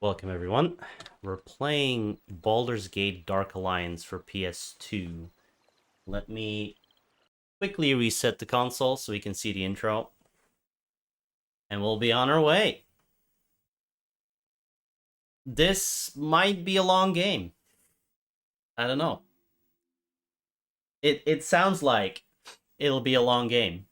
Welcome everyone. We're playing Baldur's Gate Dark Alliance for PS2. Let me quickly reset the console so we can see the intro. And we'll be on our way. This might be a long game. I don't know. It sounds like it'll be a long game.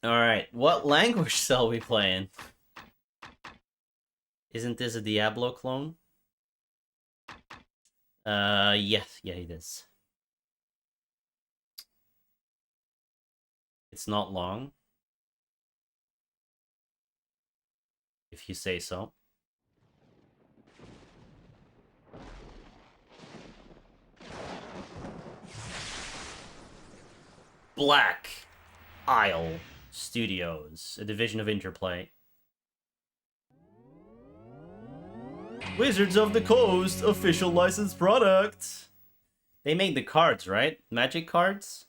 Alright, what language shall we play in? Isn't this a Diablo clone? Yes, yeah, it is. It's not long. If you say so. Black Isle Studios, a division of Interplay. Wizards of the Coast, official licensed product. They made the cards, right? Magic cards?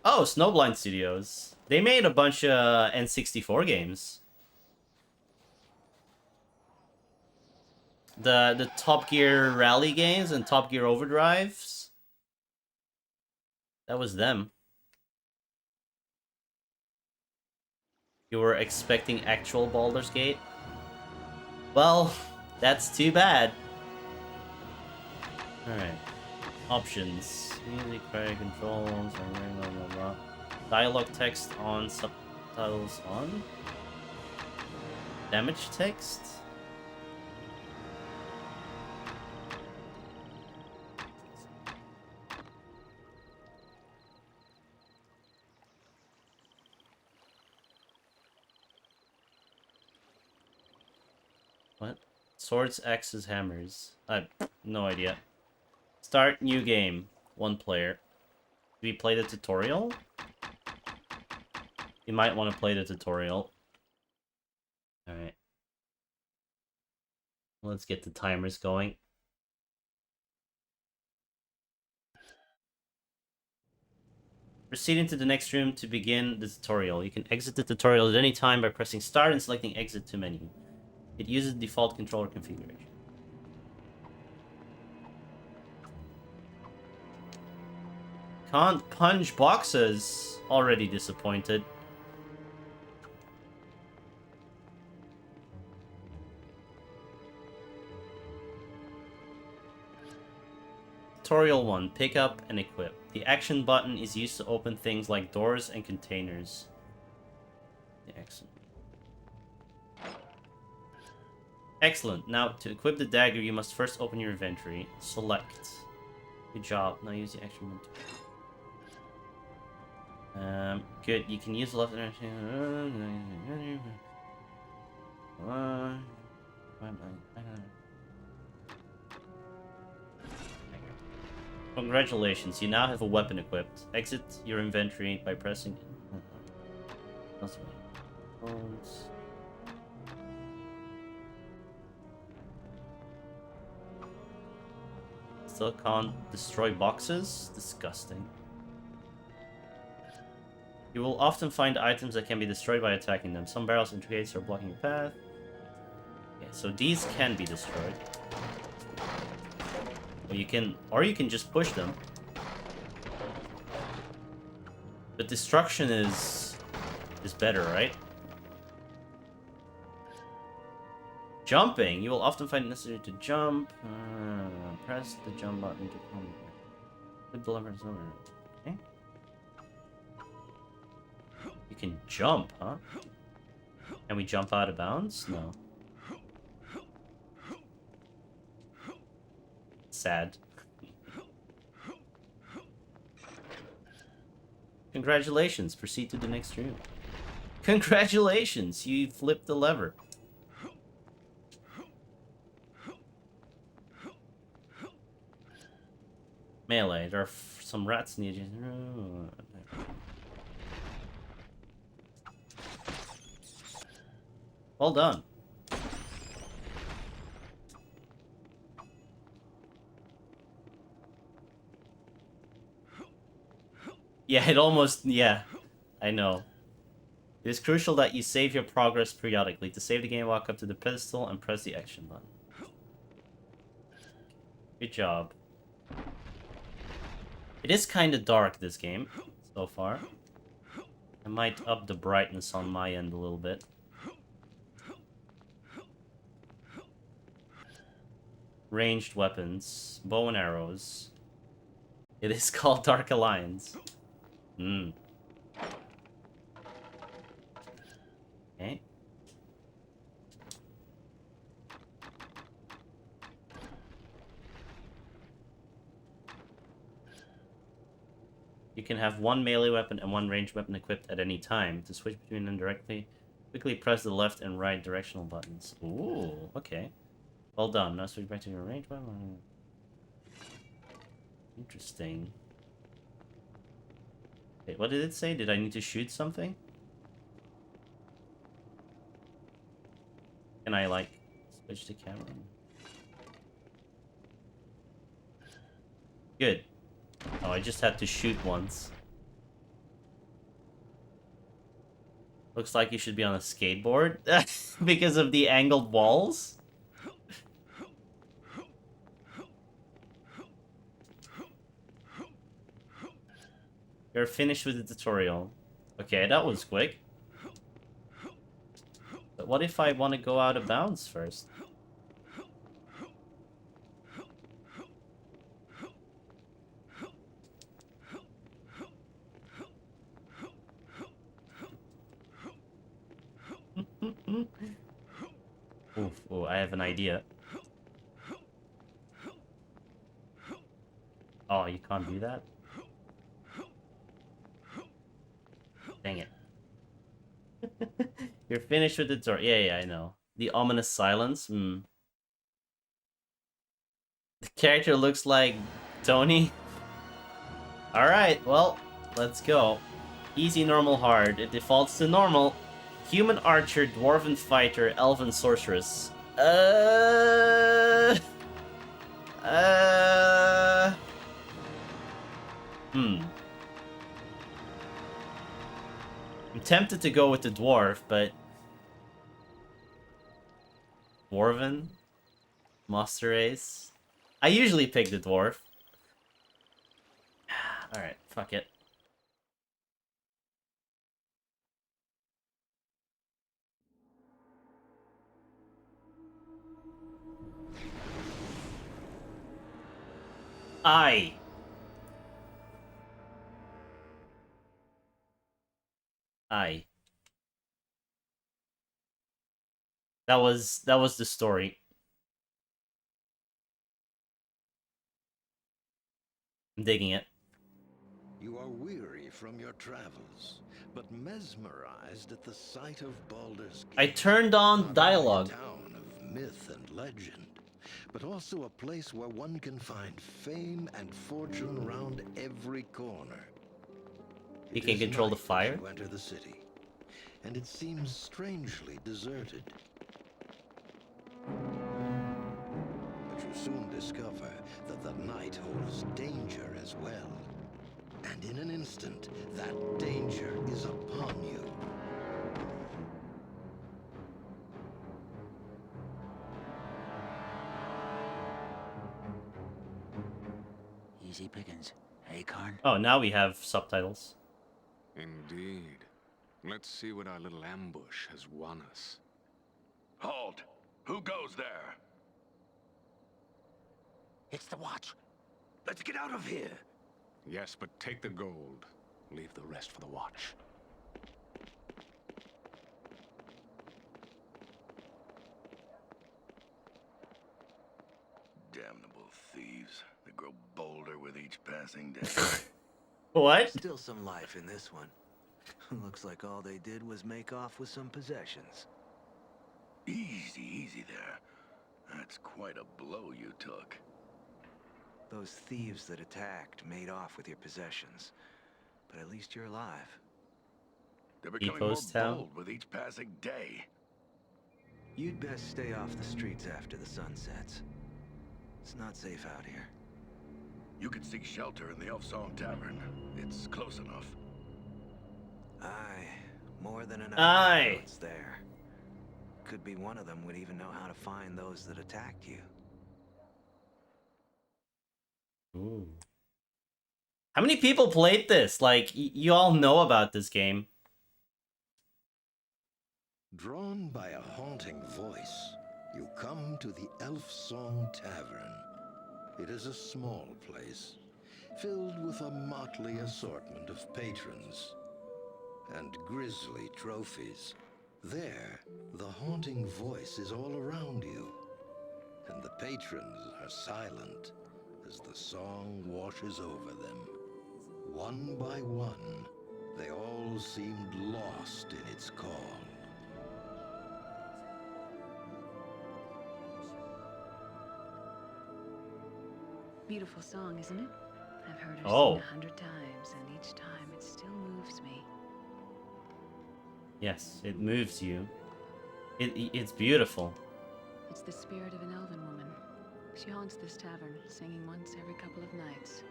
Oh, Snowblind Studios. They made a bunch of N64 games. The Top Gear Rally games and Top Gear Overdrives. That was them. You were expecting actual Baldur's Gate? Well, that's too bad. Alright. Options. Music, player controls, blah, blah, blah. Dialogue text on, subtitles on. Damage text? What? Swords, axes, hammers. I have no idea. Start new game. One player. Do we play the tutorial? You might want to play the tutorial. Alright. Let's get the timers going. Proceeding to the next room to begin the tutorial. You can exit the tutorial at any time by pressing start and selecting exit to menu. It uses default controller configuration. Can't punch boxes. Already disappointed. Tutorial 1. Pick up and equip. The action button is used to open things like doors and containers. Excellent. Excellent. Now, to equip the dagger, you must first open your inventory. Select. Good job. Now use the action button. Good. You can use the left and Congratulations, you now have a weapon equipped. Exit your inventory by pressing... Still can't destroy boxes? Disgusting. You will often find items that can be destroyed by attacking them. Some barrels and gates are blocking your path. Okay, so these can be destroyed. Or you can just push them. But destruction is better, right? Jumping. You will often find it necessary to jump. Press the jump button to come. Good deliverance over. Okay. You can jump, huh? Can we jump out of bounds? No. Sad. Congratulations. Proceed to the next room. Congratulations. You flipped the lever. Melee. There are some rats in the adjacent room. Well done. Yeah, it almost... Yeah, I know. It is crucial that you save your progress periodically. To save the game, walk up to the pedestal and press the action button. Good job. It is kind of dark, this game, so far. I might up the brightness on my end a little bit. Ranged weapons. Bow and arrows. It is called Dark Alliance. Hmm. Okay. You can have one melee weapon and one ranged weapon equipped at any time. To switch between them directly, quickly press the left and right directional buttons. Ooh, okay. Well done. Now switch back to your ranged weapon. Interesting. Wait, what did it say? Did I need to shoot something? Can I, like, switch the camera? Good. Oh, I just had to shoot once. Looks like you should be on a skateboard because of the angled walls. You're finished with the tutorial. Okay, that was quick. But what if I want to go out of bounds first? Oof, oh, I have an idea. Oh, you can't do that? Dang it. You're finished with the tutorial. Yeah, I know. The ominous silence. Hmm. The character looks like Tony. Alright, well, let's go. Easy, normal, hard. It defaults to normal. Human archer, dwarven fighter, elven sorceress. Hmm. I'm tempted to go with the dwarf, but... Dwarven? Master race? I usually pick the dwarf. Alright, fuck it. Aye. That was the story. I'm digging it. You are weary from your travels, but mesmerized at the sight of Baldur's Gate. I turned on dialogue. A town of myth and legend, but also a place where one can find fame and fortune around every corner. You can control the fire? You enter the city, and it seems strangely deserted. But you soon discover that the night holds danger as well. And in an instant, that danger is upon you. Easy pickings, hey, Karn? Oh, now we have subtitles. Indeed. Let's see what our little ambush has won us. Halt! Who goes there? It's the watch. Let's get out of here! Yes, but take the gold. Leave the rest for the watch. Damnable thieves. They grow bolder with each passing day. What? Still some life in this one. Looks like all they did was make off with some possessions. Easy, easy there. That's quite a blow you took. Those thieves that attacked made off with your possessions. But at least you're alive. They're becoming more Depot's town? bold with each passing day. You'd best stay off the streets after the sun sets. It's not safe out here. You could seek shelter in the Elf Song Tavern. It's close enough. Aye, more than an idea Aye. what's there. Could be one of them would even know how to find those that attacked you. Ooh. How many people played this? Like, you all know about this game. Drawn by a haunting voice, you come to the Elf Song Tavern. It is a small place, filled with a motley assortment of patrons and grisly trophies. There, the haunting voice is all around you, and the patrons are silent as the song washes over them. One by one, they all seemed lost in its call. Beautiful song, isn't it? I've heard her Oh. sing 100 times, and each time it still moves me. Yes, it moves you. It's beautiful. It's the spirit of an elven woman. She haunts this tavern, singing once every couple of nights.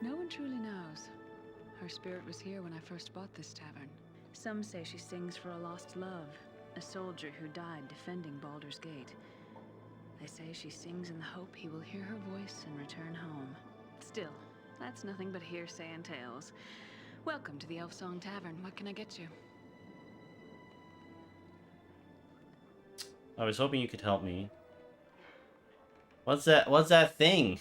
No one truly knows. Her spirit was here when I first bought this tavern. Some say she sings for a lost love, a soldier who died defending Baldur's Gate. They say she sings in the hope he will hear her voice and return home. Still, that's nothing but hearsay and tales. Welcome to the Elf Song Tavern. What can I get you? I was hoping you could help me. What's that thing?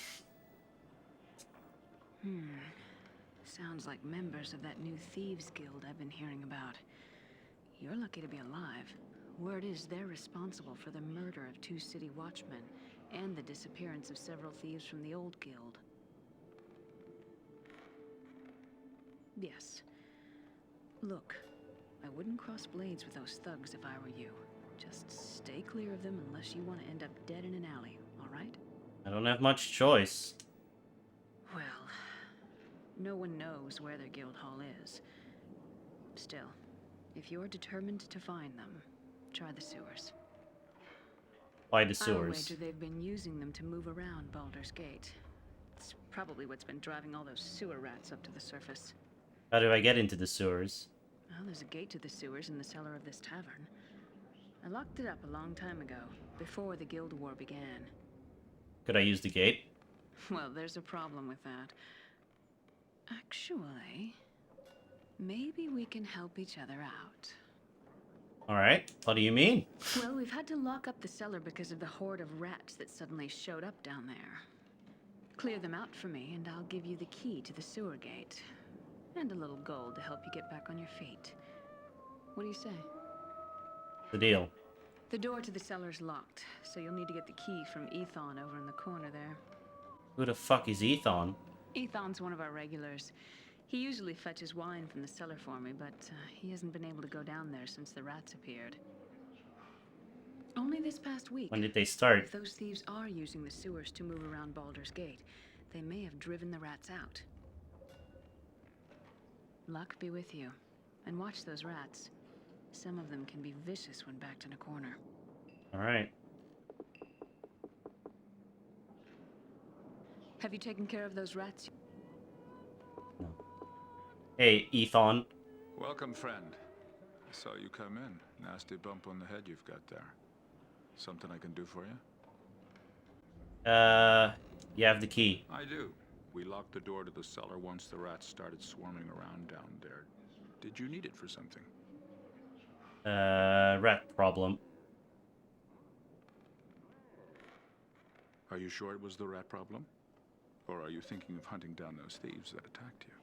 Sounds like members of that new Thieves Guild I've been hearing about. You're lucky to be alive. Word is they're responsible for the murder of 2 city watchmen and the disappearance of several thieves from the old guild. Yes. Look, I wouldn't cross blades with those thugs if I were you. Just stay clear of them unless you want to end up dead in an alley, all right? I don't have much choice. Well, no one knows where their guild hall is. Still, if you're determined to find them, try the sewers. Why the I'll sewers? wager they've been using them to move around Baldur's Gate. It's probably what's been driving all those sewer rats up to the surface. How do I get into the sewers? Well, there's a gate to the sewers in the cellar of this tavern. I locked it up a long time ago, before the Guild War began. Could I use the gate? Well, there's a problem with that. Actually, maybe we can help each other out. Alright, what do you mean? Well, we've had to lock up the cellar because of the horde of rats that suddenly showed up down there. Clear them out for me, and I'll give you the key to the sewer gate. And a little gold to help you get back on your feet. What do you say? The deal. The door to the cellar's locked, so you'll need to get the key from Ethon over in the corner there. Who the fuck is Ethon? Ethon's one of our regulars. He usually fetches wine from the cellar for me, but he hasn't been able to go down there since the rats appeared. Only this past week. When did they start? If those thieves are using the sewers to move around Baldur's Gate, they may have driven the rats out. Luck be with you. And watch those rats. Some of them can be vicious when backed in a corner. Alright. Have you taken care of those rats? No. Hey, Ethon. Welcome, friend. I saw you come in. Nasty bump on the head you've got there. Something I can do for you? You have the key. I do. We locked the door to the cellar once the rats started swarming around down there. Did you need it for something? Rat problem. Are you sure it was the rat problem? Or are you thinking of hunting down those thieves that attacked you?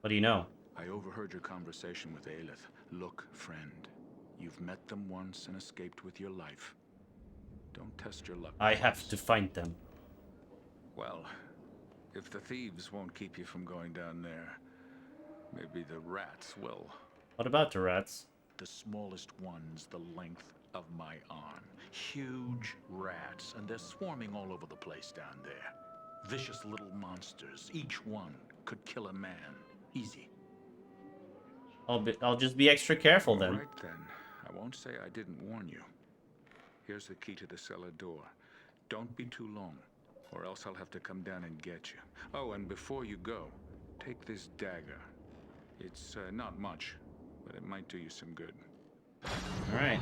What do you know? I overheard your conversation with Aelith. Look, friend. You've met them once and escaped with your life. Don't test your luck. I have to find them. Well, if the thieves won't keep you from going down there, maybe the rats will. What about the rats? The smallest ones the length of my arm. Huge rats, and they're swarming all over the place down there. Vicious little monsters. Each one could kill a man. Easy. I'll just be extra careful then. All right then. I won't say I didn't warn you. Here's the key to the cellar door. Don't be too long. or else I'll have to come down and get you. Oh, and before you go, take this dagger. It's not much, but it might do you some good. Alright.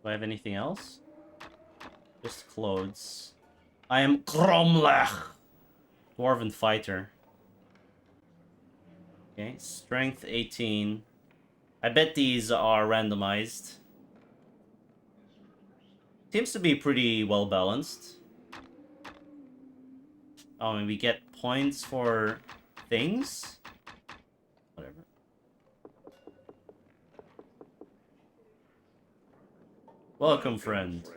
Do I have anything else? Just clothes. I am Kromlech, Dwarven fighter. Okay, strength 18. I bet these are randomized. Seems to be pretty well balanced. Oh, and we get points for things? Whatever. Welcome, friend.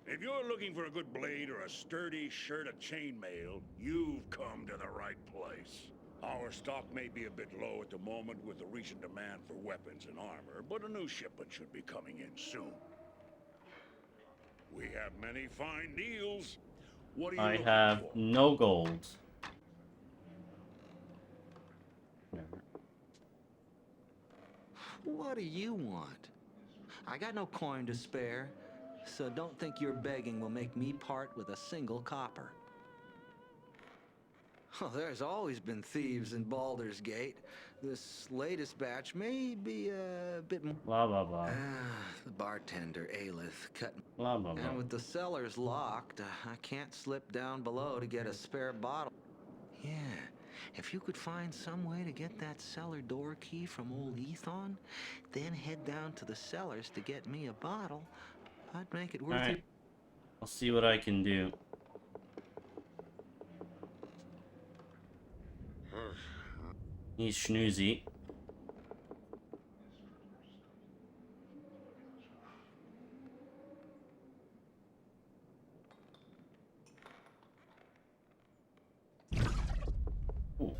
If you're looking for a good blade or a sturdy shirt of chainmail, you've come to the right place. Our stock may be a bit low at the moment with the recent demand for weapons and armor, but a new shipment should be coming in soon. We have many fine deals. What are you I looking have for? no gold. What do you want? I got no coin to spare, so don't think your begging will make me part with a single copper. Oh, there's always been thieves in Baldur's Gate. This latest batch may be a bit more... Blah, blah, blah. The bartender, Aelith, cut... Blah, blah, blah. And with the cellars locked, I can't slip down below to get a spare bottle. Yeah, if you could find some way to get that cellar door key from old Ethon, then head down to the cellars to get me a bottle, I'd make it worth Alright. it. I'll see what I can do. He's schnoozy. Ooh.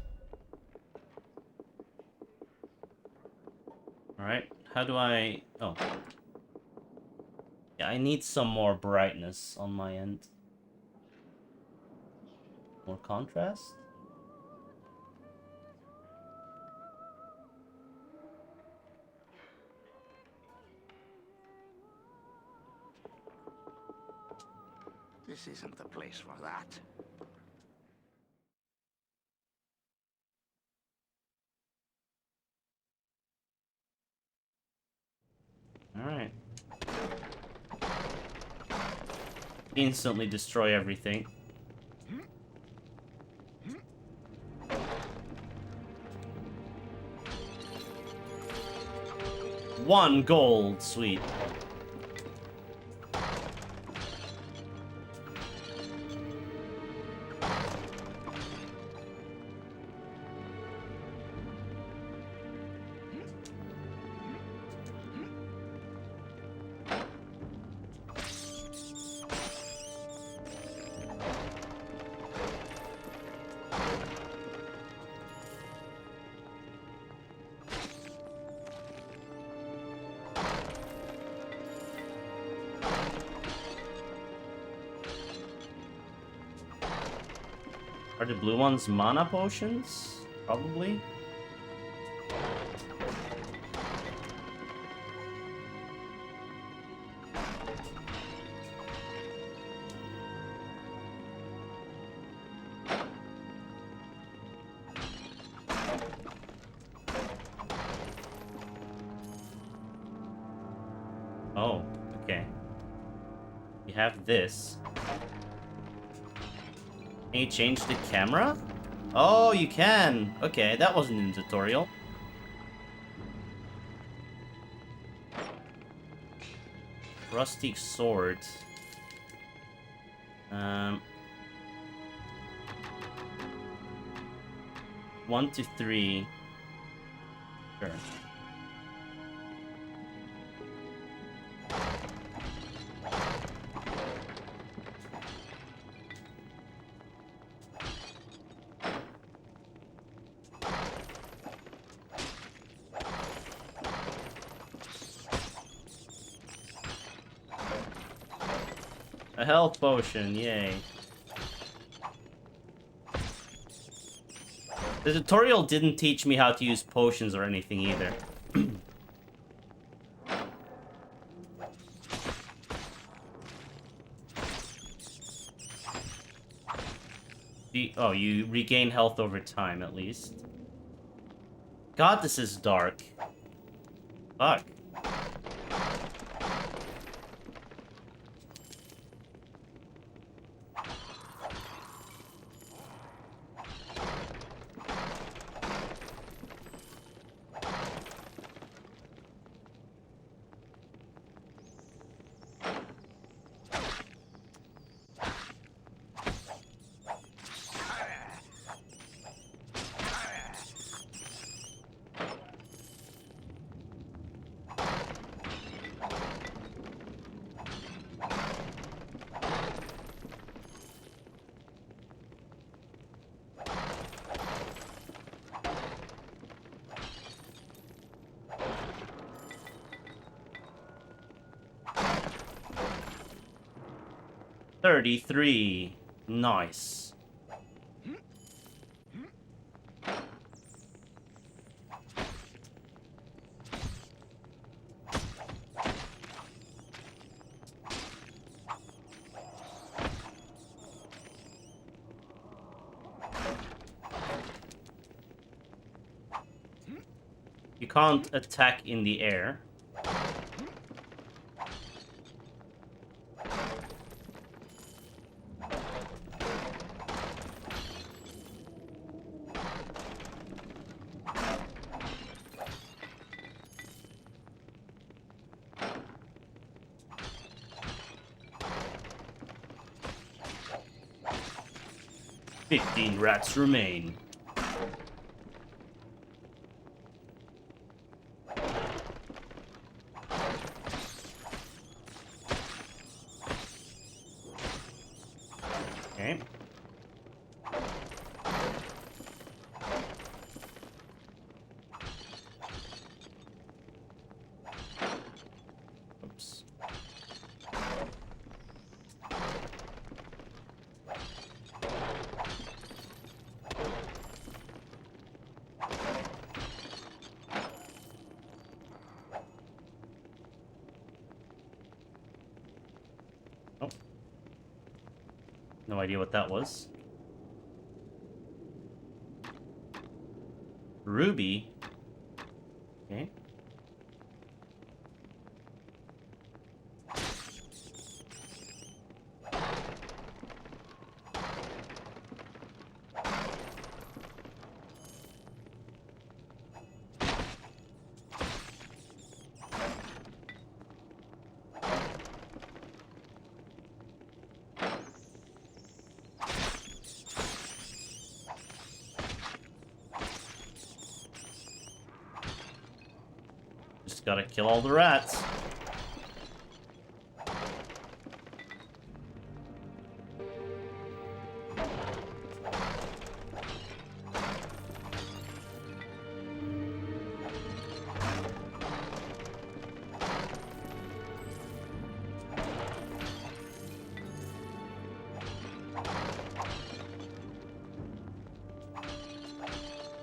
Alright, how do I... Oh. Yeah, I need some more brightness on my end. More contrast? This isn't the place for that. Alright. Instantly destroy everything. One gold, sweet. Are the blue ones mana potions? Probably. Oh, okay. You have this. Can you change the camera? Oh, you can. Okay, that wasn't in the tutorial. Rustic sword. 1 to 3. Sure. A health potion, yay. The tutorial didn't teach me how to use potions or anything either. Oh, you regain health over time, at least. God, this is dark. Fuck. $33. Nice. You can't attack in the air. $15 rats remain. Okay. Oops. Oh. No idea what that was. Ruby. Okay. Just gotta kill all the rats.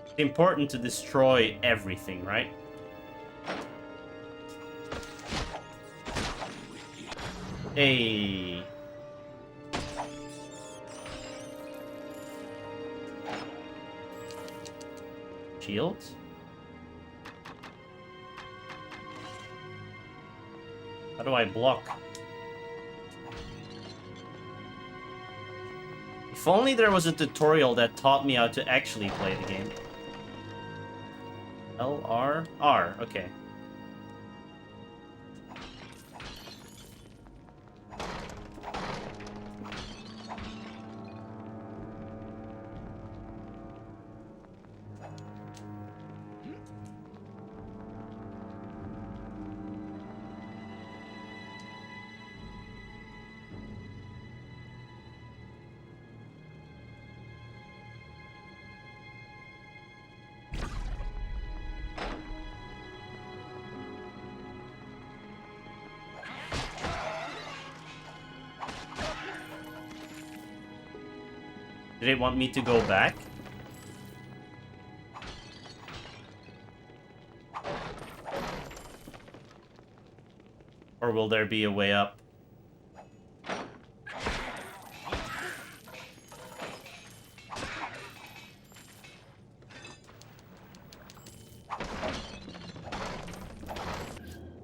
It's important to destroy everything, right? Hey. Shields? How do I block? If only there was a tutorial that taught me how to actually play the game. L, R, R, okay. Did it want me to go back? Or will there be a way up?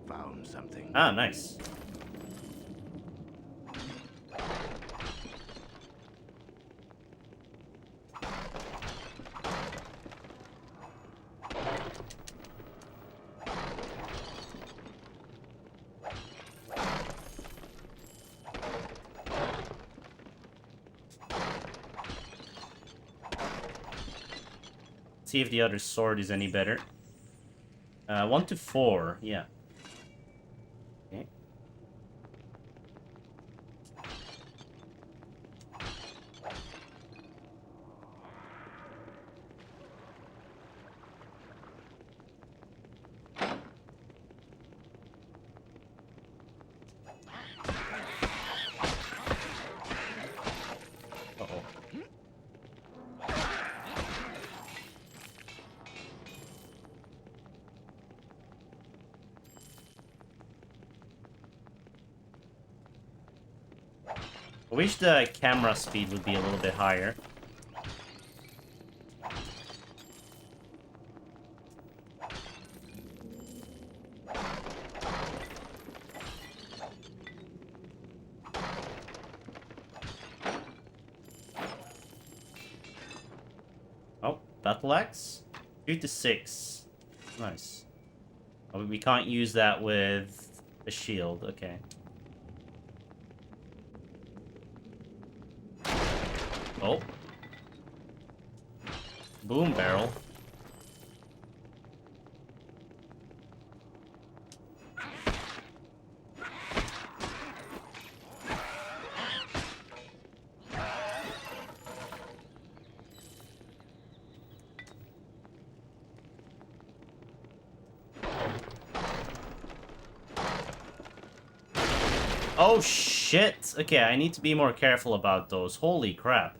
Found something. Ah, nice. See if the other sword is any better. 1 to 4, yeah. Okay. Uh-oh. I wish the camera speed would be a little bit higher. Oh, battle axe? 2 to 6. Nice. Oh, we can't use that with a shield, okay. Oh. Boom barrel. Oh shit! Okay, I need to be more careful about those. Holy crap.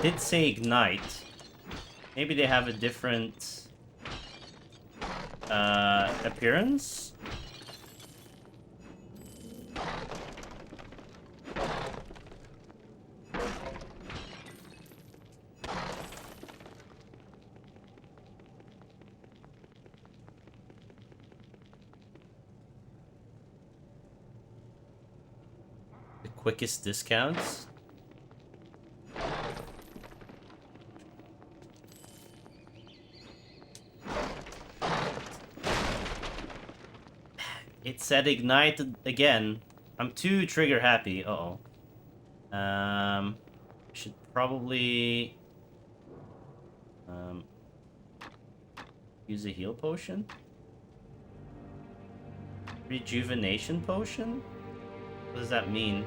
Did say ignite. Maybe they have a different appearance? The quickest discounts? It said ignite again. I'm too trigger happy. Uh-oh. Should probably use a heal potion? Rejuvenation potion? What does that mean?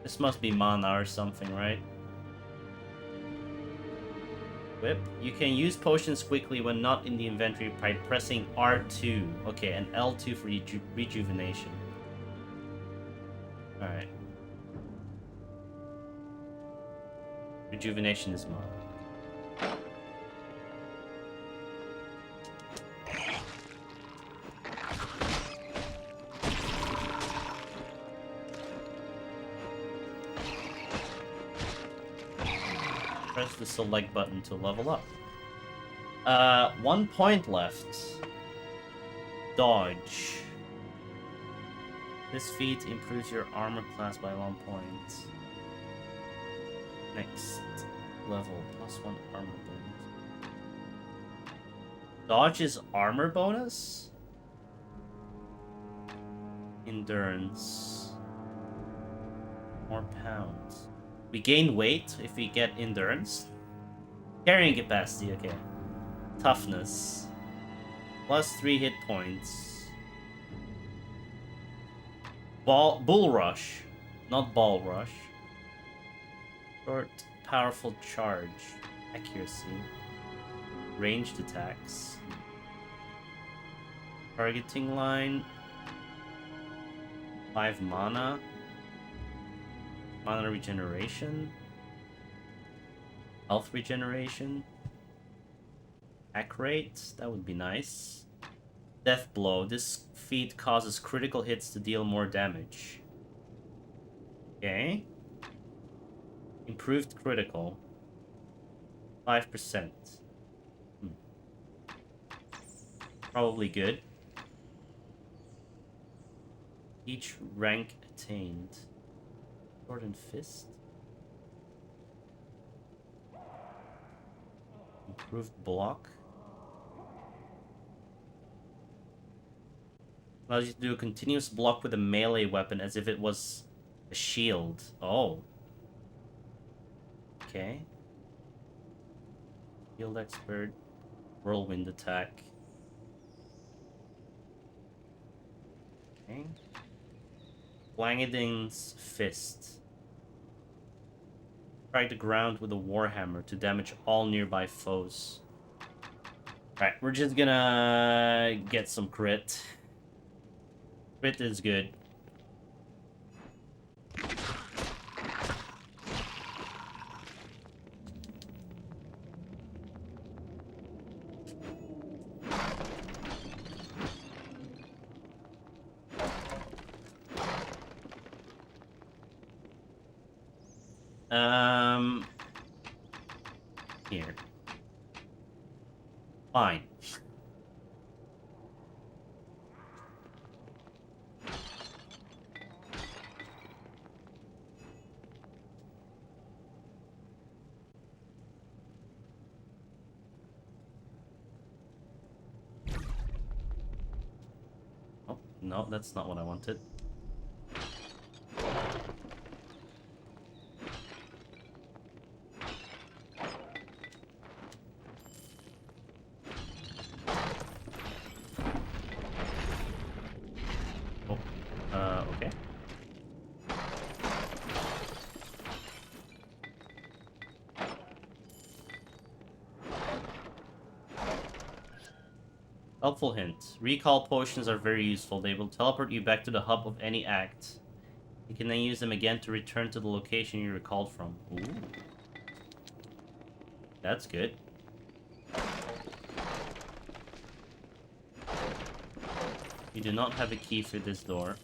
This must be mana or something, right? Whip. You can use potions quickly when not in the inventory by pressing R2. Okay, and L2 for rejuvenation. Alright. Rejuvenation is mana. Press the select button to level up. 1 point left. Dodge. This feat improves your armor class by 1 point. Next level, +1 armor bonus. Dodge is armor bonus? Endurance. More pounds. We gain weight if we get endurance. Carrying capacity, okay. Toughness. +3 hit points. Bull rush. Not ball rush. Short, powerful charge. Accuracy. Ranged attacks. Targeting line. 5 mana. Mana regeneration. Health regeneration. Attack rate. That would be nice. Death blow. This feat causes critical hits to deal more damage. Okay. Improved critical. 5%. Probably good. Each rank attained. Sword and fist. Improved block. Allows you to do a continuous block with a melee weapon as if it was a shield. Oh. Okay. Shield expert. Whirlwind attack. Okay. Flangeding's fist. Strike the ground with a warhammer to damage all nearby foes. Alright, we're just gonna get some crit. Crit is good. Here. Fine. Oh, no, that's not what I wanted. Okay. Helpful hint. Recall potions are very useful. They will teleport you back to the hub of any act. You can then use them again to return to the location you recalled from. Ooh. That's good. You do not have a key for this door.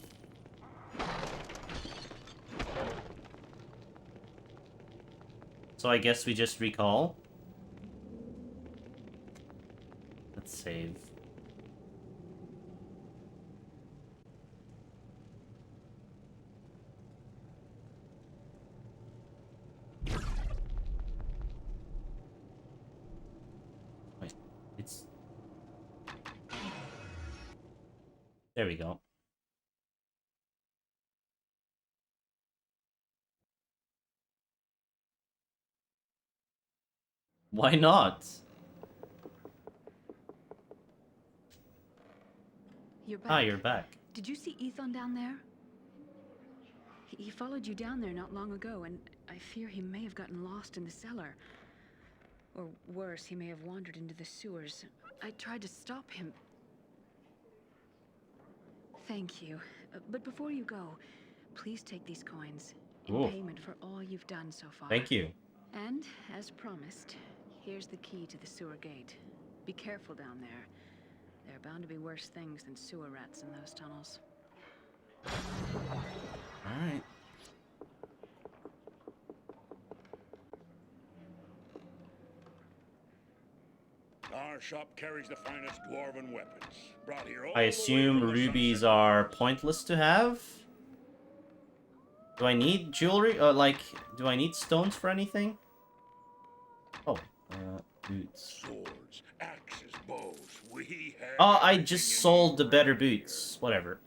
So I guess we just recall. Let's save. Wait, it's... There we go. Why not? You're back. Ah, you're back. Did you see Ethan down there? He followed you down there not long ago, and I fear he may have gotten lost in the cellar. Or worse, he may have wandered into the sewers. I tried to stop him. Thank you. But before you go, please take these coins in Ooh. payment for all you've done so far. Thank you. And, as promised, here's the key to the sewer gate. Be careful down there. There are bound to be worse things than sewer rats in those tunnels. Alright. Our shop carries the finest dwarven weapons. Brought here all I the way assume from the rubies sunset. are pointless to have? Do I need jewelry? Do I need stones for anything? Oh, boots. Swords, axes, bows. We have Oh, I everything just you sold need the right better here. boots. Whatever.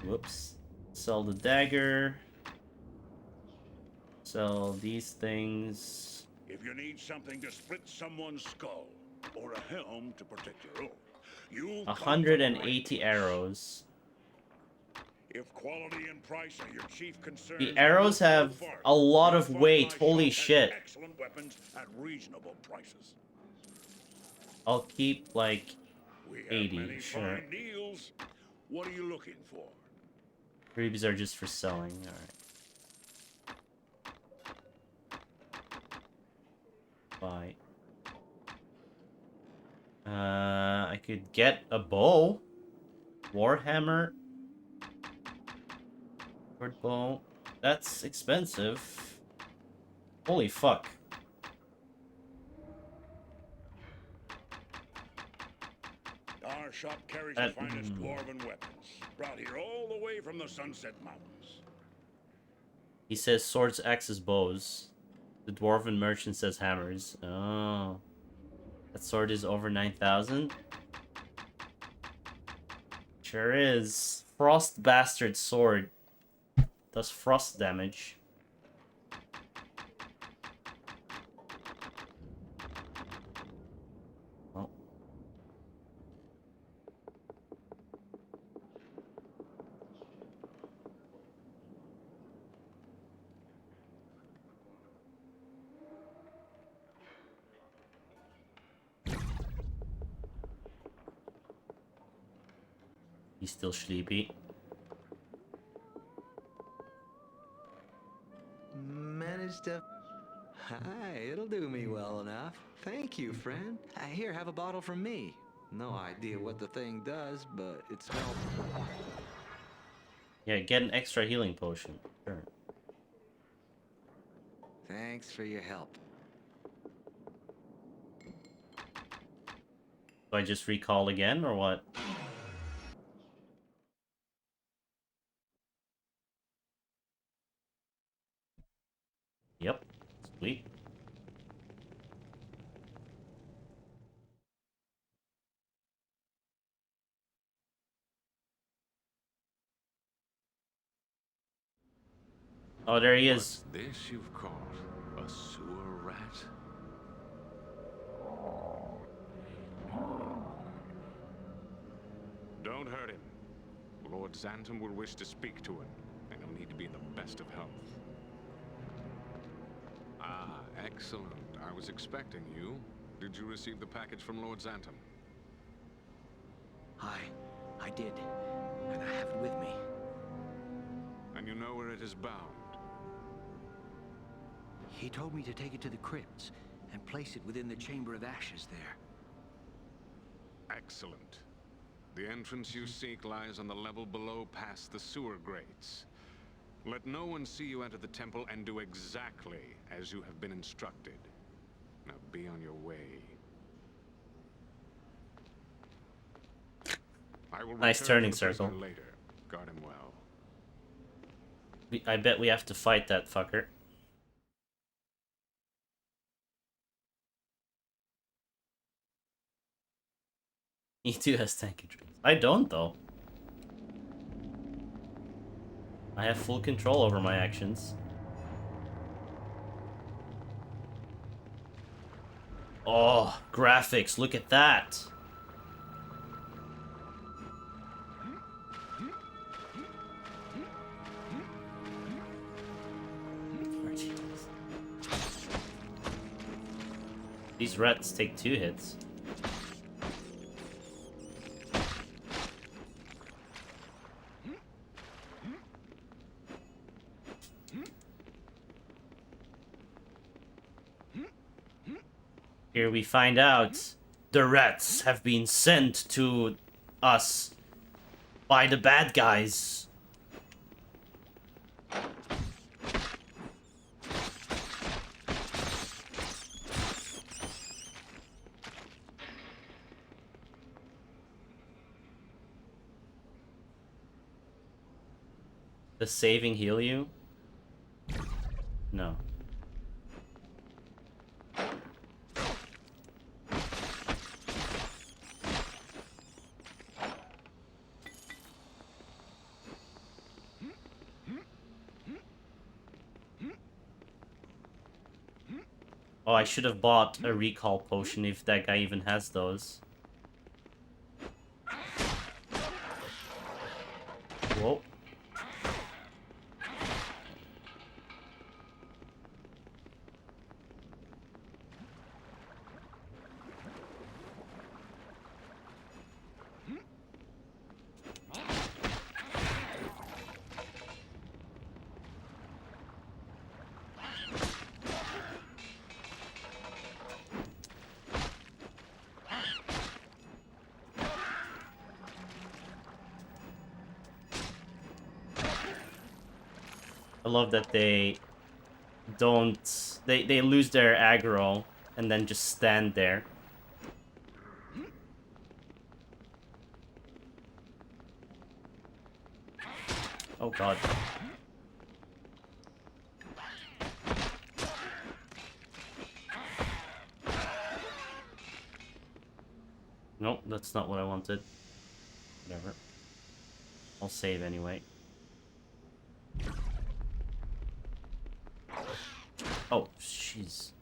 Whoops. Sell the dagger. Sell these things. If you need something to split someone's skull, or a helm to protect your own, you 180 arrows. If quality and price are your chief concern, The arrows have a lot of weight. Holy shit. Excellent weapons at reasonable prices. I'll keep like We have 80, many sure. fine deals. What are you looking for? Freebies are just for selling, alright. Buy. I could get a bow. Warhammer. Short bow. That's expensive. Holy fuck. Our shop carries the finest dwarven weapons, brought here all the way from the Sunset Mountains. He says swords, axes, bows. The dwarven merchant says hammers. Oh. That sword is over 9,000? Sure is. Frost Bastard sword. Does frost damage. Oh. He's still sleepy. Managed to... Hi, it'll do me well enough. Thank you, friend. Here, have a bottle from me. No idea what the thing does, but it smells... Yeah, get an extra healing potion. Sure. Thanks for your help. Do I just recall again, or what? Yep. Sweet. Oh, there he is. What's this you've caught? A sewer rat? Don't hurt him. Lord Xantum will wish to speak to him, and he'll need to be in the best of health. Ah, excellent. I was expecting you. Did you receive the package from Lord Xantum? I did. And I have it with me. And you know where it is bound? He told me to take it to the crypts and place it within the Chamber of Ashes there. Excellent. The entrance you seek lies on the level below past the sewer grates. Let no one see you enter the temple and do exactly as you have been instructed. Now be on your way. I will Nice return turning for the prisoner circle. later. Guard him well. I bet we have to fight that fucker. He too has tanky drills. I don't, though. I have full control over my actions. Oh, graphics, look at that! These rats take 2 hits. Here we find out the rats have been sent to us by the bad guys. Does saving heal you? No. Oh, I should have bought a recall potion if that guy even has those. Whoa. love that they don't... They lose their aggro and then just stand there. Oh god. Nope, that's not what I wanted. Whatever. I'll save anyway. Oh, jeez.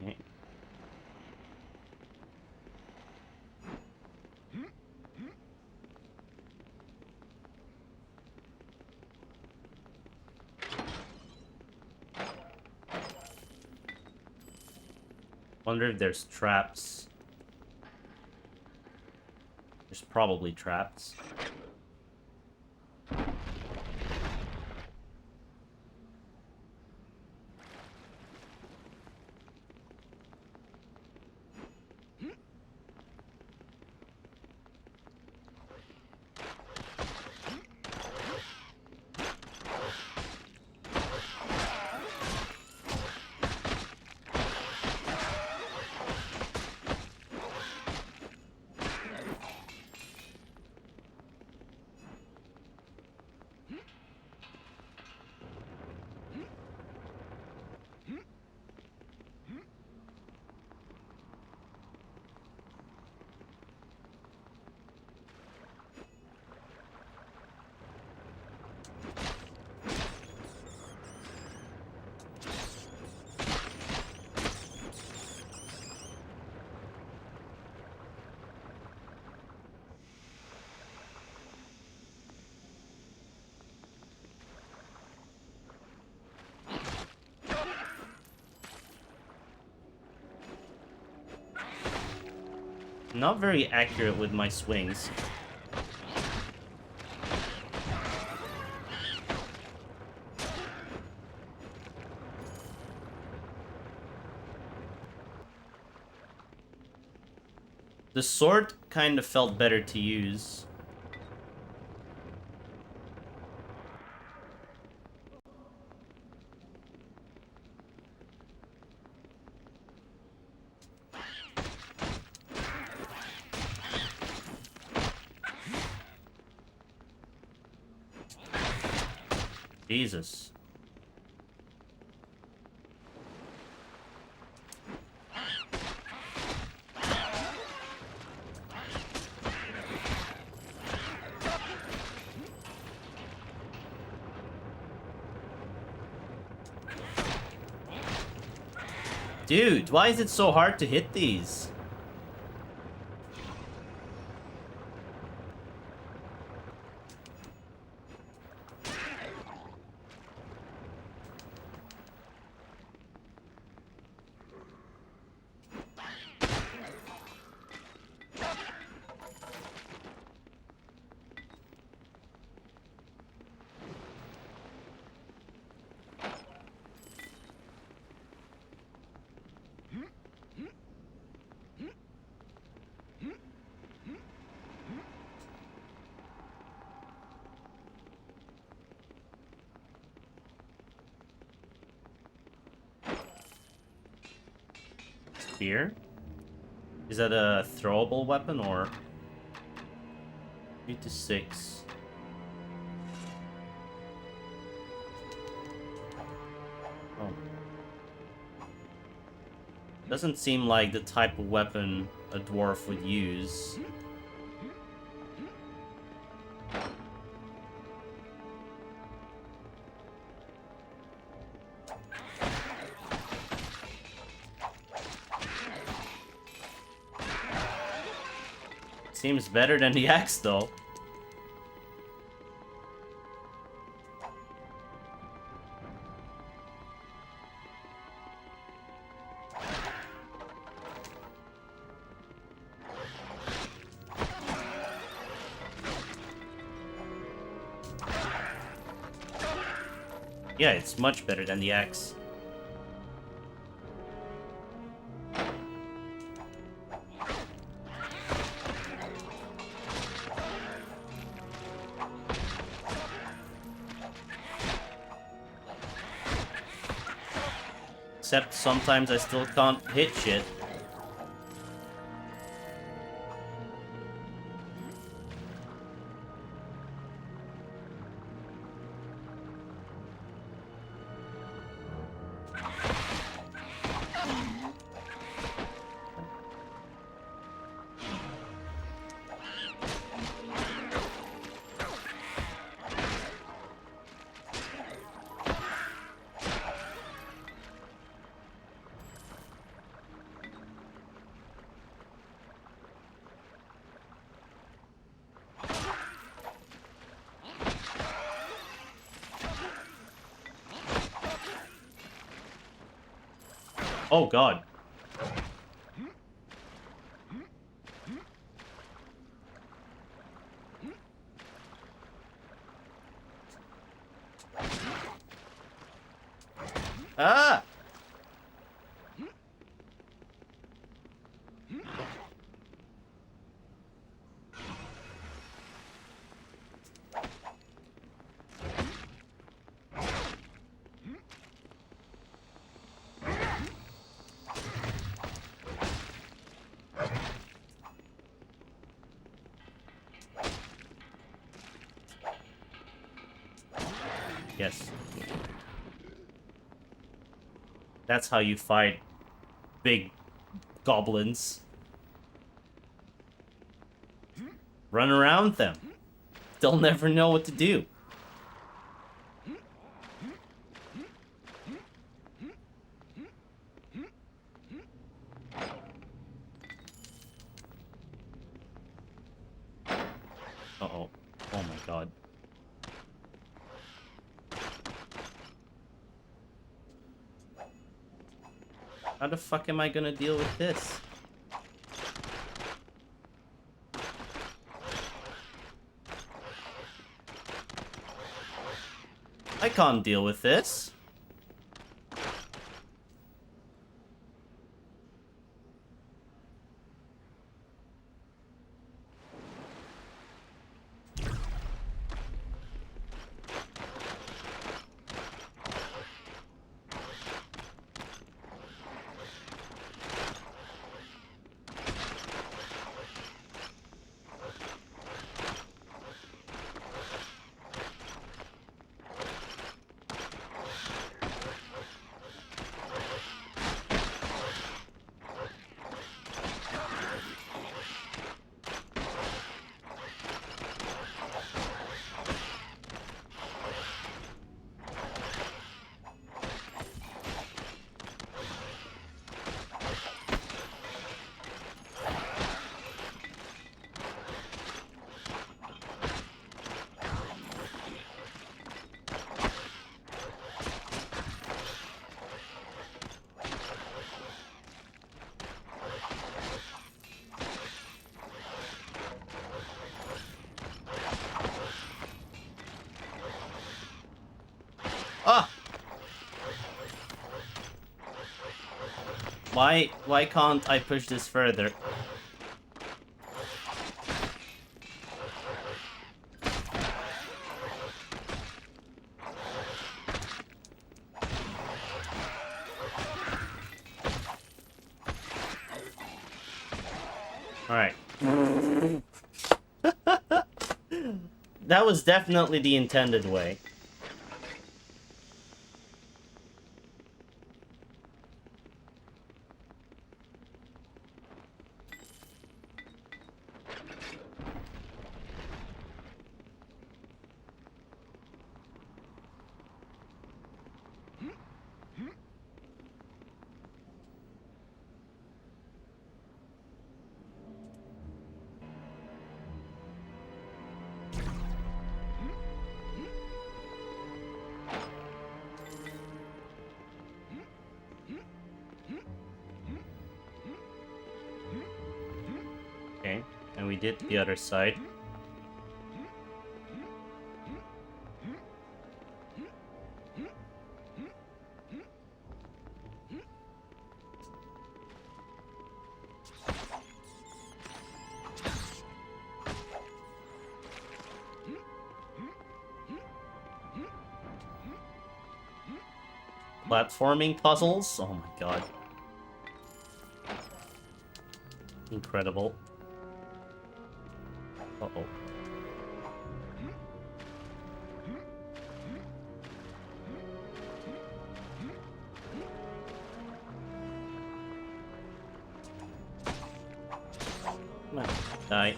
Okay. Wonder if there's traps. There's probably traps. Not very accurate with my swings. The sword kind of felt better to use. Jesus. Dude, why is it so hard to hit these? Spear? Is that a throwable weapon or 3 to 6? Oh. Doesn't seem like the type of weapon a dwarf would use. Seems better than the axe, though. Yeah, it's much better than the axe. Except sometimes I still can't hit shit. Oh god. Ah! Yes. That's how you fight big goblins. Run around them. They'll never know what to do. Uh-oh. Oh my god. How the fuck am I gonna deal with this? I can't deal with this. Ah! Why can't I push this further? Alright. That was definitely the intended way. Okay, and we did the other side. platforming puzzles. Oh my god. Incredible. Uh-oh. Come on, die.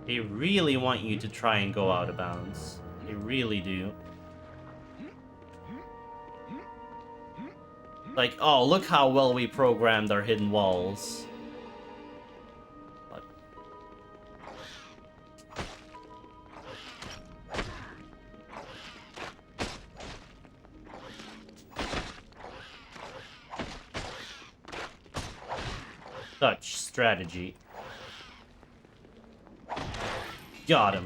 They really want you to try and go out of bounds. They really do. Like, oh, look how well we programmed our hidden walls. But... Such strategy. Got him.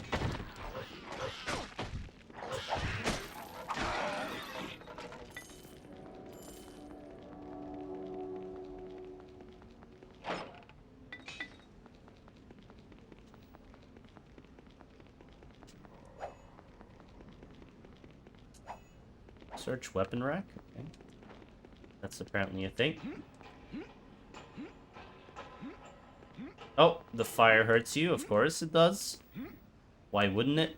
Search weapon rack? Okay. That's apparently a thing. Oh, the fire hurts you. Of course it does. Why wouldn't it?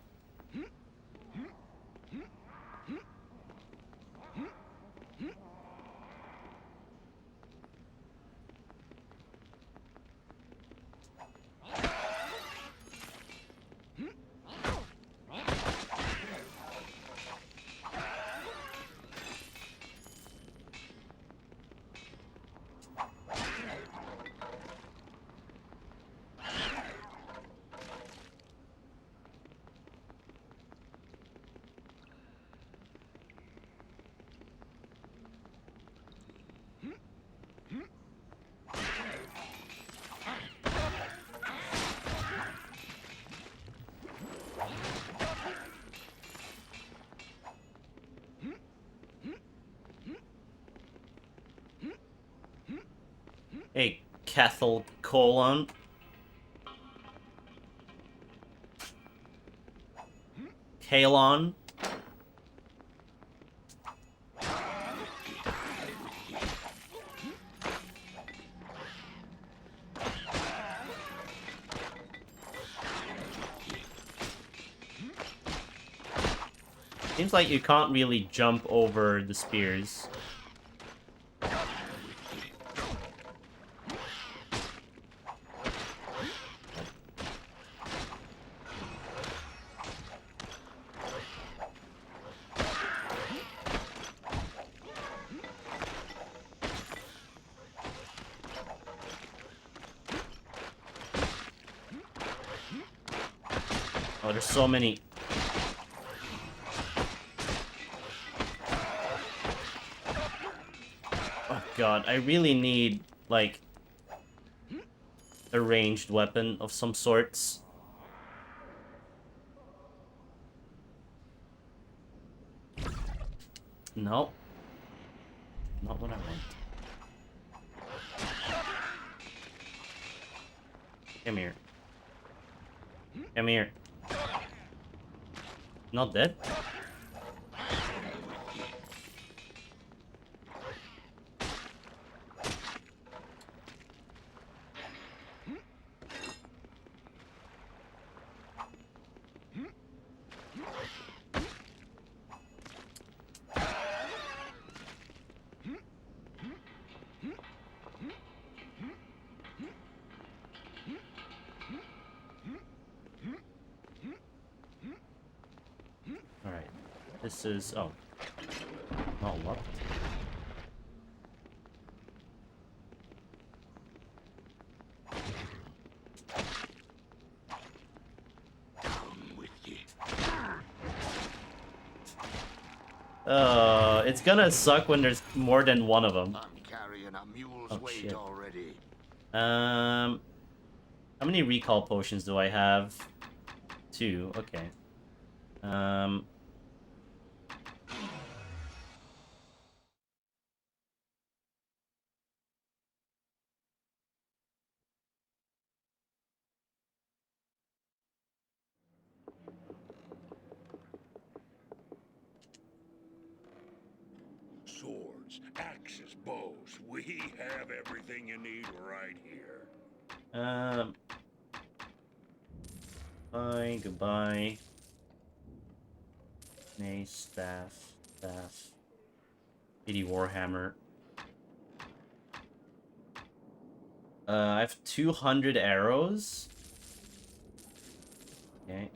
Hey, Cathal colon. Kalon. Seems like you can't really jump over the spears. Oh, there's so many. Oh god, I really need, like, a ranged weapon of some sorts. No. Not what I want. Come here. Come here. Not dead? Alright. This is... oh. Not locked. It's gonna suck when there's more than one of them. I'm carrying a mule's Oh, weight shit. already. How many recall potions do I have? 2, okay. Swords, axes, bows. We have everything you need right here. Bye, goodbye. Mace, staff. 80 Warhammer. I have 200 arrows. Okay.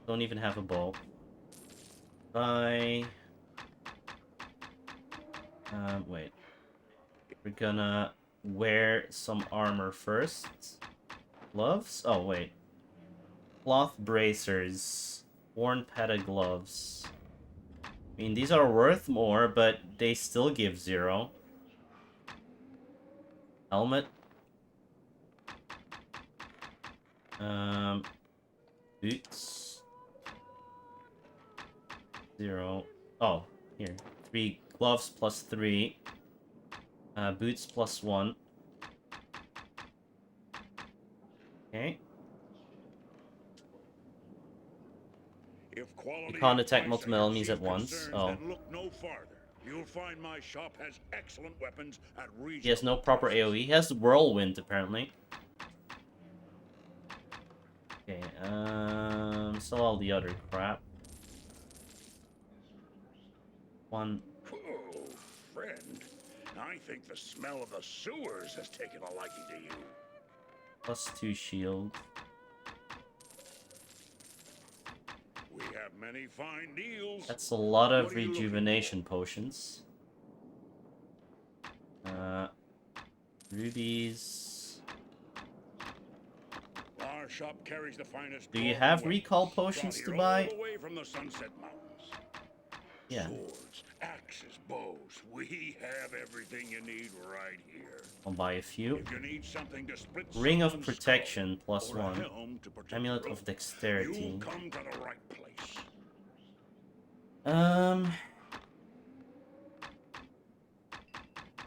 Don't even have a bow. Bye. Wait. We're gonna wear some armor first. Gloves? Oh, wait. Cloth bracers. Worn peta gloves. I mean, these are worth more, but they still give 0. Helmet. Boots. 0. Oh, here. 3 gloves plus 3. Boots plus 1. Okay. If quality You can't and attack price multiple are your enemies chief at once. concerns, Oh. then look no farther. You'll find my shop has excellent weapons at reasonable He has no proper prices. AoE. He has Whirlwind, apparently. Okay, sell all the other crap. 1. Oh, friend. I think the smell of the sewers has taken a liking to you. Plus 2 shield. We have many fine deals. That's a lot of What are you looking rejuvenation potions. Rubies. Our shop carries the finest. Do you dwarven have weapons, recall brought potions here to buy? all the way from the Sunset Mountains. Yeah. Swords, axes, bows. We have everything you need right here. I'll buy a few. If you need something to split Ring of someone's Protection skull, plus or a 1. helm to protect Amulet your of own, Dexterity. you'll come to the right place.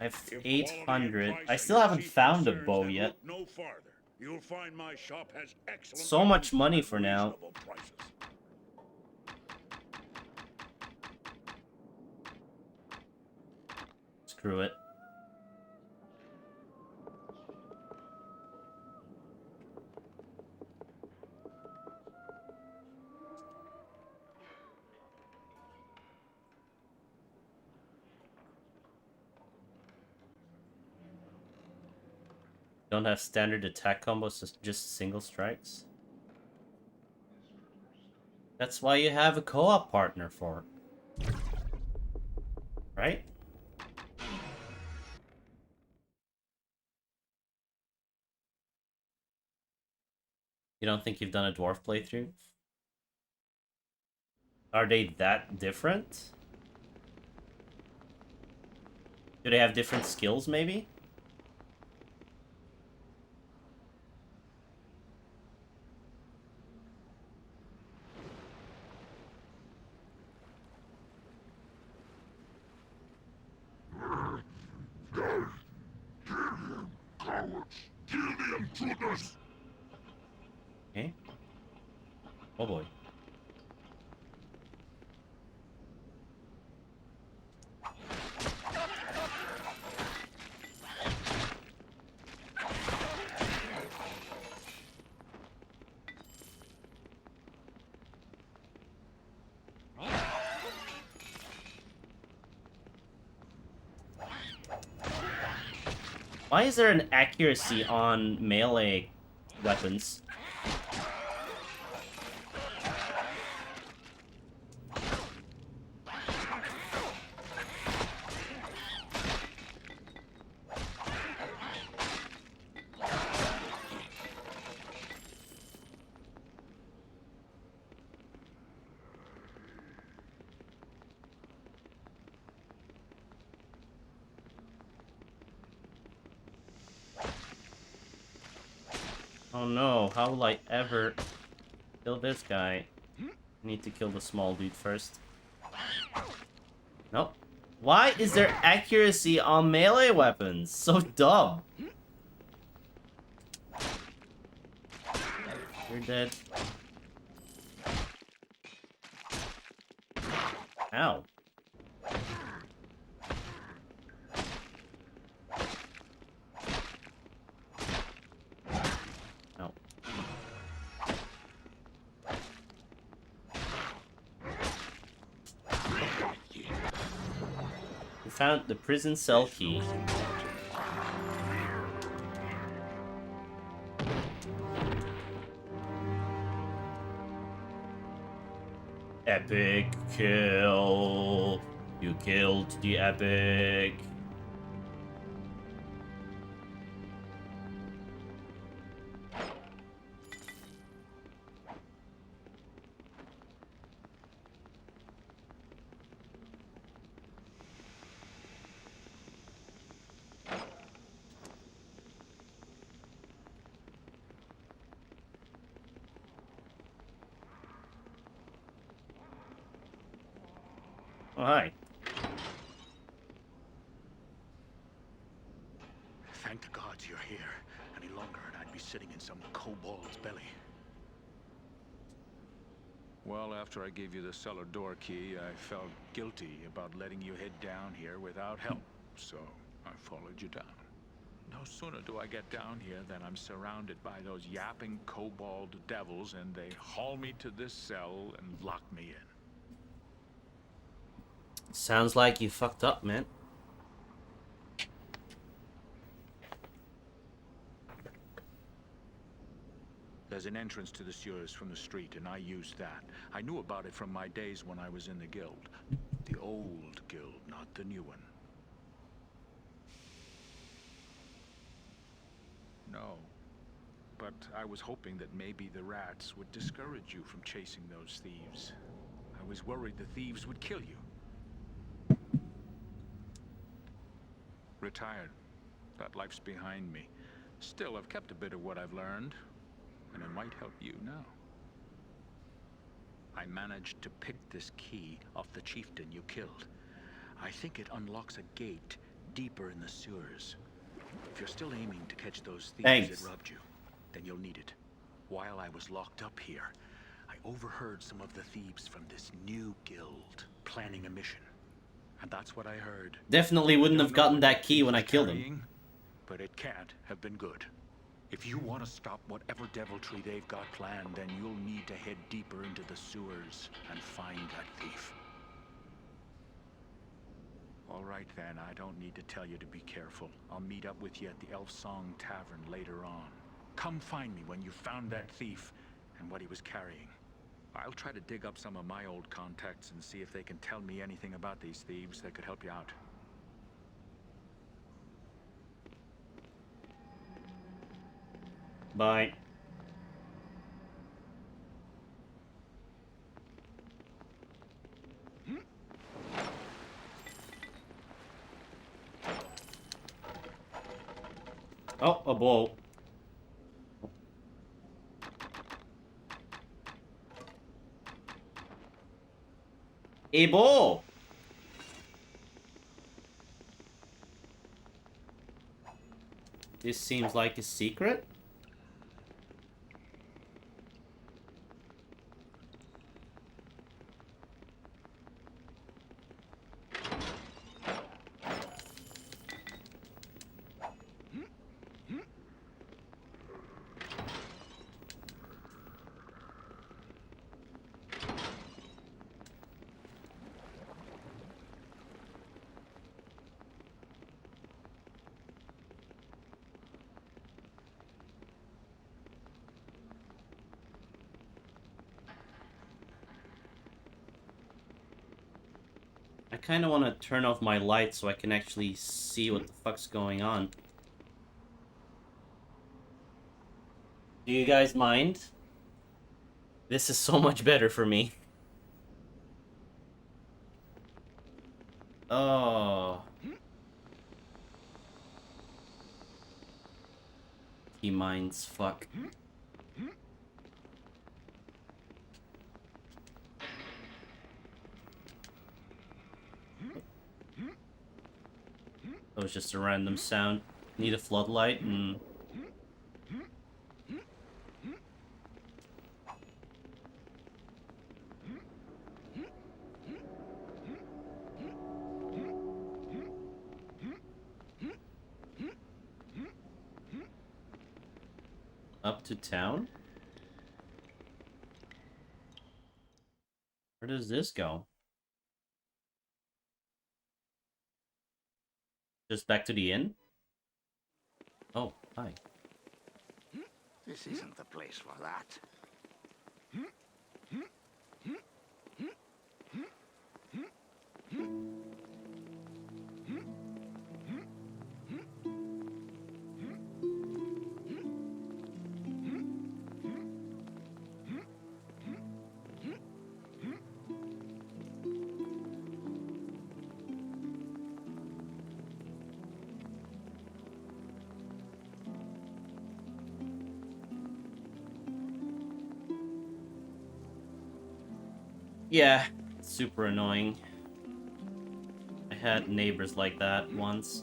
I have If 800. quality and I price still are your haven't chief found a concerns, bow then yet. look no farther. You'll find my shop has excellent So much weapons money at for now. reasonable prices. Screw it. Don't have standard attack combos, just single strikes. That's why you have a co-op partner for it. Right? You don't think you've done a dwarf playthrough? Are they that different? Do they have different skills, maybe? Okay. Oh boy. Why is there an accuracy on melee weapons? Oh no, how will I ever kill this guy? I need to kill the small dude first. Nope. Why is there accuracy on melee weapons? So dumb. You're dead. Ow. found the prison cell key. Epic kill. You killed the epic. Oh, hi. Thank the gods you're here. Any longer and I'd be sitting in some kobold's belly. Well, after I gave you the cellar door key, I felt guilty about letting you head down here without help. So I followed you down. No sooner do I get down here than I'm surrounded by those yapping kobold devils, and they haul me to this cell and lock me in. Sounds like you fucked up, man. There's an entrance to the sewers from the street, and I used that. I knew about it from my days when I was in the guild. The old guild, not the new one. No. But I was hoping that maybe the rats would discourage you from chasing those thieves. I was worried the thieves would kill you. Retired. That life's behind me. Still, I've kept a bit of what I've learned, and it might help you now. I managed to pick this key off the chieftain you killed. I think it unlocks a gate deeper in the sewers. If you're still aiming to catch those thieves that robbed you, then you'll need it. While I was locked up here, I overheard some of the thieves from this new guild planning a mission. And that's what I heard. Definitely wouldn't have gotten that key when I killed him. But it can't have been good. If you want to stop whatever deviltry they've got planned, then you'll need to head deeper into the sewers and find that thief. All right then, I don't need to tell you to be careful. I'll meet up with you at the Elf Song Tavern later on. Come find me when you found that thief and what he was carrying. I'll try to dig up some of my old contacts and see if they can tell me anything about these thieves that could help you out. Bye. Oh, a blow. A ball. This seems like a secret. I kind of want to turn off my light so I can actually see what the fuck's going on. Do you guys mind? This is so much better for me. Oh. He minds, fuck. That was just a random sound. Need a floodlight and... Up to town? Where does this go? Just back to the inn? Oh, hi. This isn't the place for that. Yeah, super annoying. I had neighbors like that once.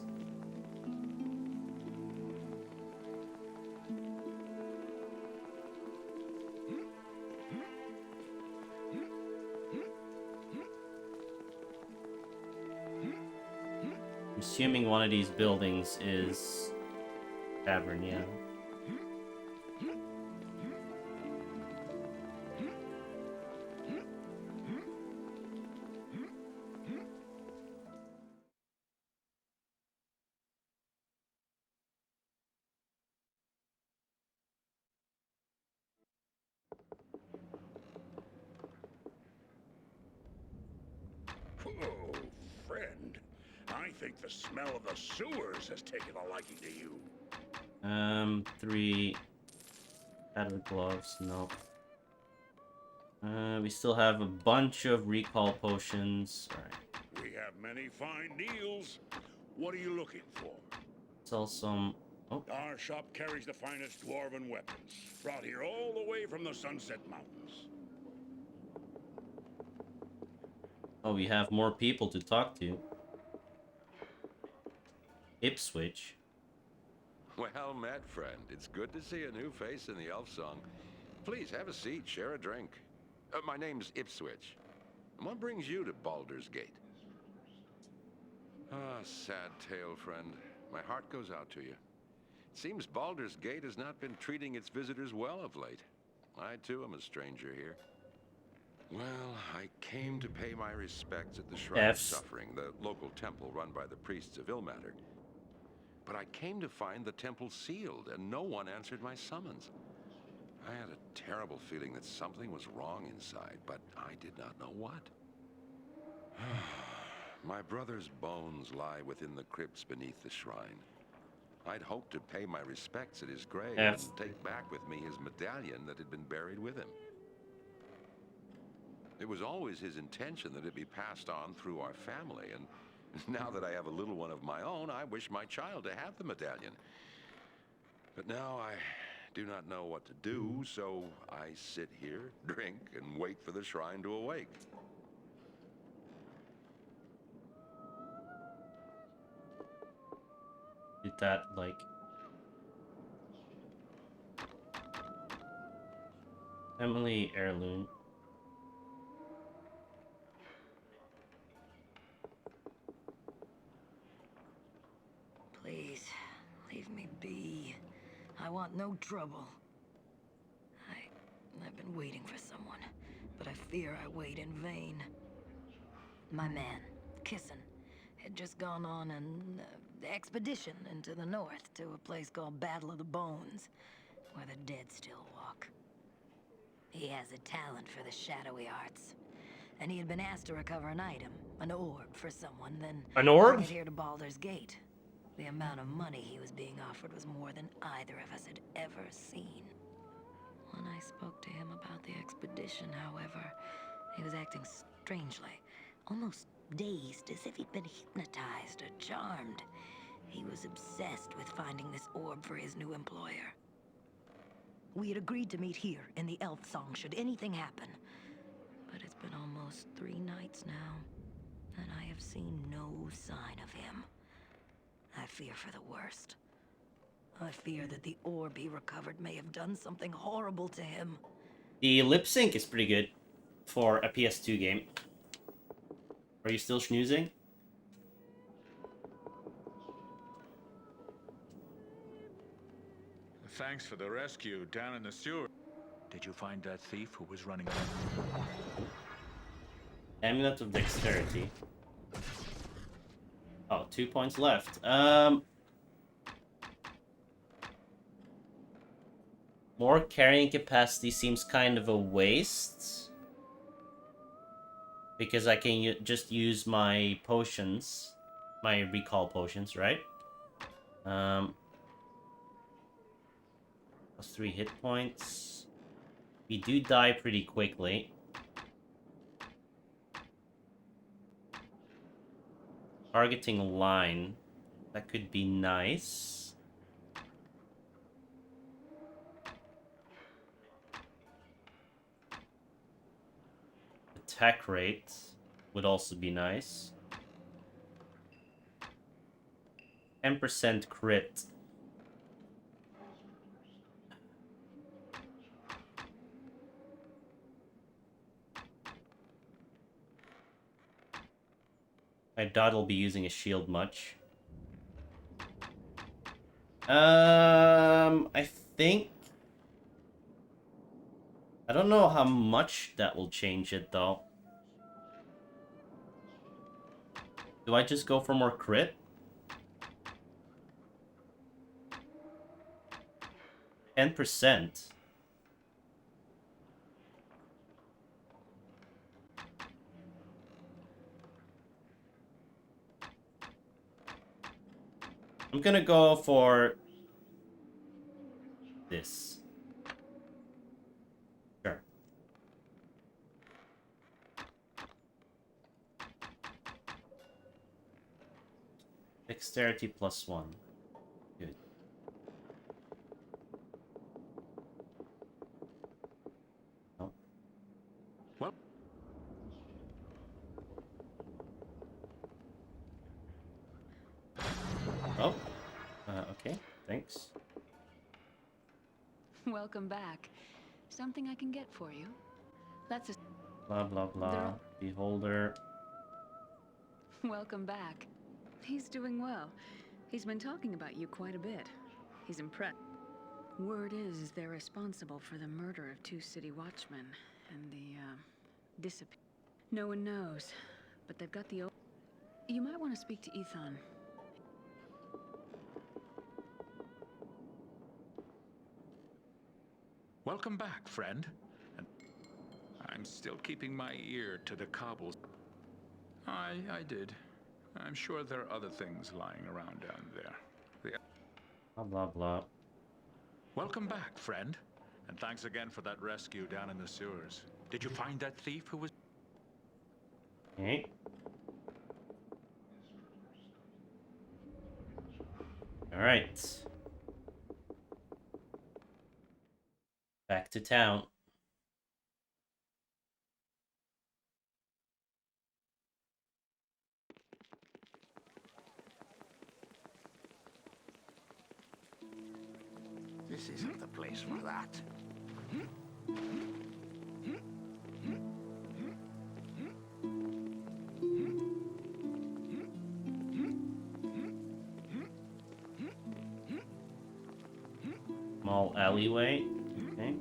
I'm assuming one of these buildings is tavern, yeah. Oh, friend. I think the smell of the sewers has taken a liking to you. 3 padded gloves, no. We still have a bunch of recall potions. Alright. We have many fine deals. What are you looking for? Sell some. Oh, Our shop carries the finest dwarven weapons, brought here all the way from the Sunset Mountains. oh, we have more people to talk to. Ipswich. Well met, friend. It's good to see a new face in the elf song. Please have a seat, share a drink. My name's Ipswich. And what brings you to Baldur's Gate? Ah, sad tale, friend. My heart goes out to you. It seems Baldur's Gate has not been treating its visitors well of late. I, too, am a stranger here. Well, I came to pay my respects at the Shrine of Suffering, the local temple run by the priests of Ilmater. But I came to find the temple sealed, and no one answered my summons. I had a terrible feeling that something was wrong inside, but I did not know what. My brother's bones lie within the crypts beneath the shrine. I'd hoped to pay my respects at his grave and take back with me his medallion that had been buried with him. It was always his intention that it be passed on through our family, and now that I have a little one of my own, I wish my child to have the medallion. But now I do not know what to do, so I sit here, drink, and wait for the shrine to awake. Did that, like... Emily Heirloom. Please, leave me be. I want no trouble. I've been waiting for someone, but I fear I wait in vain. My man, Kissin, had just gone on an expedition into the north to a place called Battle of the Bones, where the dead still walk. He has a talent for the shadowy arts, and he had been asked to recover an item, an orb for someone, then An orb? bring it here to Baldur's Gate. The amount of money he was being offered was more than either of us had ever seen. When I spoke to him about the expedition, however, he was acting strangely, almost dazed, as if he'd been hypnotized or charmed. He was obsessed with finding this orb for his new employer. We had agreed to meet here in the Elf Song should anything happen. But it's been almost 3 nights now, and I have seen no sign of him. I fear for the worst. I fear that the orb he recovered may have done something horrible to him. The lip sync is pretty good for a PS2 game. Are you still schnoozing? Thanks for the rescue down in the sewer. Did you find that thief who was running around? Amulet of Dexterity. Oh, 2 points left. More carrying capacity seems kind of a waste. Because I can just use my potions. My recall potions, right? Plus 3 hit points. We do die pretty quickly. Targeting a line. That could be nice. Attack rate would also be nice. 10% crit. I doubt I'll be using a shield much. I think... I don't know how much that will change it, though. Do I just go for more crit? 10%. I'm gonna go for this. Sure. Dexterity +1. Good. Oh. Well, Oh. Okay. Thanks. Welcome back. Something I can get for you? That's a... Blah, blah, blah. Beholder. Welcome back. He's doing well. He's been talking about you quite a bit. He's impressed. Word is they're responsible for the murder of 2 city watchmen and the, disappear. No one knows, but they've got the... You might want to speak to Ethan. welcome back, friend. And I'm still keeping my ear to the cobbles. I did. I'm sure there are other things lying around down there. Blah, blah, blah. Welcome back, friend. And thanks again for that rescue down in the sewers. Did you find that thief who was... Okay. Alright. Back to town. This isn't the place for that. Small alleyway. Okay.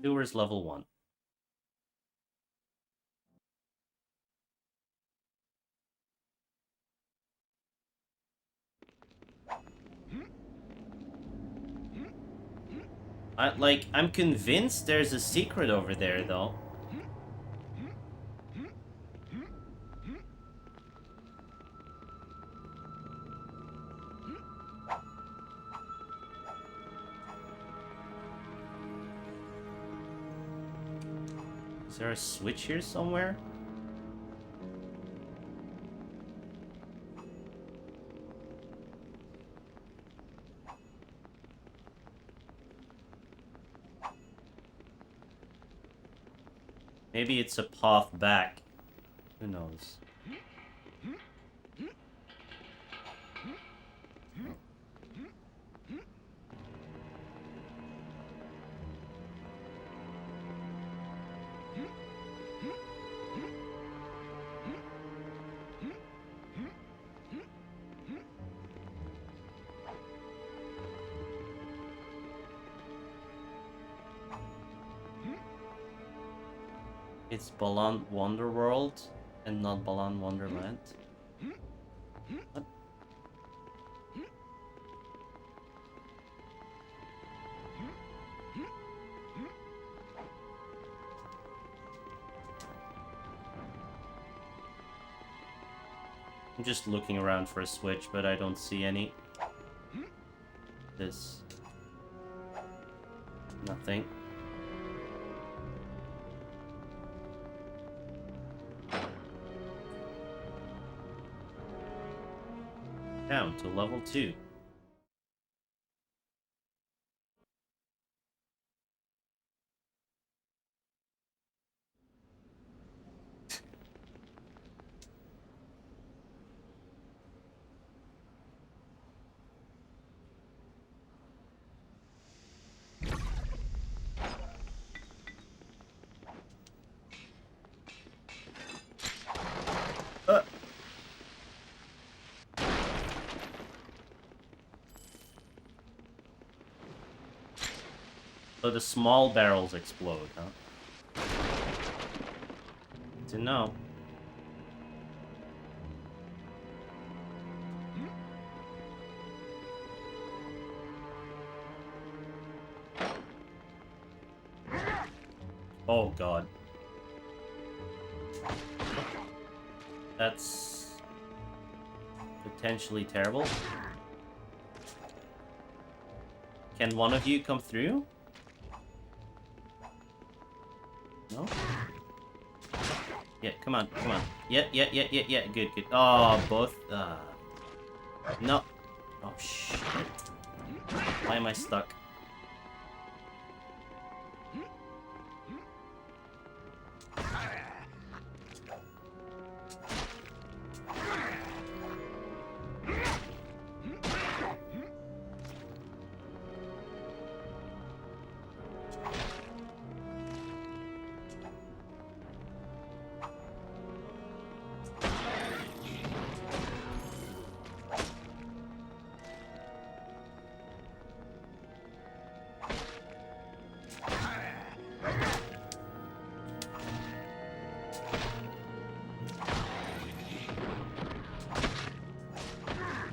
Sewers level 1. I'm convinced there's a secret over there, though. Is there a switch here somewhere? Maybe it's a path back. Who knows? It's Balan Wonderworld and not Balan Wonderland. What? I'm just looking around for a switch, but I don't see any. This. Nothing. Down to level 2. So the small barrels explode, huh? To know. Oh god. That's potentially terrible. Can one of you come through? No? Yeah, come on, come on. Yeah, good. Oh, both. No. Oh, shit. Why am I stuck?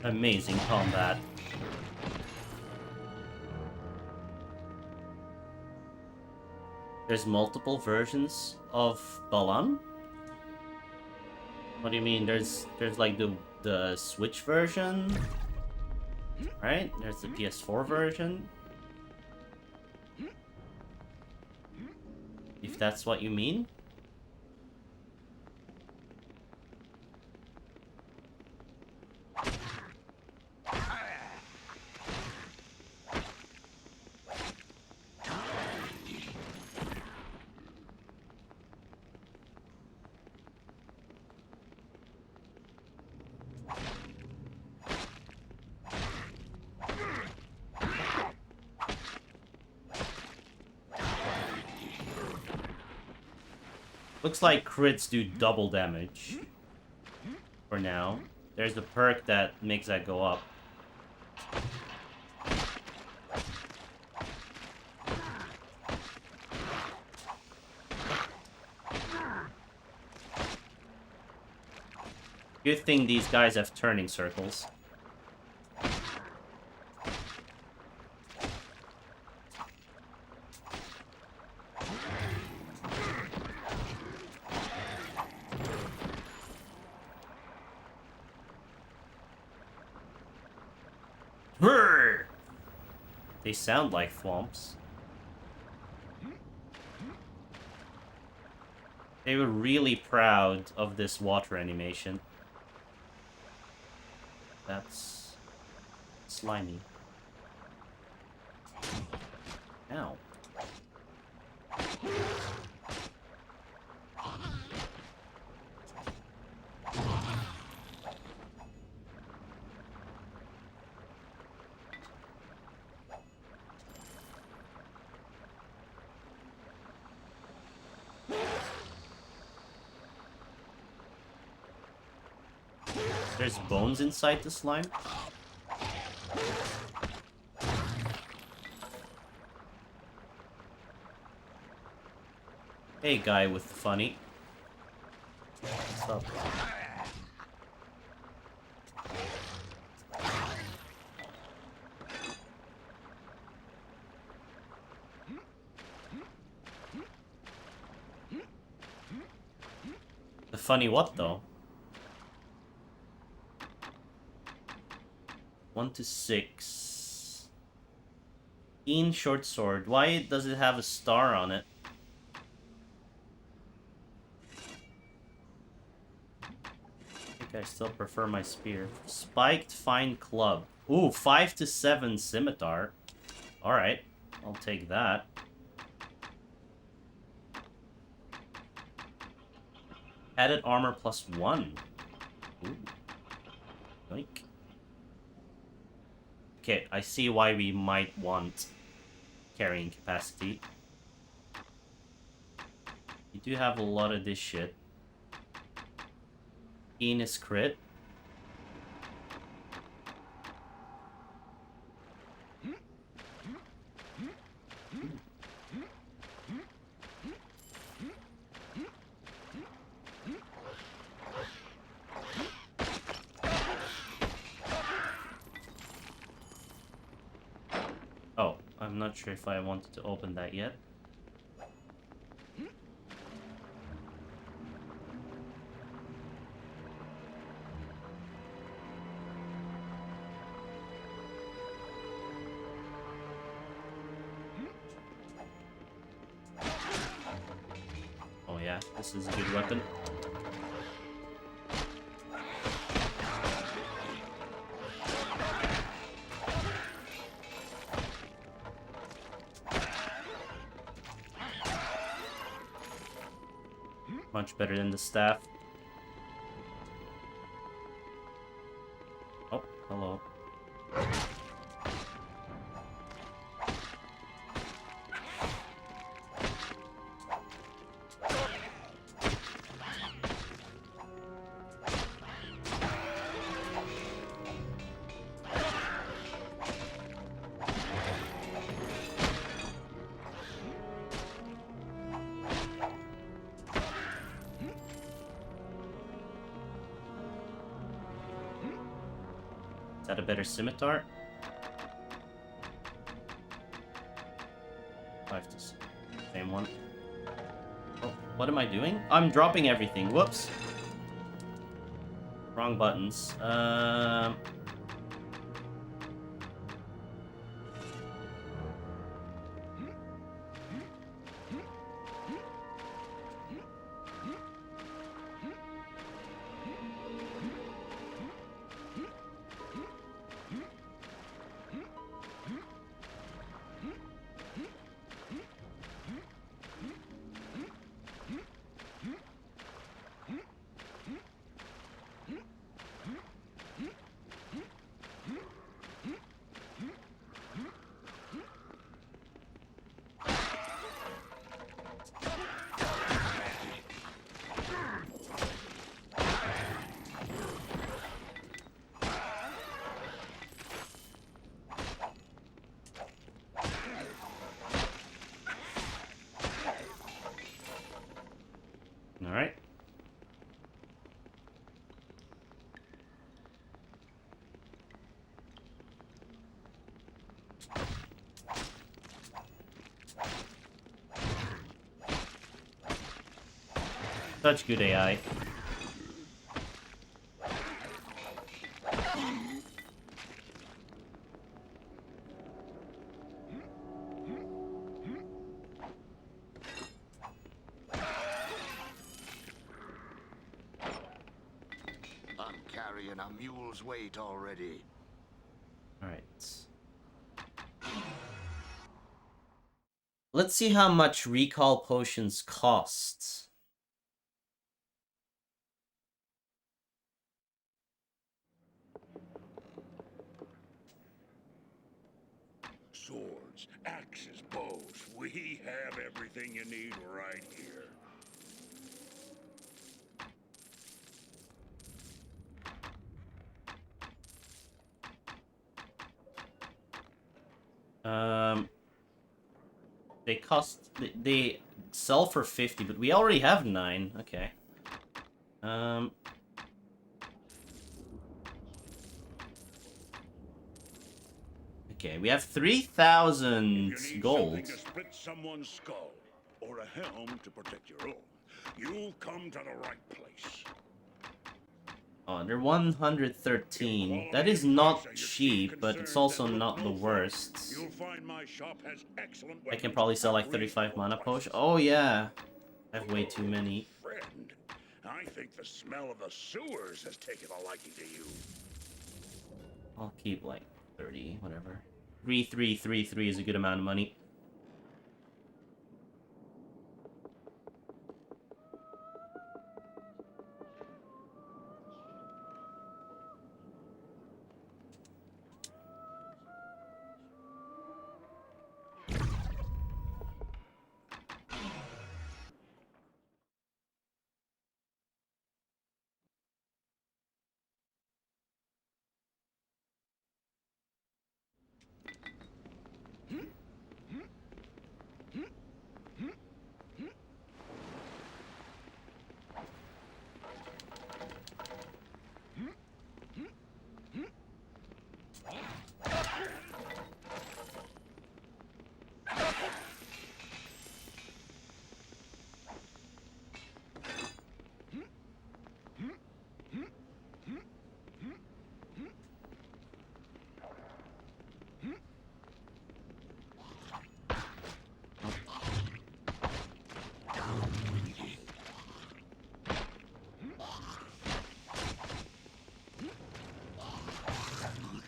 Amazing combat. There's multiple versions of Balan? What do you mean? There's like the Switch version, right? There's the PS4 version. If that's what you mean. Looks like crits do double damage. For now. There's a perk that makes that go up. Good thing these guys have turning circles. They sound like thwomps. They were really proud of this water animation. That's slimy. Ow. There's bones inside the slime? Hey, guy with the funny. What's up? The funny what, though? 1 to 6. Keen short sword. Why does it have a star on it? I think I still prefer my spear. Spiked fine club. Ooh, 5 to 7 scimitar. Alright, I'll take that. Added armor +1. Ooh. Yoink. Okay, I see why we might want carrying capacity. You do have a lot of this shit. Enos crit. Oh, I'm not sure if I wanted to open that yet. Oh yeah, this is a good weapon. Much better than the staff. Oh, hello. Is that a better scimitar? 5 to 6. Same one. Oh, what am I doing? I'm dropping everything. Whoops. Wrong buttons. All right. Such good AI. I'm carrying a mule's weight already. All right. Let's see how much recall potions cost. Swords, axes, bows. We have everything you need right here. They cost sell for 50, but we already have 9. Okay. Okay, we have 3,000 gold. Something to split someone's skull, or a helm to protect your own. You've come to the right place. Oh, they're 113. That is not cheap, but it's also not the worst. You'll find my shop has excellent I can weapons probably sell at like 35 reasonable mana prices. potion. Oh yeah, I have way too many. Friend, I think the smell of the sewers has taken a liking to you. I'll keep like 30, whatever. 3,333 is a good amount of money.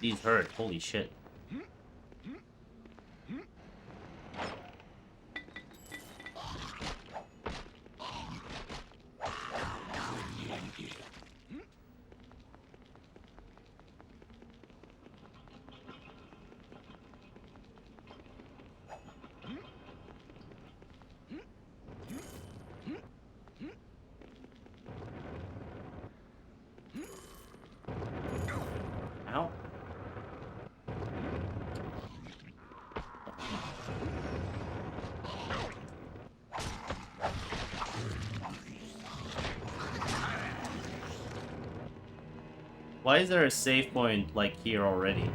These hurt, holy shit. Ow. Why is there a save point like here already?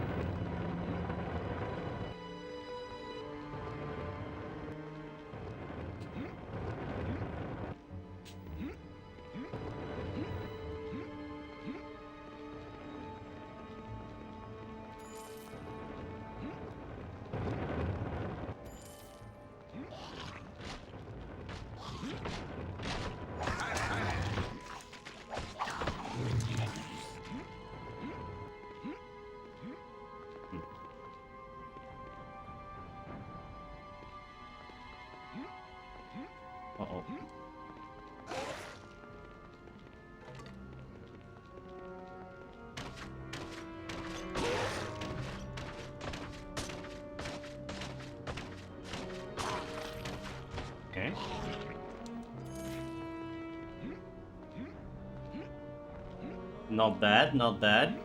Uh-oh. Okay. Not bad, not bad.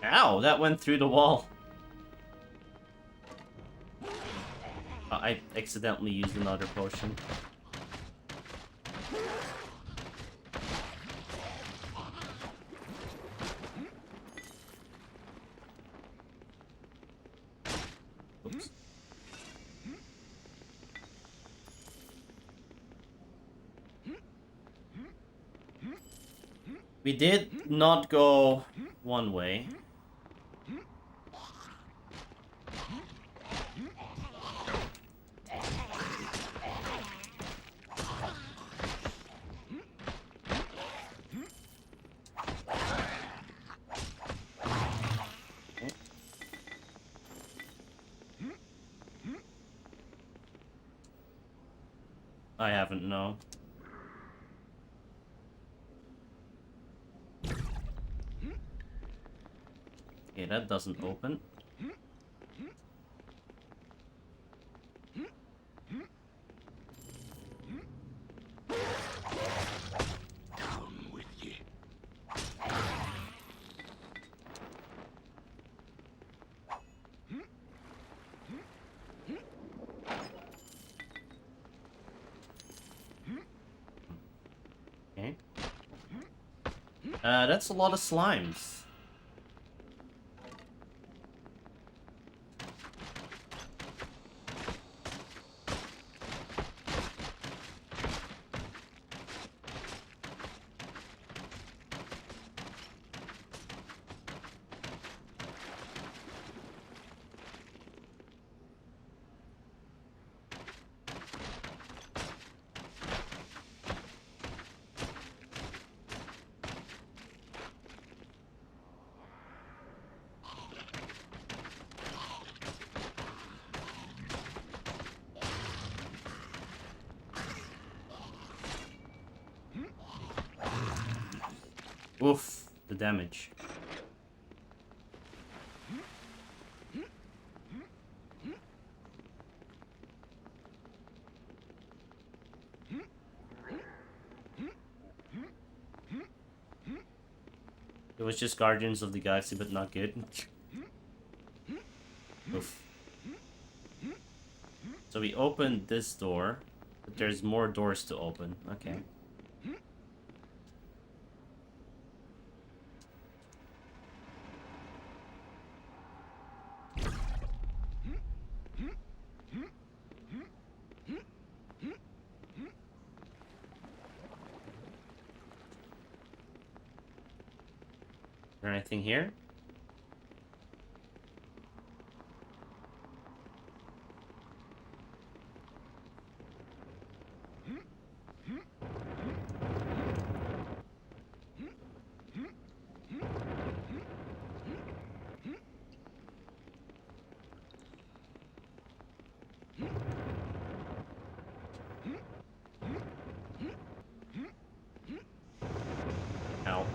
Ow, that went through the wall. I accidentally used another potion. Oops. We did not go one way. I haven't, no. Okay, that doesn't open. Down with ye. Okay. That's a lot of slimes. Oof, the damage. It was just Guardians of the Galaxy, but not good. Oof. So we opened this door, but there's more doors to open. Okay. Is there anything here? Ow.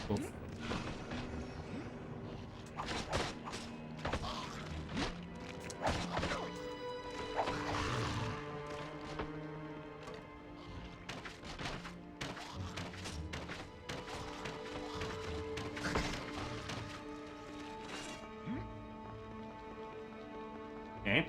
Oof. Okay.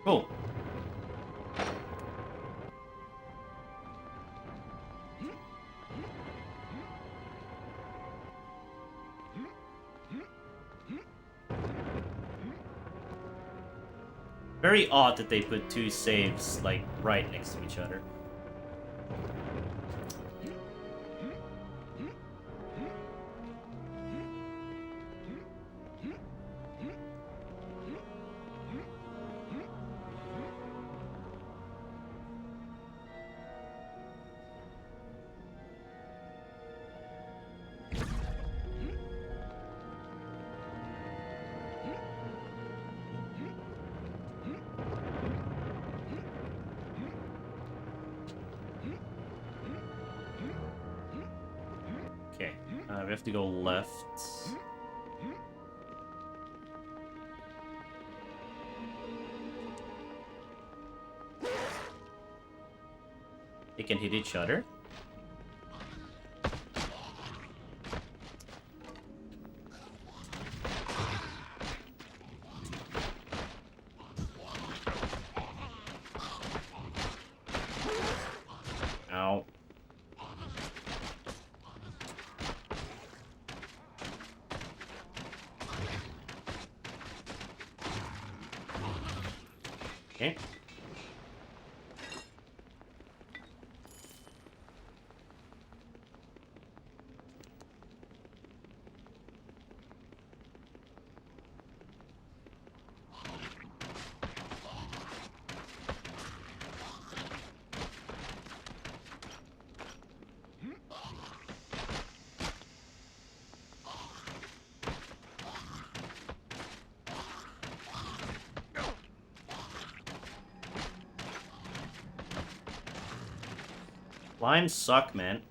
Cool. Very odd that they put two saves, like, right next to each other. Okay, we have to go left. They can hit each other. Ow. Okay. Limes suck, man.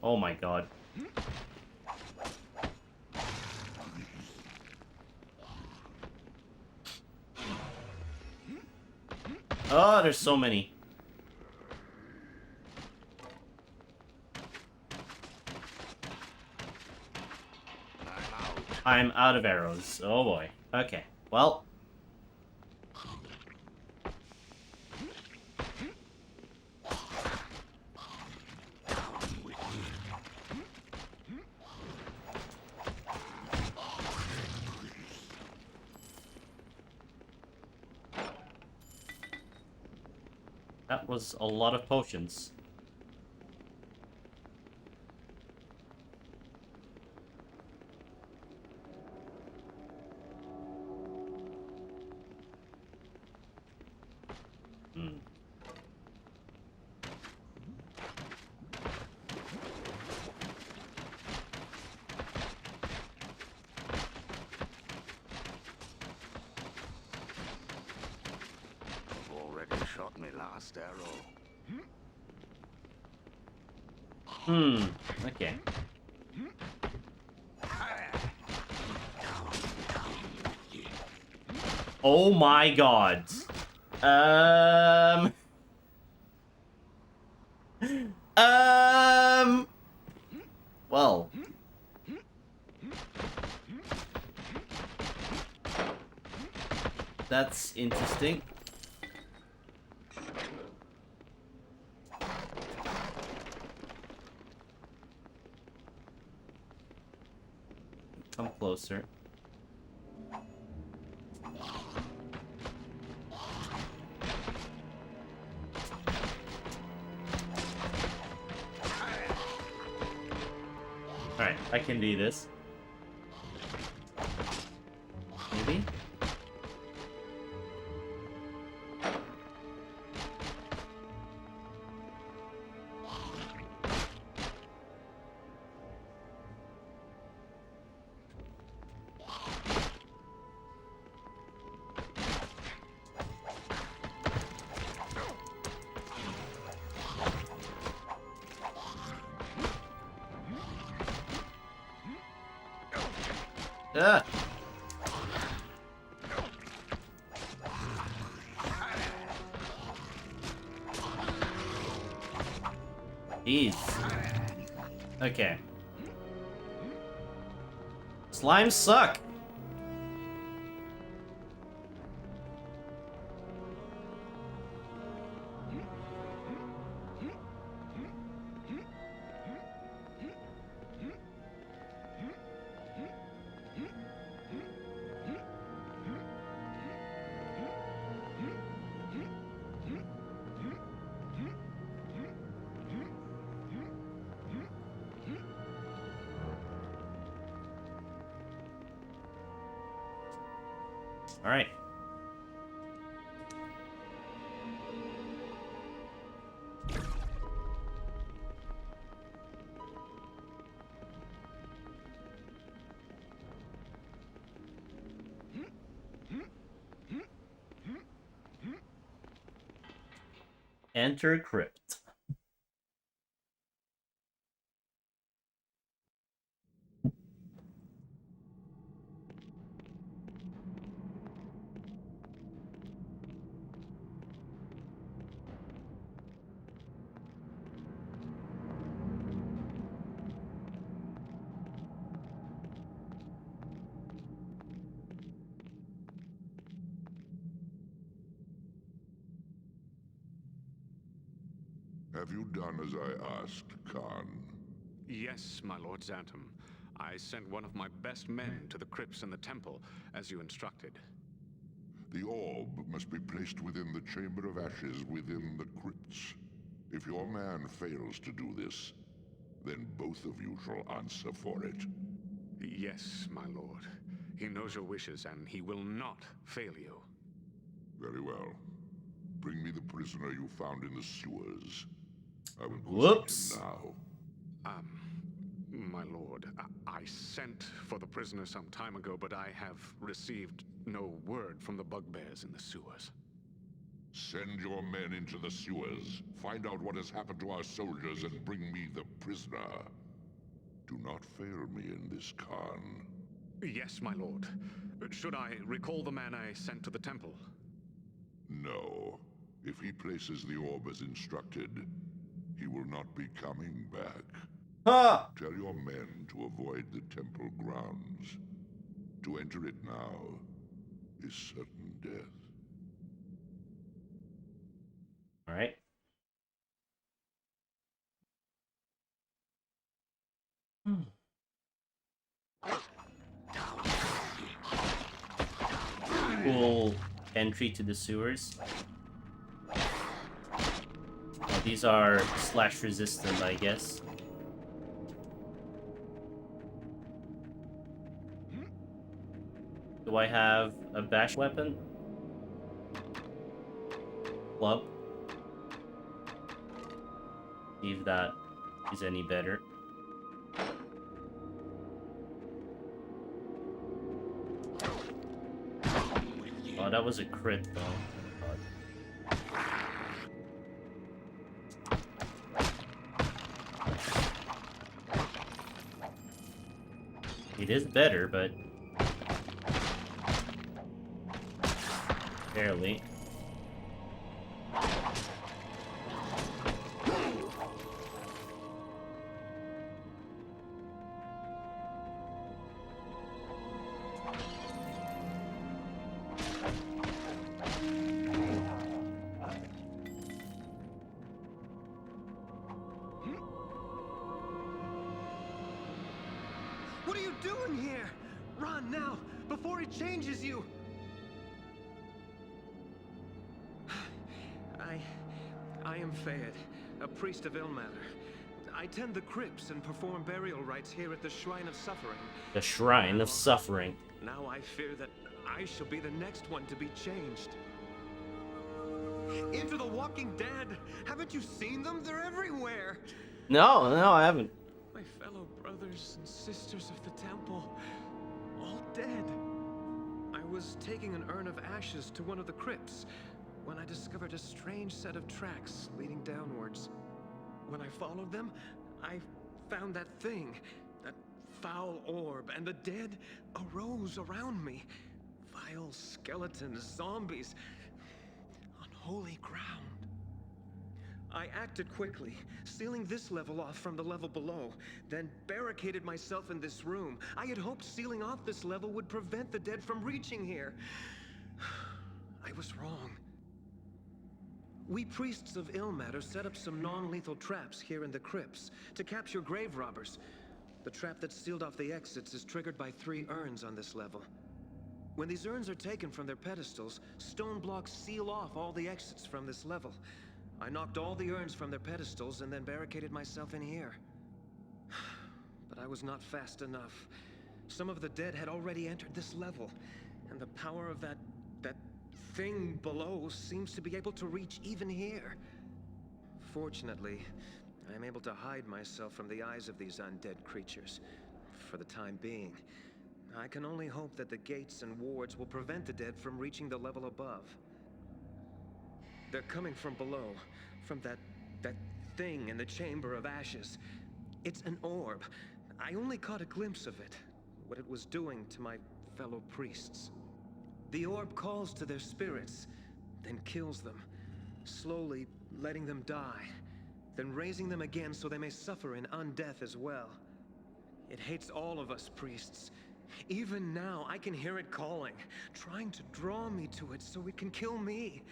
Oh my god. Oh, there's so many. I'm out of arrows. Oh boy. Okay. Well. That was a lot of potions. Already shot me last arrow. Okay. Oh my god. Well. That's interesting. Come closer. Alright, I can do this. Maybe? Ah! Jeez. Okay. Slimes suck! Alright. Enter crypt. Have you done as I asked, Khan? Yes, my Lord Xantum. I sent one of my best men to the crypts in the temple, as you instructed. The orb must be placed within the Chamber of Ashes within the crypts. If your man fails to do this, then both of you shall answer for it. Yes, my lord. He knows your wishes, and he will not fail you. Very well. Bring me the prisoner you found in the sewers. I will go Whoops. seek him now. My lord, I sent for the prisoner some time ago, but I have received No word from the bugbears in the sewers. Send your men into the sewers. Find out what has happened to our soldiers and bring me the prisoner. Do not fail me in this, Khan. Yes, my lord. Should I recall the man I sent to the temple? No. If he places the orb as instructed, he will not be coming back. Ha! Tell your men to avoid the temple grounds. To enter it now is certain death. All right. Cool entry to the sewers. Oh, these are slash resistant, I guess. Do I have a bash weapon? Club? See if that is any better. Oh, that was a crit though. It is better, but barely. What are you doing here? Run now, before he changes you! I am Fayed, a priest of Ilmater. I tend the crypts and perform burial rites here at the Shrine of Suffering. The Shrine of Suffering. Now I fear that I shall be the next one to be changed. Into the Walking Dead! Haven't you seen them? They're everywhere! No, I haven't. My fellow brothers and sisters of the temple, all dead. I was taking an urn of ashes to one of the crypts when I discovered a strange set of tracks leading downwards. When I followed them, I found that thing, that foul orb, and the dead arose around me. Vile skeletons, zombies, unholy ground. I acted quickly, sealing this level off from the level below, then barricaded myself in this room. I had hoped sealing off this level would prevent the dead from reaching here. I was wrong. We priests of Ilmater set up some non-lethal traps here in the crypts to capture grave robbers. The trap that sealed off the exits is triggered by 3 urns on this level. When these urns are taken from their pedestals, stone blocks seal off all the exits from this level. I knocked all the urns from their pedestals and then barricaded myself in here. But I was not fast enough. Some of the dead had already entered this level, and the power of that thing below seems to be able to reach even here. Fortunately, I am able to hide myself from the eyes of these undead creatures, for the time being. I can only hope that the gates and wards will prevent the dead from reaching the level above. They're coming from below, from that thing in the Chamber of Ashes. It's an orb. I only caught a glimpse of it, what it was doing to my fellow priests. The orb calls to their spirits, then kills them, slowly letting them die, then raising them again so they may suffer in undeath as well. It hates all of us priests. Even now, I can hear it calling, trying to draw me to it so it can kill me,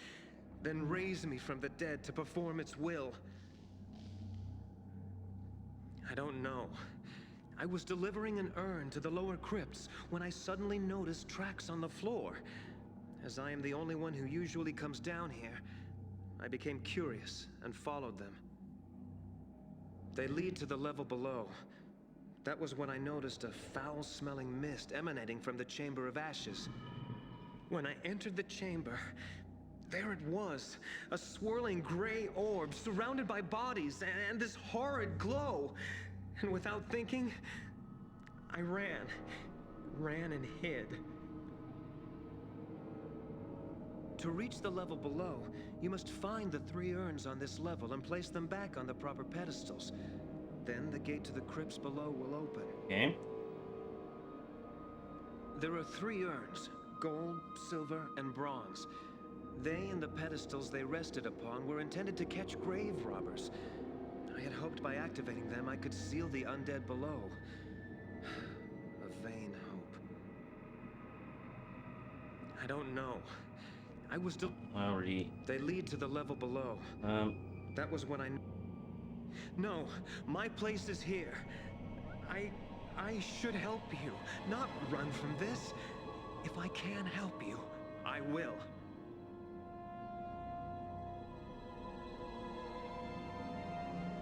then raise me from the dead to perform its will. I don't know. I was delivering an urn to the lower crypts when I suddenly noticed tracks on the floor. As I am the only one who usually comes down here, I became curious and followed them. They lead to the level below. That was when I noticed a foul-smelling mist emanating from the Chamber of Ashes. When I entered the chamber, there it was, a swirling gray orb surrounded by bodies and this horrid glow. And without thinking, I ran and hid. To reach the level below, you must find the 3 urns on this level and place them back on the proper pedestals. Then the gate to the crypts below will open. Okay. There are 3 urns, gold, silver, and bronze. They and the pedestals they rested upon were intended to catch grave robbers. I had hoped by activating them I could seal the undead below. A vain hope. I don't know. I was still... Already. They lead to the level below. That was when I... No, my place is here. I should help you, not run from this. If I can help you, I will.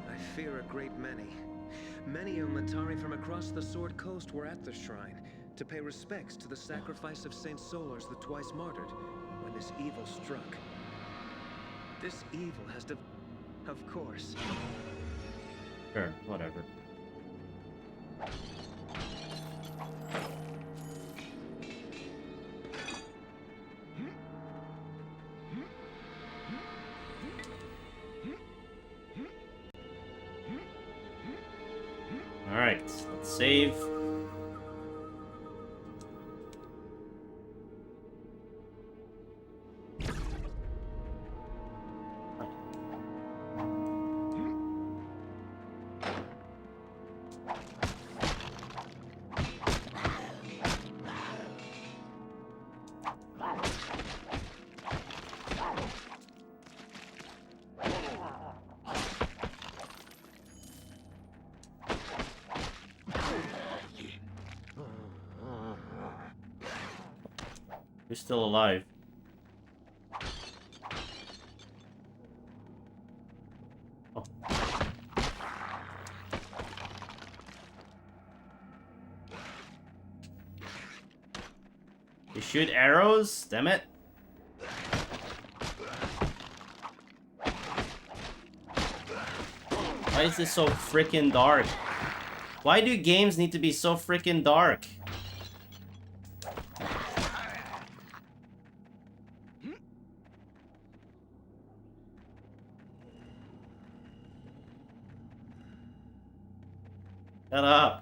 I fear a great many. Many Umatari from across the Sword Coast were at the shrine to pay respects to the sacrifice of Saint Solars, the twice martyred, when this evil struck. This evil has of course. Sure, whatever. Alright, let's save. You're still alive. Oh. You shoot arrows? Damn it. Why is this so freaking dark? Why do games need to be so freaking dark? Shut up.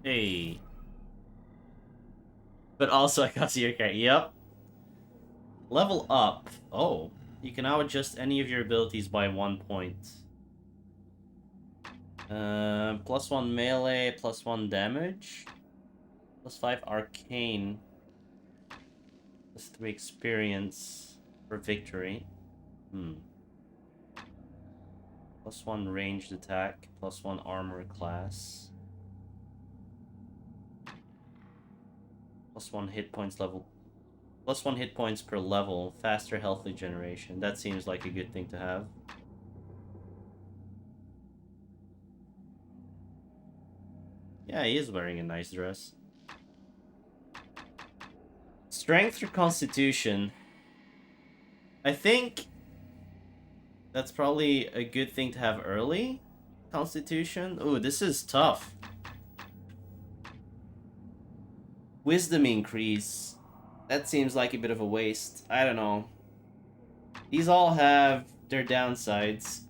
Hey. But also I got to your character. Yep. Level up. Oh. You can now adjust any of your abilities by 1 point. +1 melee, +1 damage. +5 arcane. +3 experience for victory. +1 ranged attack, +1 armor class. +1 hit points level. +1 hit points per level. Faster health regeneration. That seems like a good thing to have. Yeah, he is wearing a nice dress. Strength or Constitution? I think that's probably a good thing to have early. Constitution? Ooh, this is tough. Wisdom increase. That seems like a bit of a waste. I don't know. These all have their downsides.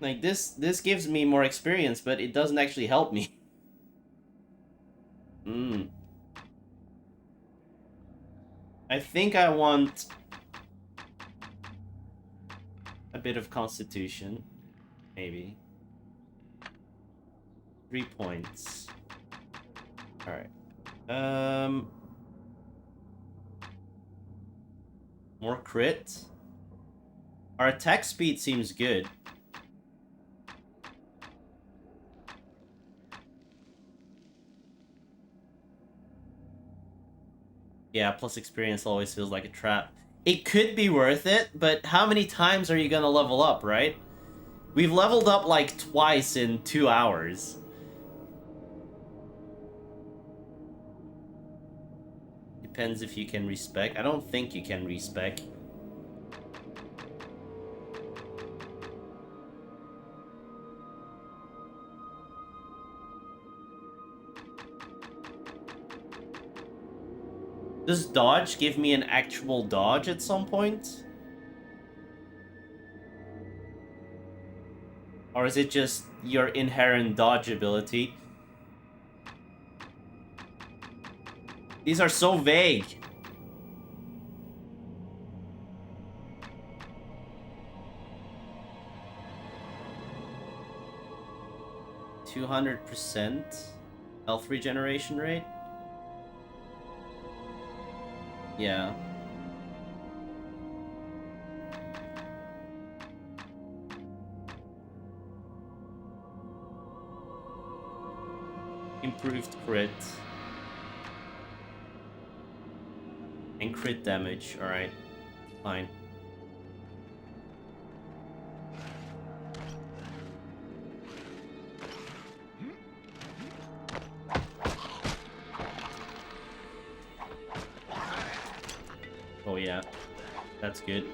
Like this gives me more experience, but it doesn't actually help me. I think I want A bit of constitution. Maybe. 3 points. Alright. More crit. Our attack speed seems good. Yeah, plus experience always feels like a trap. It could be worth it, but how many times are you gonna level up, right? We've leveled up like twice in 2 hours. Depends if you can respec. I don't think you can respec. Does dodge give me an actual dodge at some point? Or is it just your inherent dodge ability? These are so vague. %200 health regeneration rate? Yeah. Improved crit. And crit damage, alright. Fine. Oh yeah, that's good.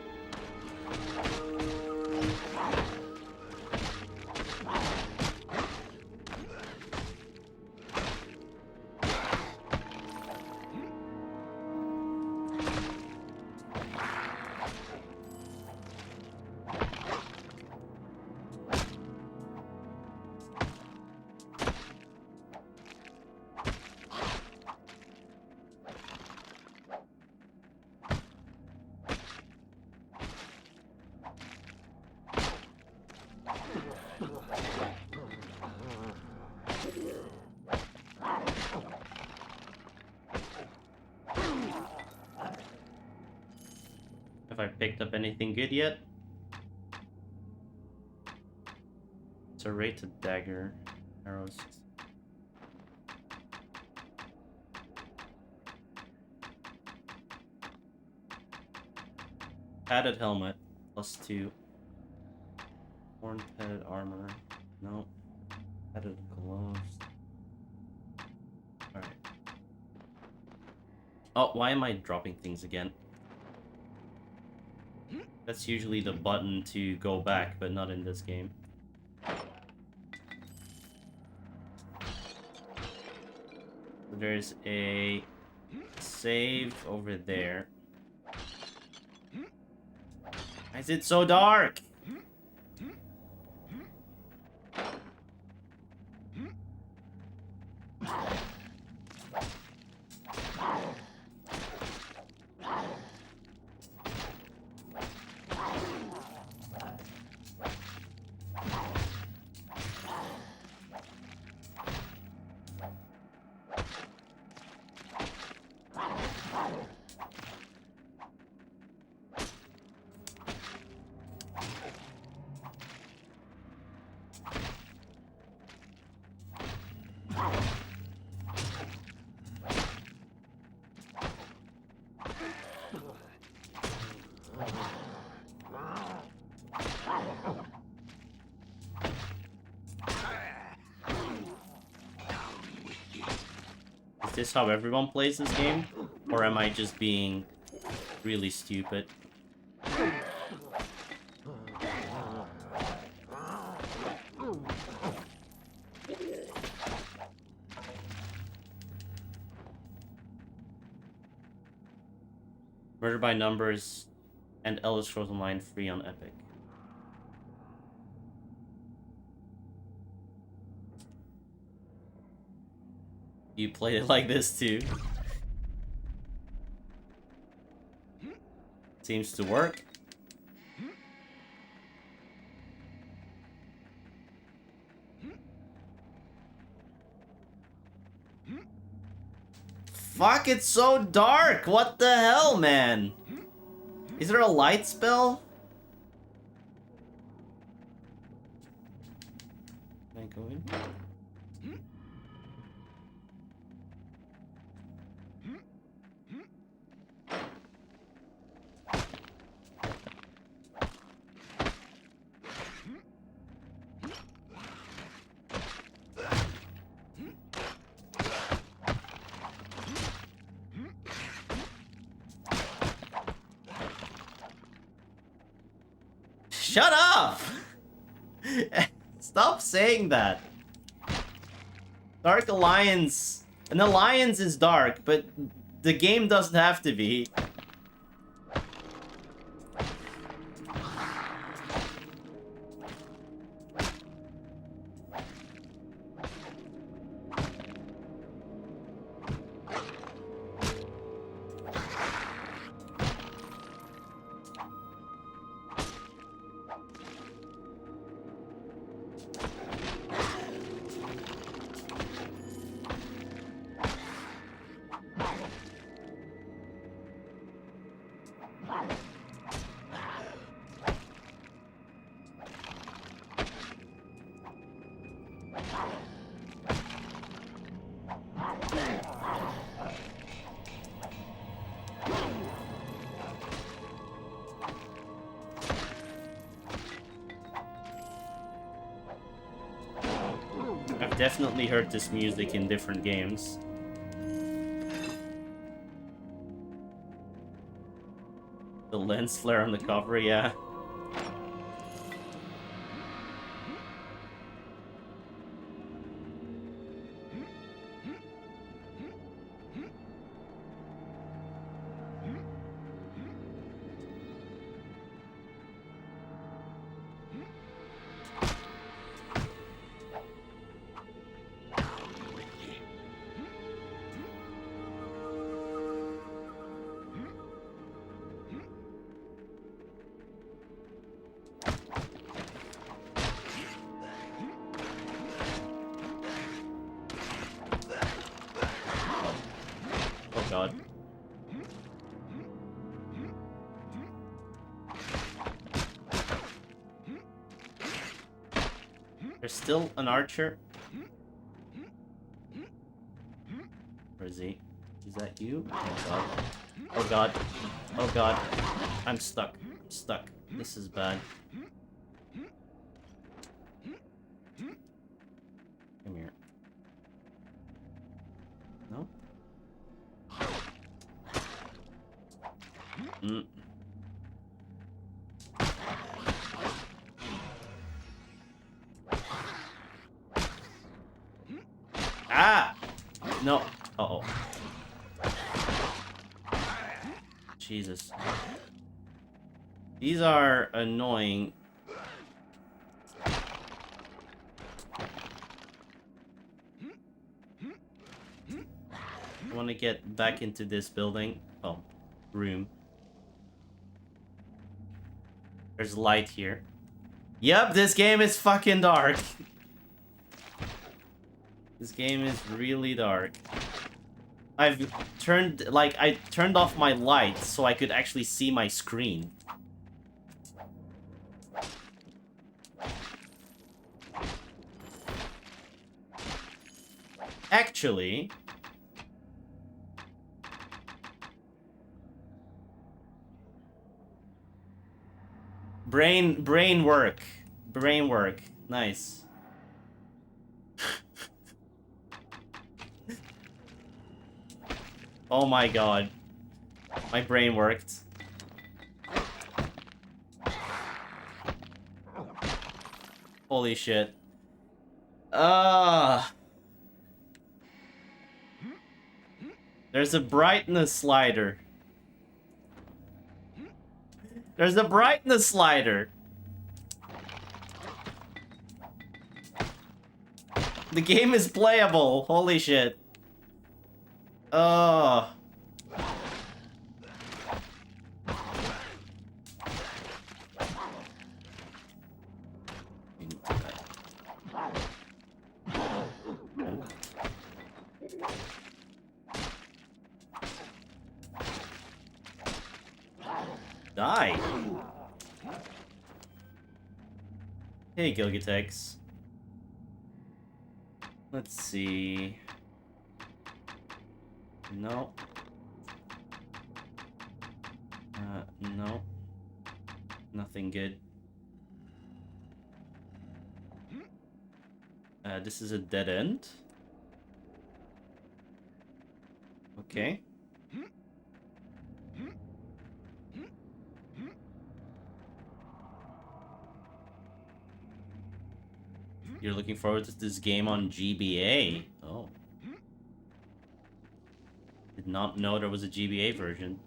Have I picked up anything good yet? It's a rated dagger. Arrows. Padded helmet. +2. Horn padded armor. No. Padded gloves. Alright. Oh, why am I dropping things again? That's usually the button to go back, but not in this game. There's a save over there. Why is it so dark? Is this how everyone plays this game? Or am I just being really stupid? Murder by Numbers and Elder Scrolls Online free on Epic. You played it like this too. Seems to work. Fuck, it's so dark! What the hell, man? Is there a light spell? Can I go in? Shut up! Stop saying that. Dark Alliance... An alliance is dark, but the game doesn't have to be. I've definitely heard this music in different games. The lens flare on the cover, yeah. Oh god. There's still an archer. Where is he? Is that you? Oh god. Oh god. Oh god. I'm stuck. I'm stuck. This is bad. Come here. No? Mm. Ah! No. Uh-oh. Jesus. These are annoying. I want to get back into this building. Oh, room. There's light here. Yep, this game is fucking dark. This game is really dark. I turned off my lights so I could actually see my screen. Actually... Brain work. Brain work. Nice. Oh my god. My brain worked. Holy shit. There's a brightness slider. There's a brightness slider. The game is playable. Holy shit. Oh. Die! Hey, Gilgatex. Let's see. No. No. Nothing good. This is a dead end. Okay. You're looking forward to this game on GBA. Oh. Did not know there was a GBA version.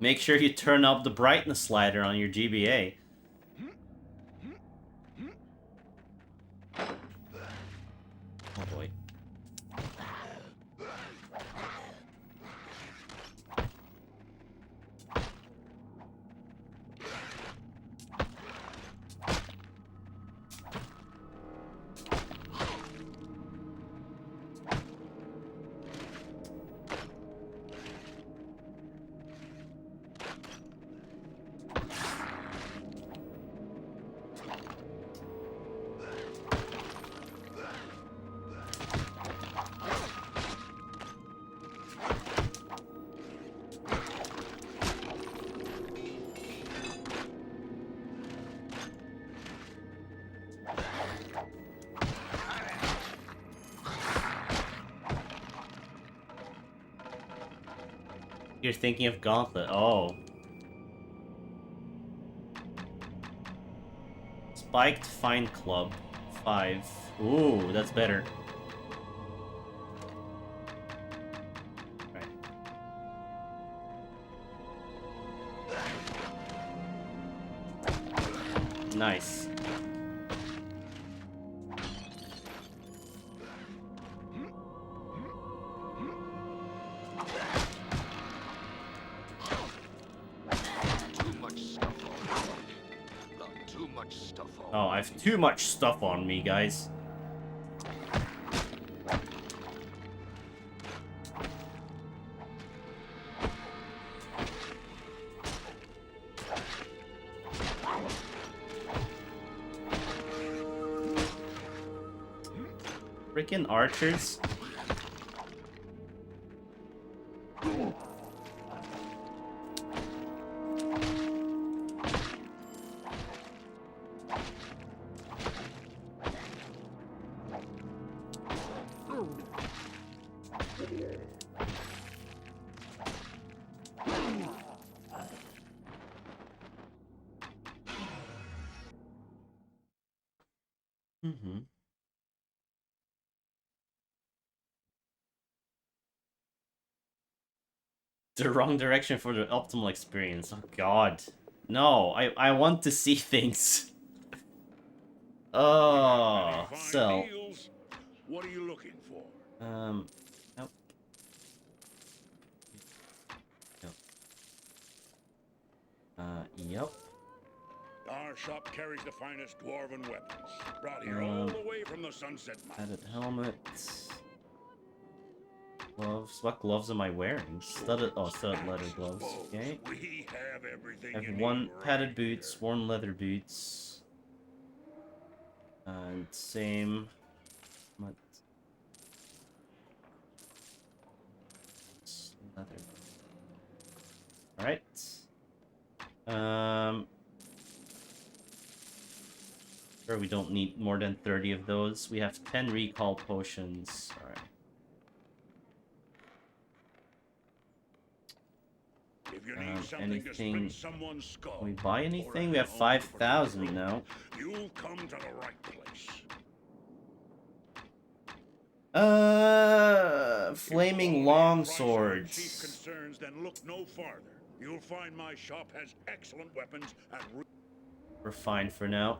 Make sure you turn up the brightness slider on your GBA. Oh boy. You're thinking of Gauntlet. Oh. Spiked Fine Club. 5. Ooh, that's better. Right. Nice. Oh, I have too much stuff on me, guys. Freaking archers. The wrong direction for the optimal experience. Oh god. No, I want to see things. Oh, so. What are you looking for? Nope. Yep. Our shop carries the finest dwarven weapons, brought here all the way from the Sunset Mountains. Padded helmets. Gloves. What gloves am I wearing? Studded leather gloves. Okay. We have everything I have you one need padded right boots, here. worn leather boots. And same. Leather. Alright. Sure, we don't need more than 30 of those. We have 10 recall potions. Alright. If you need something Anything? to sprint someone's skull, Can we buy or anything? a We have hound 5,000 now. You'll come to the right place. Flaming long swords. Chief concerns, then look no farther. You'll find my shop has excellent weapons and We're fine for now.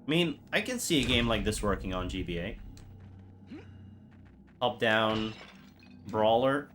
I mean, I can see a game like this working on GBA. Up-down brawler.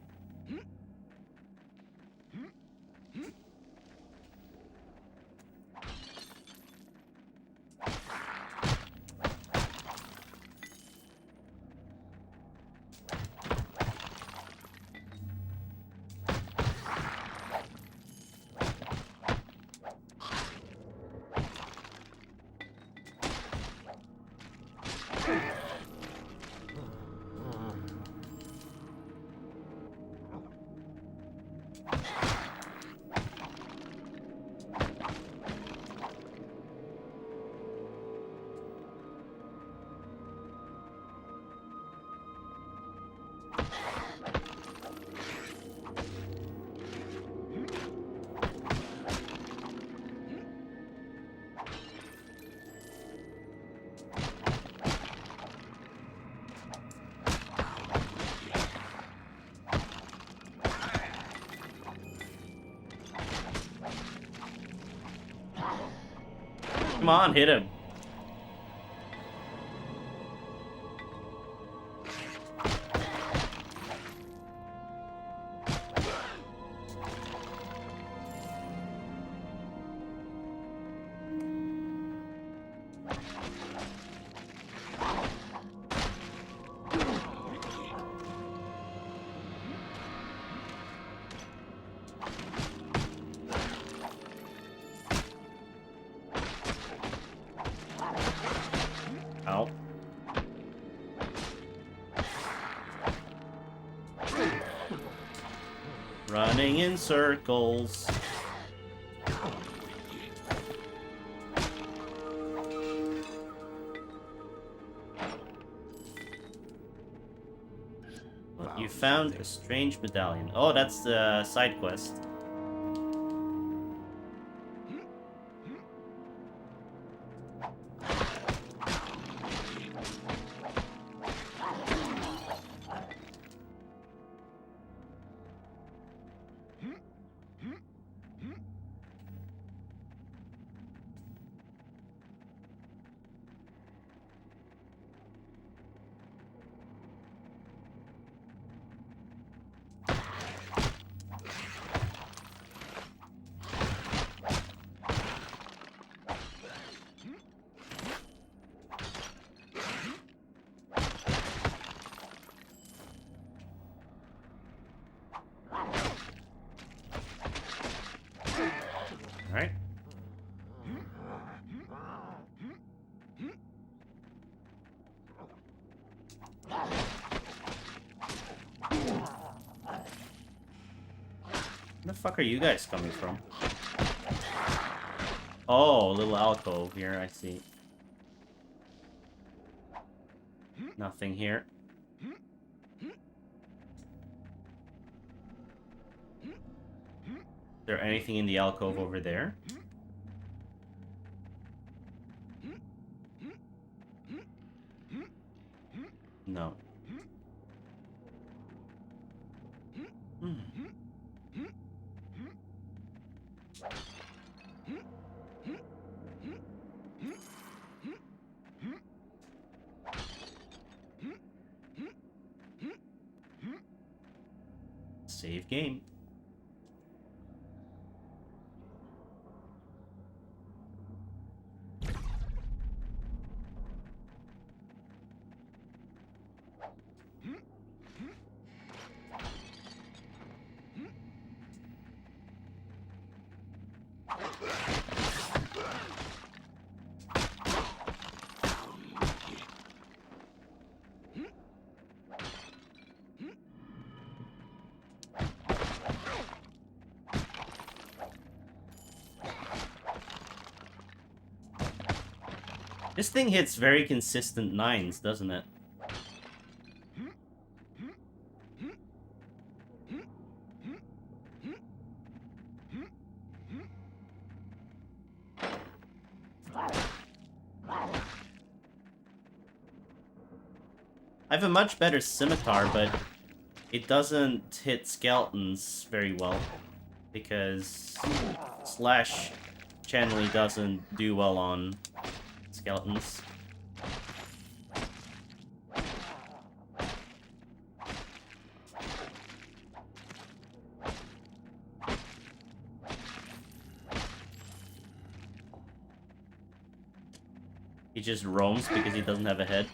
Come on, hit him. Ow. Running in circles. You found a strange medallion. Oh, that's the side quest. Alright. Where the fuck are you guys coming from? Oh, a little alcove here, I see. Nothing here. Is there anything in the alcove over there? No. Hmm. Save game. This thing hits very consistent 9s, doesn't it? I have a much better scimitar, but it doesn't hit skeletons very well because slash generally doesn't do well on skeletons. He just roams because he doesn't have a head.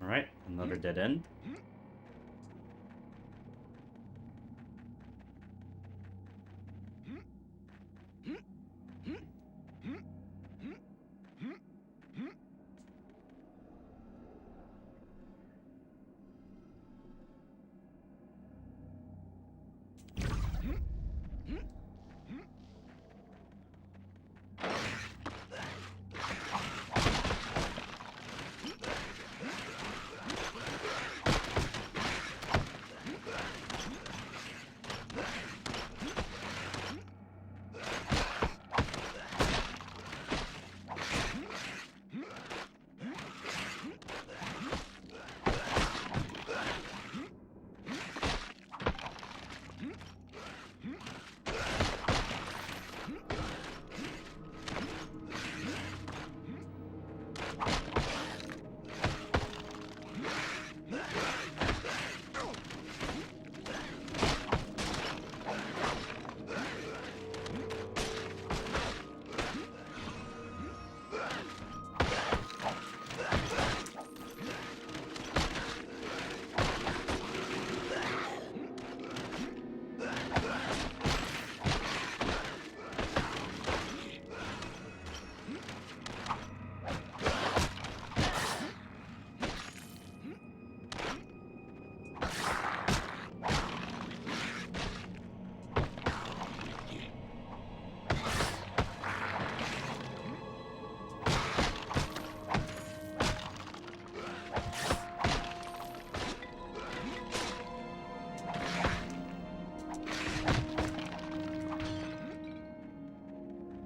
Alright, another dead end.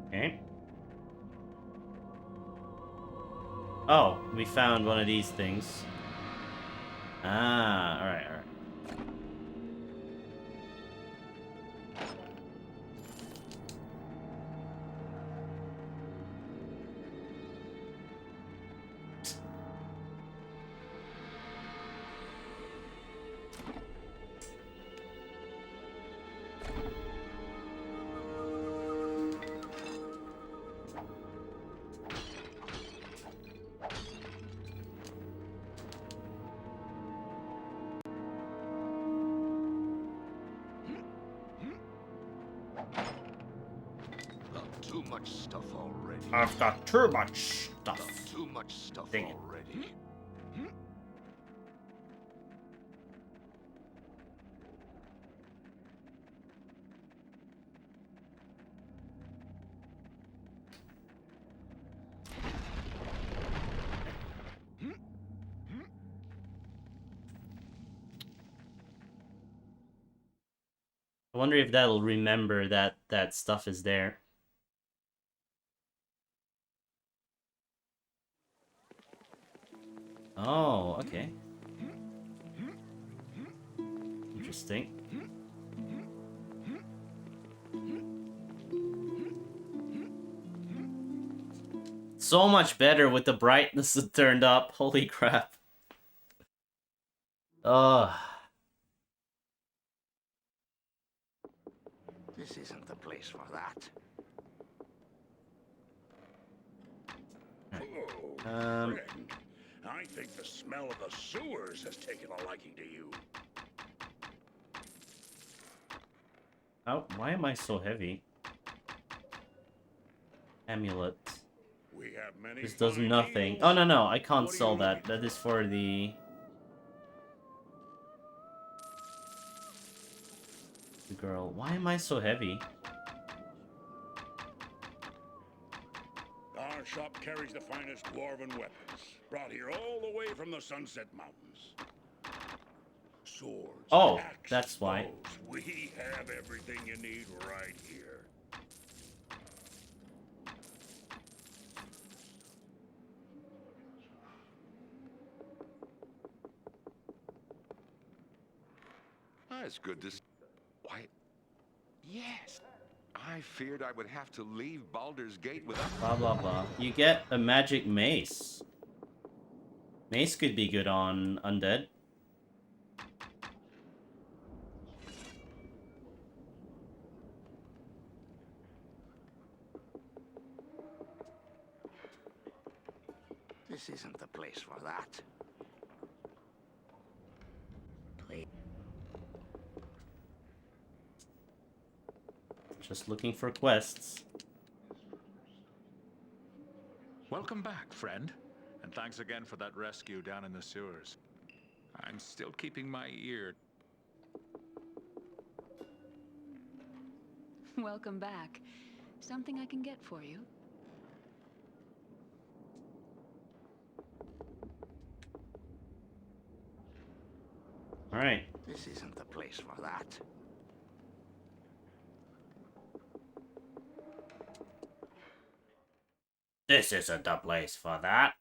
Okay. Oh, we found one of these things. Ah, alright, alright. Too much stuff already. I've got too much stuff. Too much stuff Dang it. already. I wonder if that'll remember that that stuff is there. Oh, okay. Interesting. So much better with the brightness turned up. Holy crap. Ugh. This isn't the place for that. Friend, I think the smell of the sewers has taken a liking to you. Oh, why am I so heavy? Amulet. We have many This does fine nothing. needles. Oh, no, no, I can't What are sell you that. looking That is for the girl. Why am I so heavy? Our shop carries the finest dwarven weapons, brought here all the way from the Sunset Mountains. Swords, Oh, axes, that's why. bows. We have everything you need right here. it's good to... Why... Yes. I feared I would have to leave Baldur's Gate without... Blah, blah, blah. You get a magic mace. Mace could be good on undead. This isn't the place for that. Please. Just looking for quests. Welcome back, friend. And thanks again for that rescue down in the sewers. I'm still keeping my ear. Welcome back. Something I can get for you? All right. This isn't the place for that. This isn't the place for that.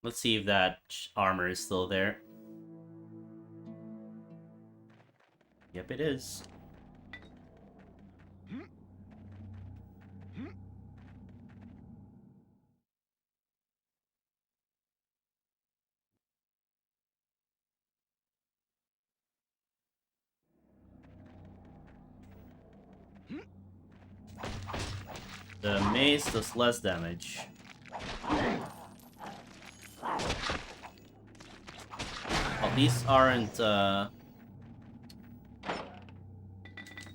Let's see if that armor is still there. Yep, it is. The mace does less damage. Oh, these aren't,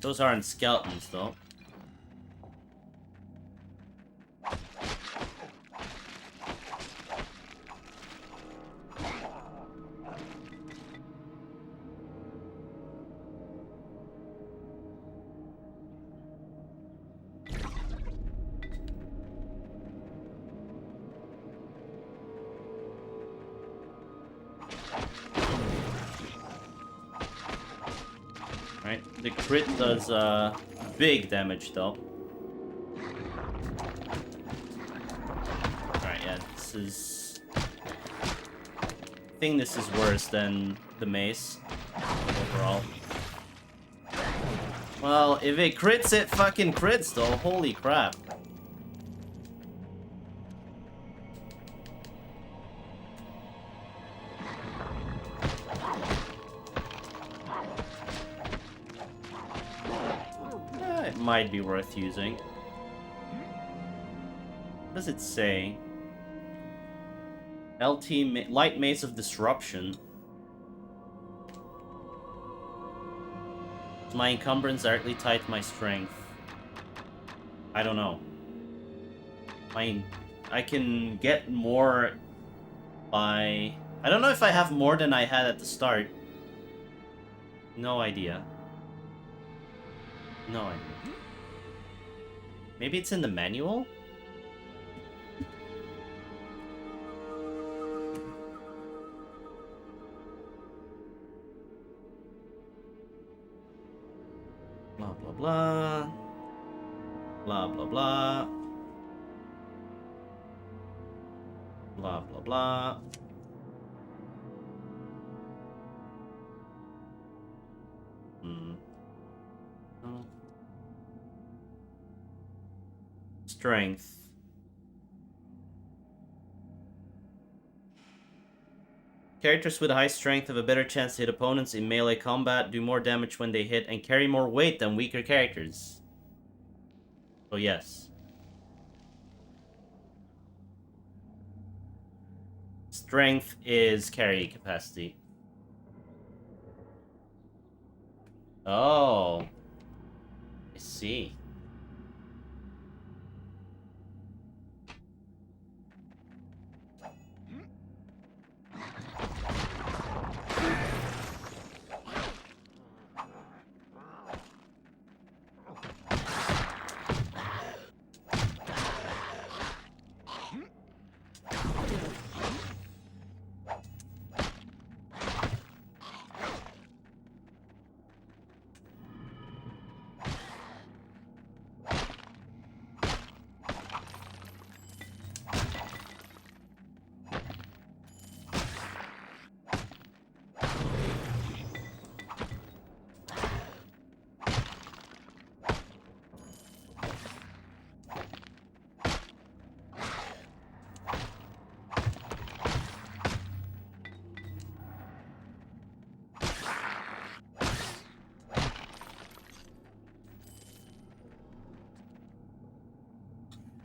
those aren't skeletons, though. Right, the crit does big damage though. Alright, yeah, this is... I think this is worse than the mace overall. Well, if it crits, it fucking crits though, holy crap. Might be worth using. What does it say? Light Mace of Disruption. Is my encumbrance directly tied to my strength? I don't know. I can get more by... I don't know if I have more than I had at the start. No idea. No idea. Maybe it's in the manual? Blah, blah, blah. Blah, blah, blah. Blah, blah, blah. Oh. Strength. Characters with high strength have a better chance to hit opponents in melee combat, do more damage when they hit, and carry more weight than weaker characters. So yes. Strength is carry capacity. Oh. I see.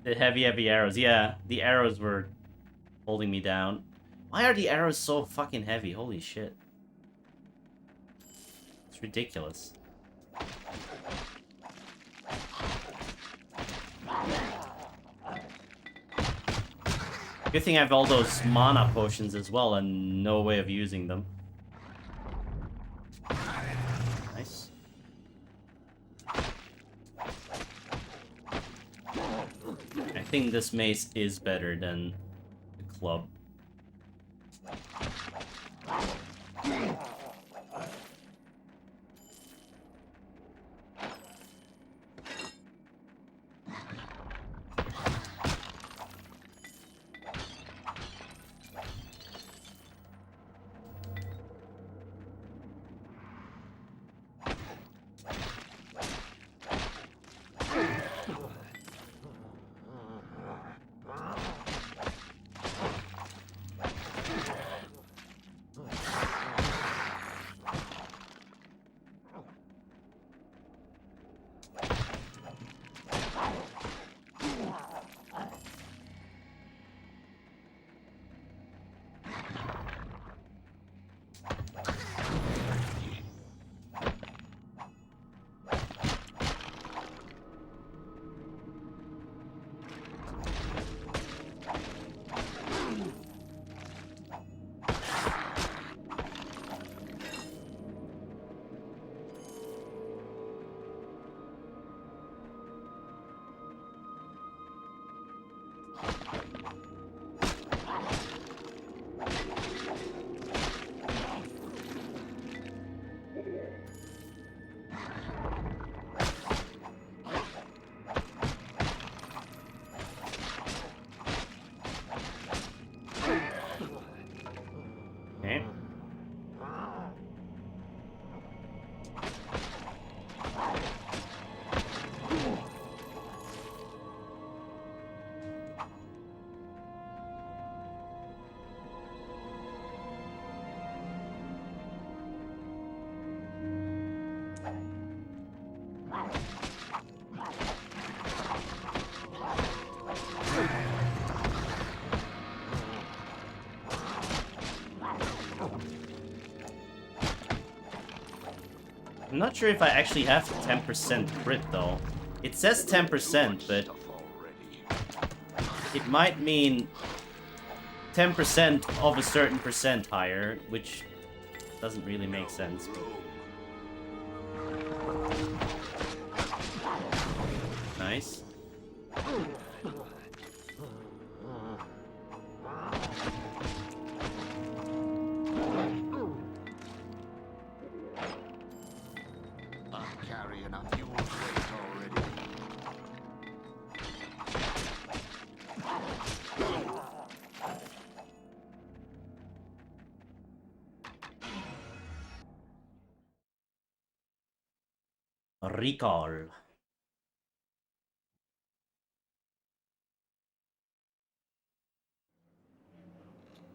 The heavy arrows. Yeah, the arrows were holding me down. Why are the arrows so fucking heavy? Holy shit. It's ridiculous. Good thing I have all those mana potions as well and no way of using them. Nice. I think this mace is better than the club. Okay. I'm not sure if I actually have 10% crit though. It says 10%, but it might mean 10% of a certain percent higher, which doesn't really make sense. Nice. Recall.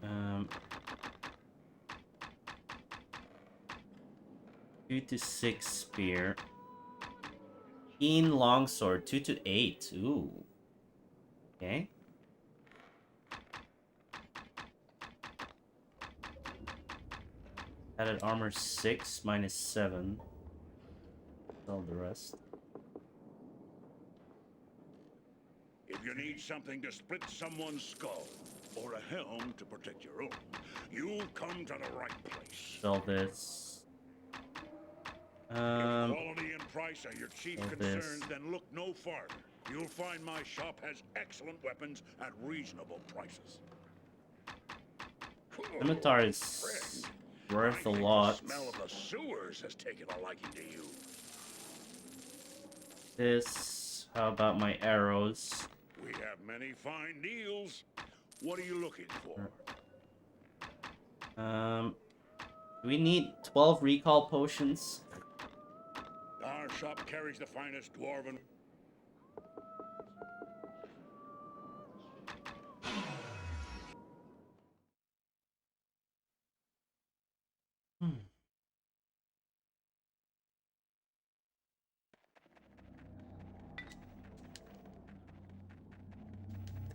Um, 2 to 6 spear. Keen longsword, 2 to 8. Ooh. Okay. Added armor 6, minus 7. All the rest. If you need something to split someone's skull, or a helm to protect your own, you've come to the right place. Sell this. If quality and price are your chief concerns, then look no farther. You'll find my shop has excellent weapons at reasonable prices. Scimitar is worth a lot. The smell of the sewers has taken a liking to you. This. How about my arrows? We have many fine deals. What are you looking for? We need 12 recall potions. Our shop carries the finest dwarven.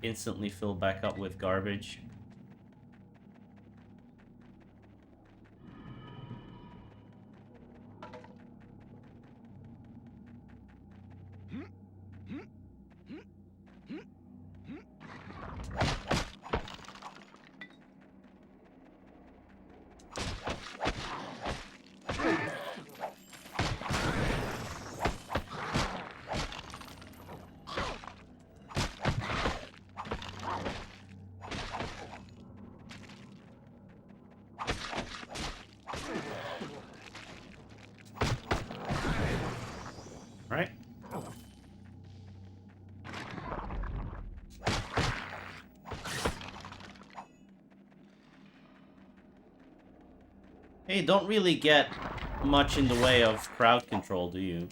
instantly fill back up with garbage. Right? Hey, don't really get much in the way of crowd control, do you?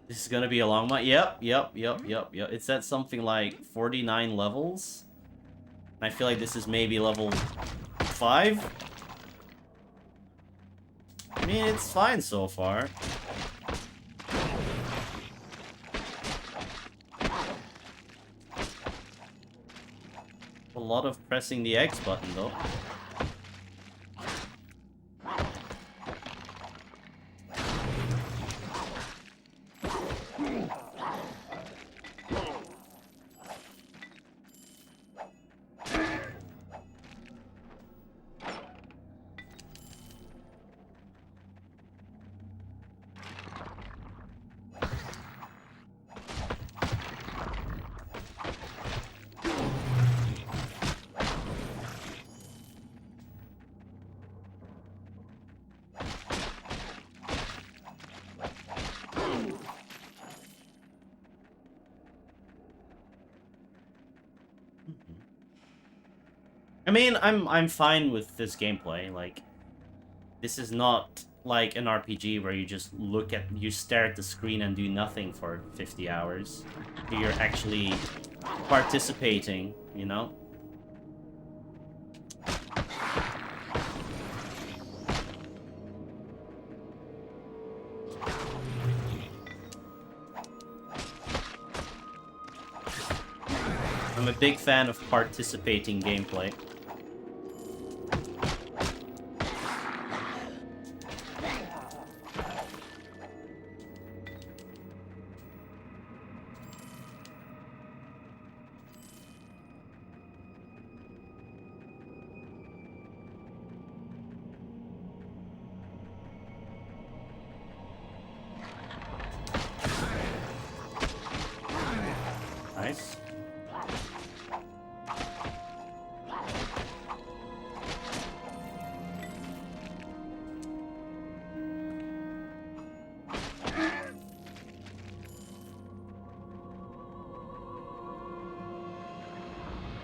This is gonna be a long one. Yep. It's at something like 49 levels. I feel like this is maybe level 5. I mean, it's fine so far. A lot of pressing the X button, though. I mean, I'm fine with this gameplay. Like, this is not like an RPG where you just you stare at the screen and do nothing for 50 hours. You're actually participating, you know? I'm a big fan of participating gameplay. Nice.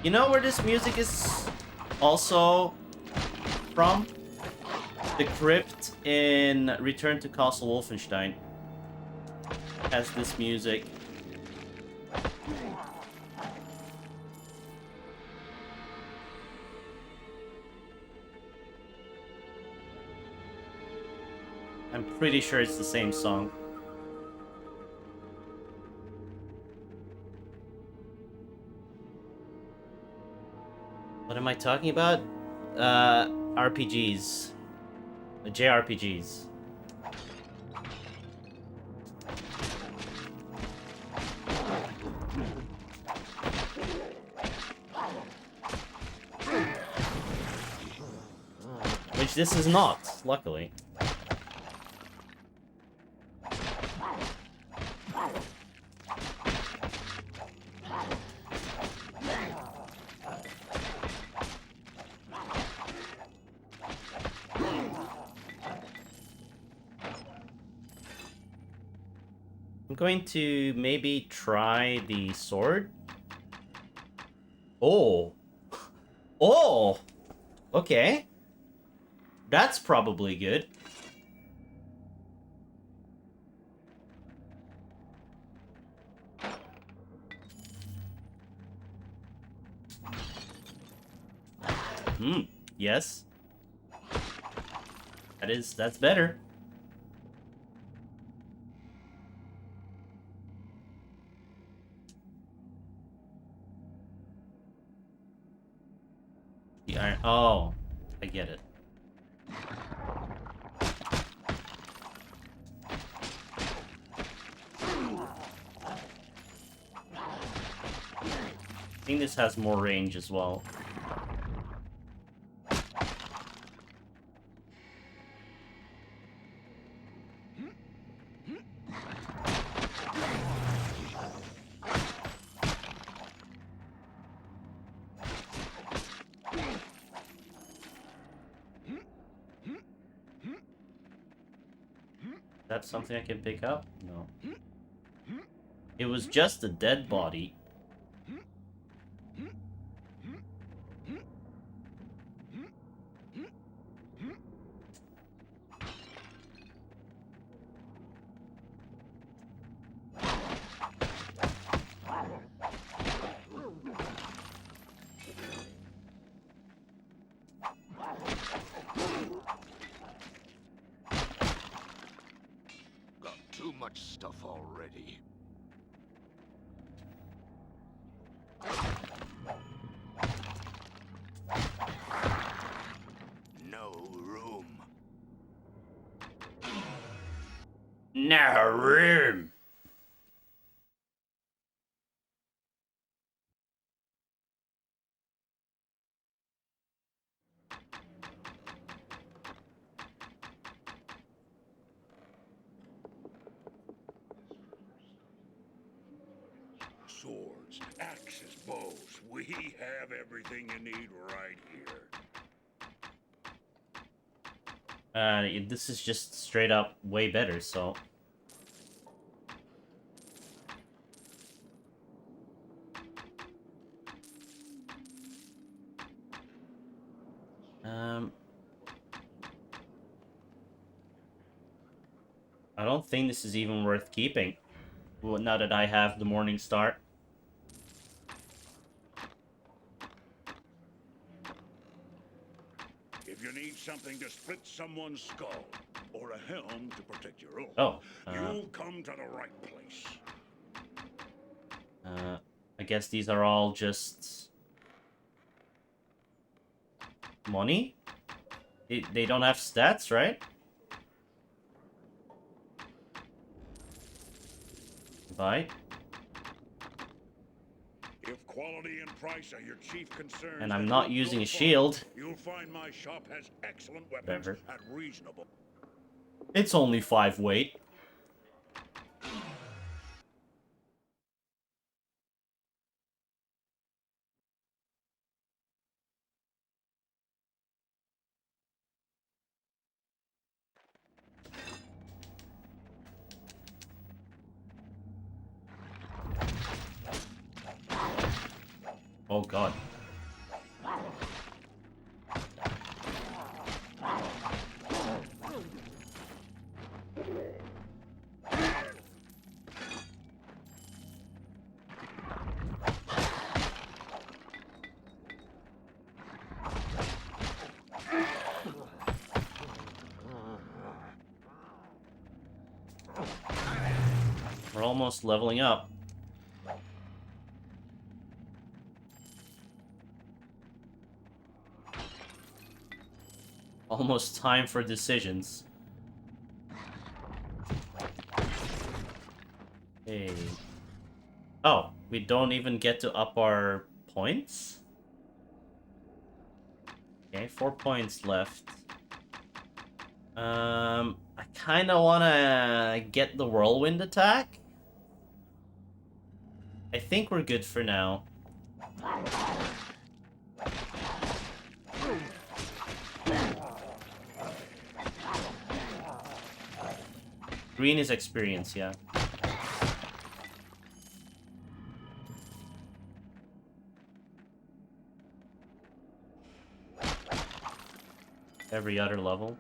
You know where this music is also from? The crypt in Return to Castle Wolfenstein has this music. I'm pretty sure it's the same song. What am I talking about? RPGs. JRPGs. Which this is not, luckily. I'm going to maybe try the sword. Oh. Oh! Okay. That's probably good. Yes. That's better. The iron. Oh, I get it. I think this has more range as well. That's something I can pick up? No. It was just a dead body. Got too much stuff already. No room. No room. Swords, axes, bows. We have everything you need right here. This is just straight up way better, so... I don't think this is even worth keeping. Well, now that I have the Morning Star. If you need something to split someone's skull, or a helm to protect your own, Oh, you'll come to the right place. I guess these are all just... money? They don't have stats, right? Buy. If quality and price are your chief concerns, And I'm then not look using no a further. shield. You'll find my shop has excellent weapons Whatever. at reasonable. It's only 5 weight. Oh god. We're almost leveling up. Almost time for decisions. Hey. Oh, we don't even get to up our points? Okay, 4 points left. I kinda wanna get the whirlwind attack. I think we're good for now. Green is experience, yeah. every other level.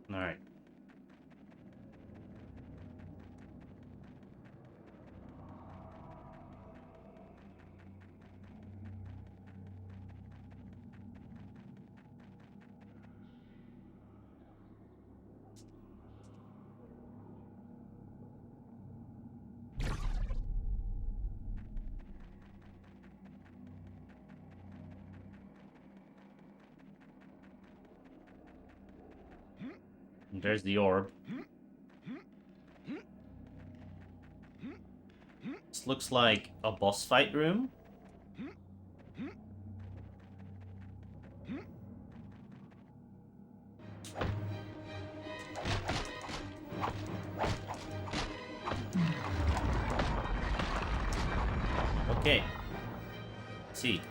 All right. And there's the orb. This looks like a boss fight room. Okay. Let's see.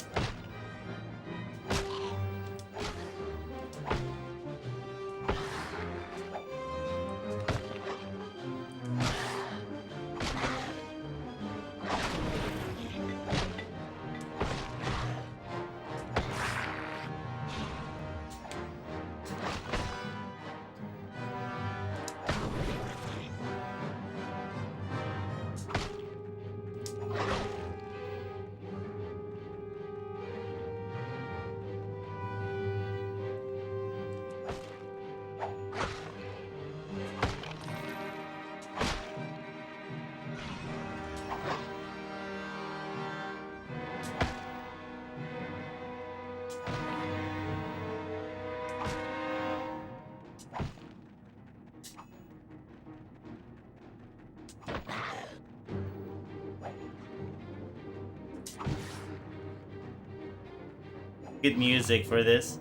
Good music for this.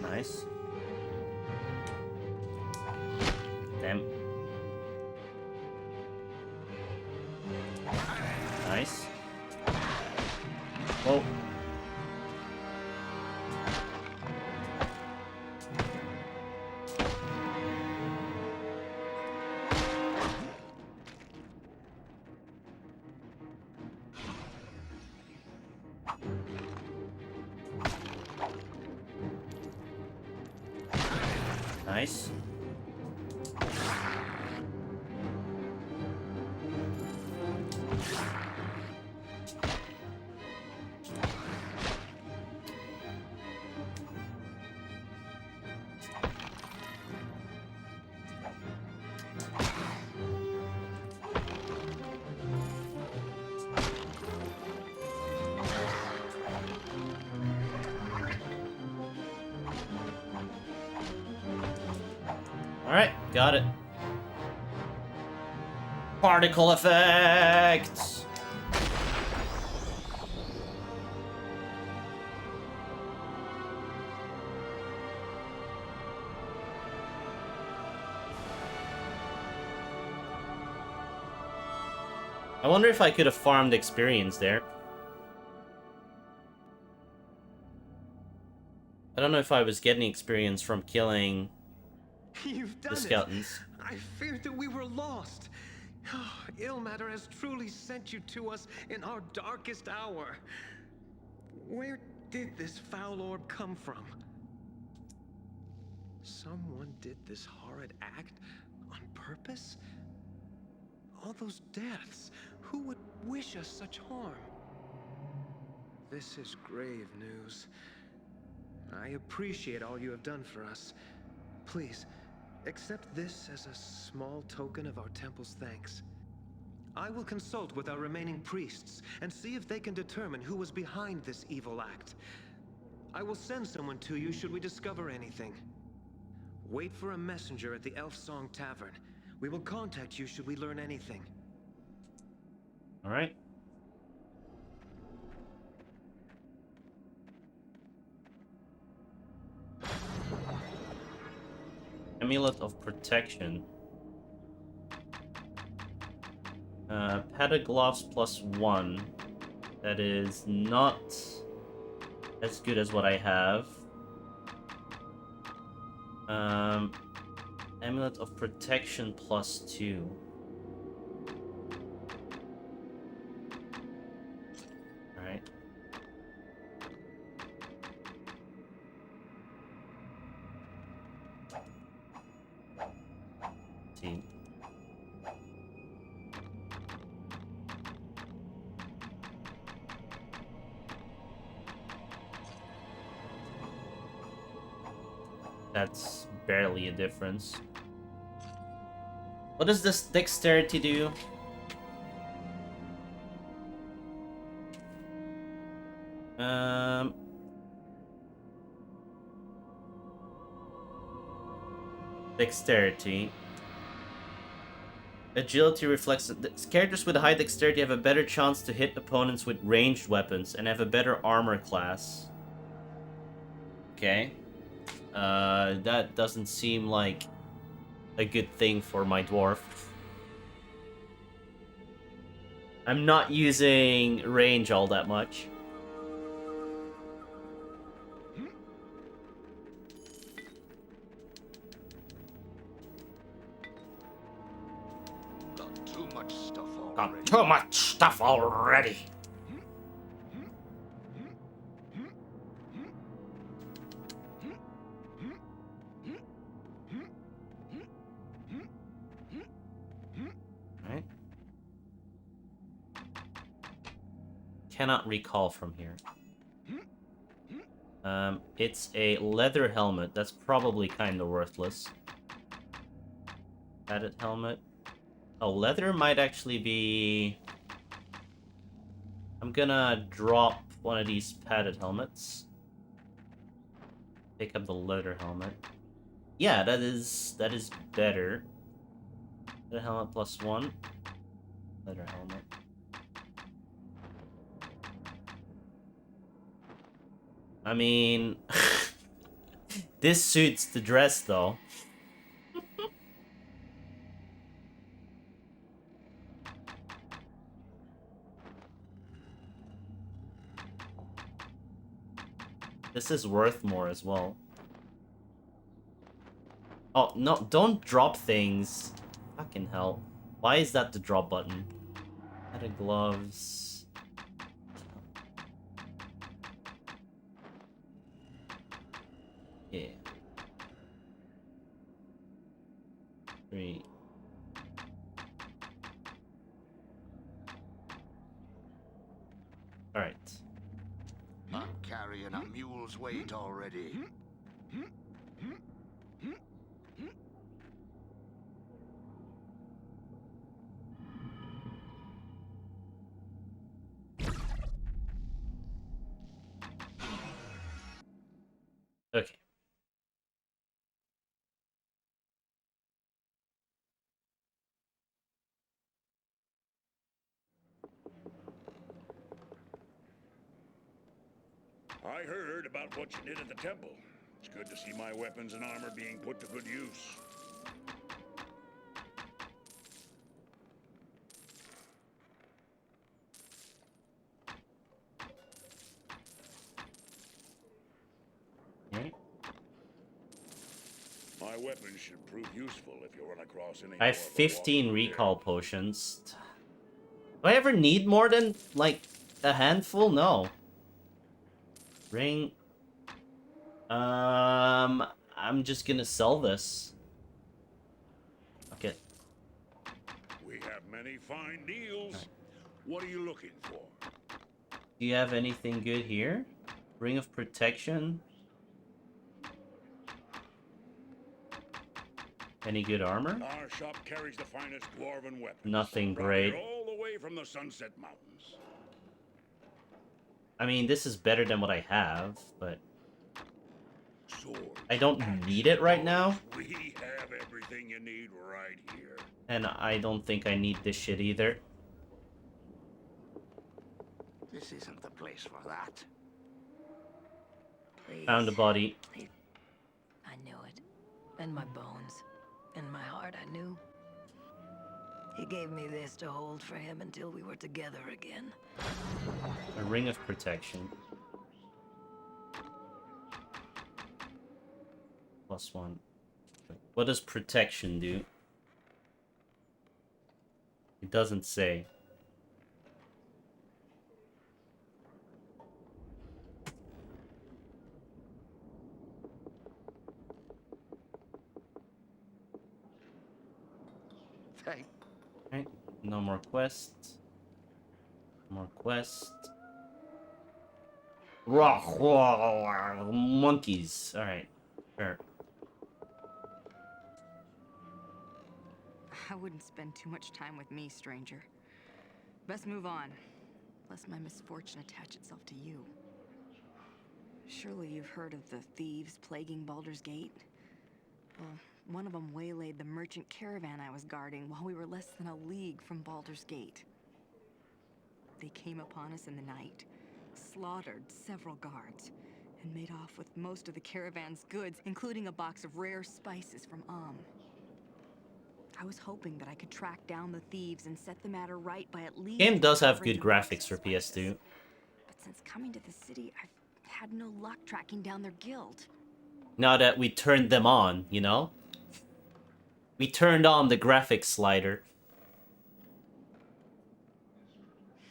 Nice. Damn. Nice. Whoa. Nice. Alright, got it. Particle effects! I wonder if I could have farmed experience there. I don't know if I was getting experience from killing You've done the skeletons. it. I feared that we were lost. Ilmater has truly sent you to us in our darkest hour. Where did this foul orb come from? Someone did this horrid act on purpose? All those deaths, who would wish us such harm? This is grave news. I appreciate all you have done for us. Please, accept this as a small token of our temple's thanks. I will consult with our remaining priests and see if they can determine who was behind this evil act. I will send someone to you should we discover anything. Wait for a messenger at the Elf Song Tavern. We will contact you should we learn anything. Alright. Amulet of Protection. Padded gloves +1. That is not as good as what I have. Amulet of Protection +2. Alright. See. That's barely a difference. What does this dexterity do? Dexterity. Agility reflects that characters with high dexterity have a better chance to hit opponents with ranged weapons and have a better armor class. Okay. That doesn't seem like a good thing for my dwarf. I'm not using range all that much. Got too much stuff already. Got too much stuff already. Right. Cannot recall from here. It's a leather helmet. That's probably kind of worthless. Padded helmet. Oh, leather might actually be... I'm gonna drop one of these padded helmets. Pick up the leather helmet. Yeah, that is better. Leather helmet +1. Leather helmet. I mean, this suits the dress though. This is worth more as well. Oh, no, don't drop things. Fucking hell. Why is that the drop button? Added gloves. Yeah. 3. Alright. I'm carrying a mule's weight already. Okay. I heard about what you did at the temple. It's good to see my weapons and armor being put to good use. Okay. My weapons should prove useful if you run across any I have more of the 15 walking recall dead. potions. Do I ever need more than, like, a handful? No. Ring. I'm just gonna sell this. Okay. We have many fine deals. What are you looking for? Do you have anything good here? Ring of Protection. Any good armor? Our shop carries the finest dwarven weapons. Nothing Brought great. here all the way from the Sunset Mountains. I mean, this is better than what I have, but Swords, I don't need it right now. we have everything you need right here. And I don't think I need this shit either. This isn't the place for that. Please. Found a body. Please. I knew it. In my bones. In my heart, I knew. He gave me this to hold for him until we were together again. A ring of protection. +1. What does protection do? It doesn't say. Hey, Okay, no more quests. More quests. Monkeys. Alright. Sure. I wouldn't spend too much time with me, stranger. Best move on, lest my misfortune attach itself to you. Surely you've heard of the thieves plaguing Baldur's Gate? Well, one of them waylaid the merchant caravan I was guarding while we were less than a league from Baldur's Gate. They came upon us in the night, slaughtered several guards, and made off with most of the caravan's goods, including a box of rare spices from I was hoping that I could track down the thieves and set the matter right by at least... Game does have recovering good the box graphics of for PS2. But since coming to the city, I've had no luck tracking down their guild. Now that we turned them on, you know? We turned on the graphics slider.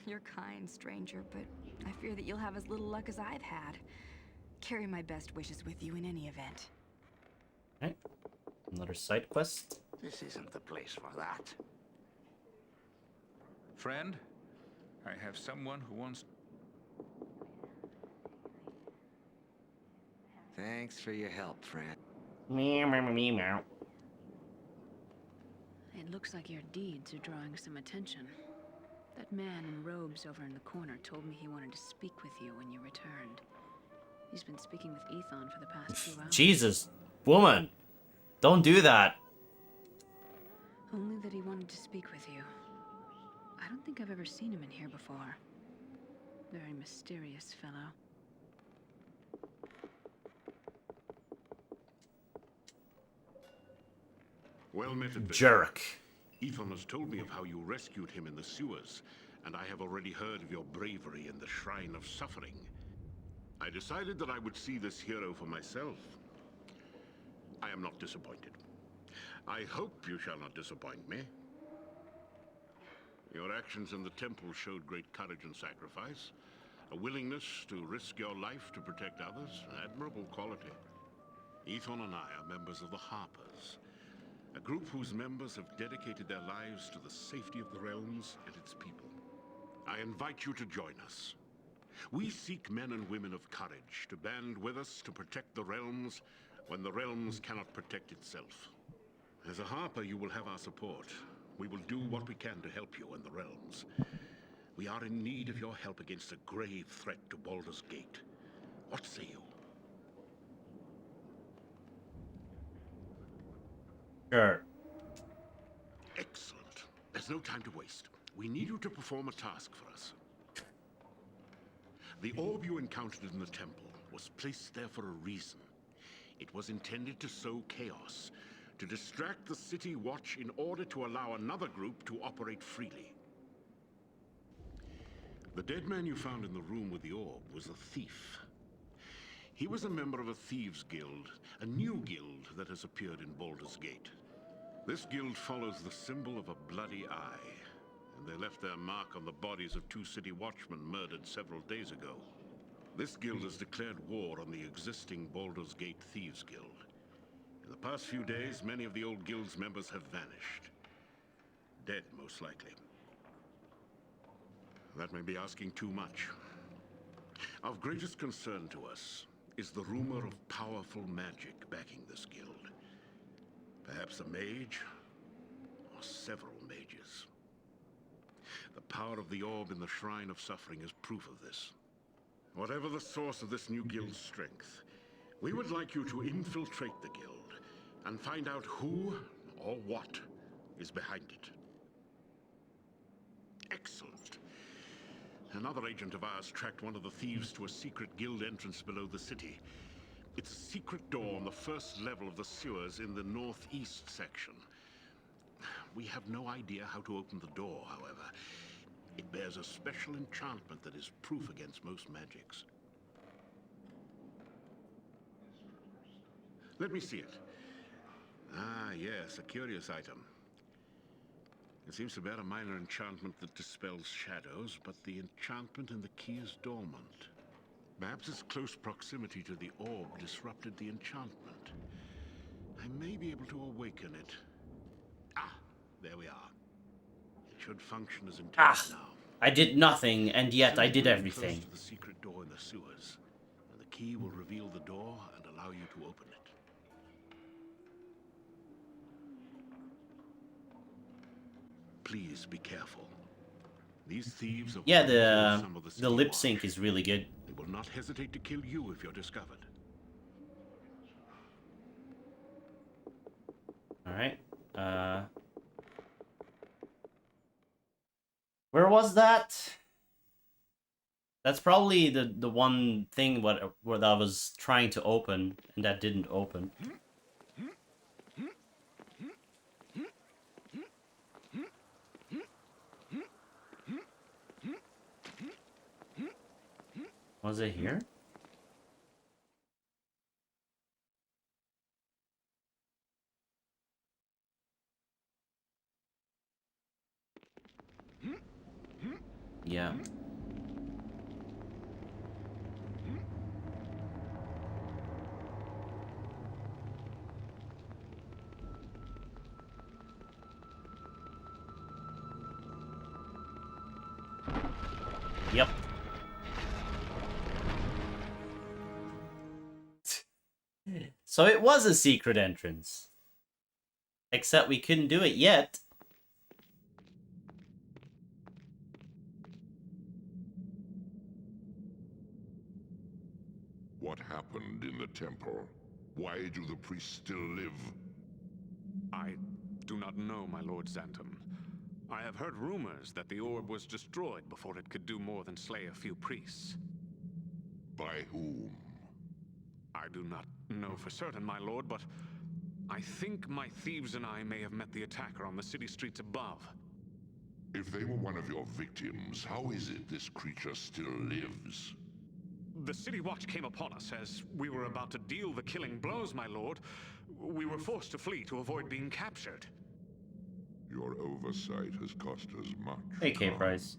You're kind, stranger, but I fear that you'll have as little luck as I've had. Carry my best wishes with you in any event. Okay. Another side quest. this isn't the place for that. Friend, I have someone who wants... Thanks for your help, Fred. Meow, meow, meow, meow. It looks like your deeds are drawing some attention. That man in robes over in the corner told me he wanted to speak with you when you returned. He's been speaking with Ethon for the past 2 hours. Jesus, woman. Don't do that. Only that he wanted to speak with you. I don't think I've ever seen him in here before. Very mysterious fellow. Well met, adventurer. Jerk. Ethon has told me of how you rescued him in the sewers, and I have already heard of your bravery in the Shrine of Suffering. I decided that I would see this hero for myself. I am not disappointed. I hope you shall not disappoint me. Your actions in the temple showed great courage and sacrifice, a willingness to risk your life to protect others, an admirable quality. Ethon and I are members of the Harpers, a group whose members have dedicated their lives to the safety of the realms and its people. I invite you to join us. We seek men and women of courage to band with us to protect the realms when the realms cannot protect itself. As a Harper, you will have our support. We will do what we can to help you in the realms. We are in need of your help against a grave threat to Baldur's Gate. What say you? Sure. Excellent. There's no time to waste. We need you to perform a task for us. The orb you encountered in the temple was placed there for a reason. It was intended to sow chaos, to distract the City Watch in order to allow another group to operate freely. The dead man you found in the room with the orb was a thief. He was a member of a thieves guild, a new guild that has appeared in Baldur's Gate. This guild follows the symbol of a bloody eye, and they left their mark on the bodies of 2 city watchmen murdered several days ago. This guild has declared war on the existing Baldur's Gate Thieves Guild. In the past few days, many of the old guild's members have vanished. Dead, most likely. That may be asking too much. Of greatest concern to us is the rumor of powerful magic backing this guild. Perhaps a mage, or several mages. The power of the orb in the Shrine of Suffering is proof of this. Whatever the source of this new guild's strength, we would like you to infiltrate the guild and find out who or what is behind it. Excellent. Another agent of ours tracked one of the thieves to a secret guild entrance below the city. It's a secret door on the first level of the sewers in the northeast section. We have no idea how to open the door, however. It bears a special enchantment that is proof against most magics. Let me see it. Ah, yes, a curious item. It seems to bear a minor enchantment that dispels shadows, but the enchantment in the key is dormant. Perhaps its close proximity to the orb disrupted the enchantment. I may be able to awaken it. Ah, there we are. It should function as intended now. I did nothing, and yet I did Close everything. to the secret door in the sewers, and the key will reveal the door and allow you to open it. Please be careful. These thieves have Yeah, already killed some of the city lip watch. sync is really good. They will not hesitate to kill you if you're discovered. All right. Where was that? That's probably the one thing what I was trying to open and that didn't open. Was it here? Yeah. Yep. So it was a secret entrance. Except we couldn't do it yet. What happened in the temple? Why do the priests still live? I do not know, my Lord Xantum. I have heard rumors that the orb was destroyed before it could do more than slay a few priests. By whom? I do not know for certain, my lord, but I think my thieves and I may have met the attacker on the city streets above. If they were one of your victims, how is it this creature still lives? The City Watch came upon us as we were about to deal the killing blows, my lord. We were forced to flee to avoid being captured. Your oversight has cost us much. AK Price.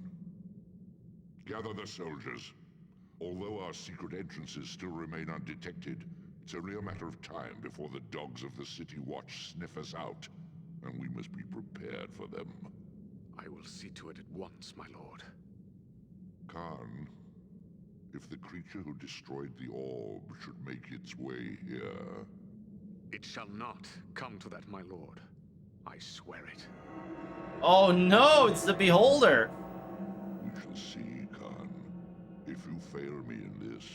Gather the soldiers. Although our secret entrances still remain undetected, it's only a matter of time before the dogs of the City Watch sniff us out, and we must be prepared for them. I will see to it at once, my lord. Khan, if the creature who destroyed the orb should make its way here... It shall not come to that, my lord. I swear it. Oh no, it's the Beholder! We shall see, Khan. If you fail me in this,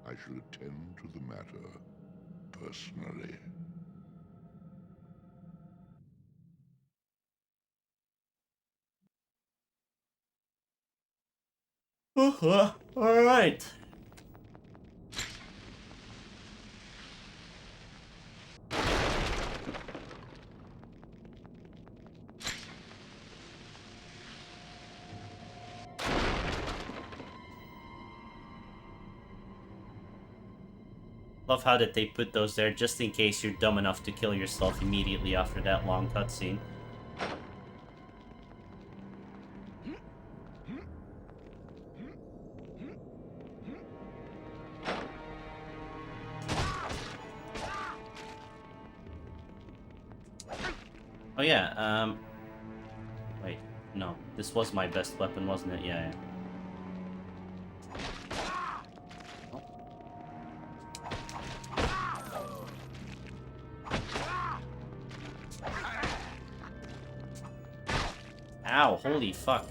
I shall attend to the matter personally. Alright. Love how that they put those there just in case you're dumb enough to kill yourself immediately after that long cutscene. Oh yeah, wait, no, this was my best weapon, wasn't it? Yeah, yeah. Ow, holy fuck.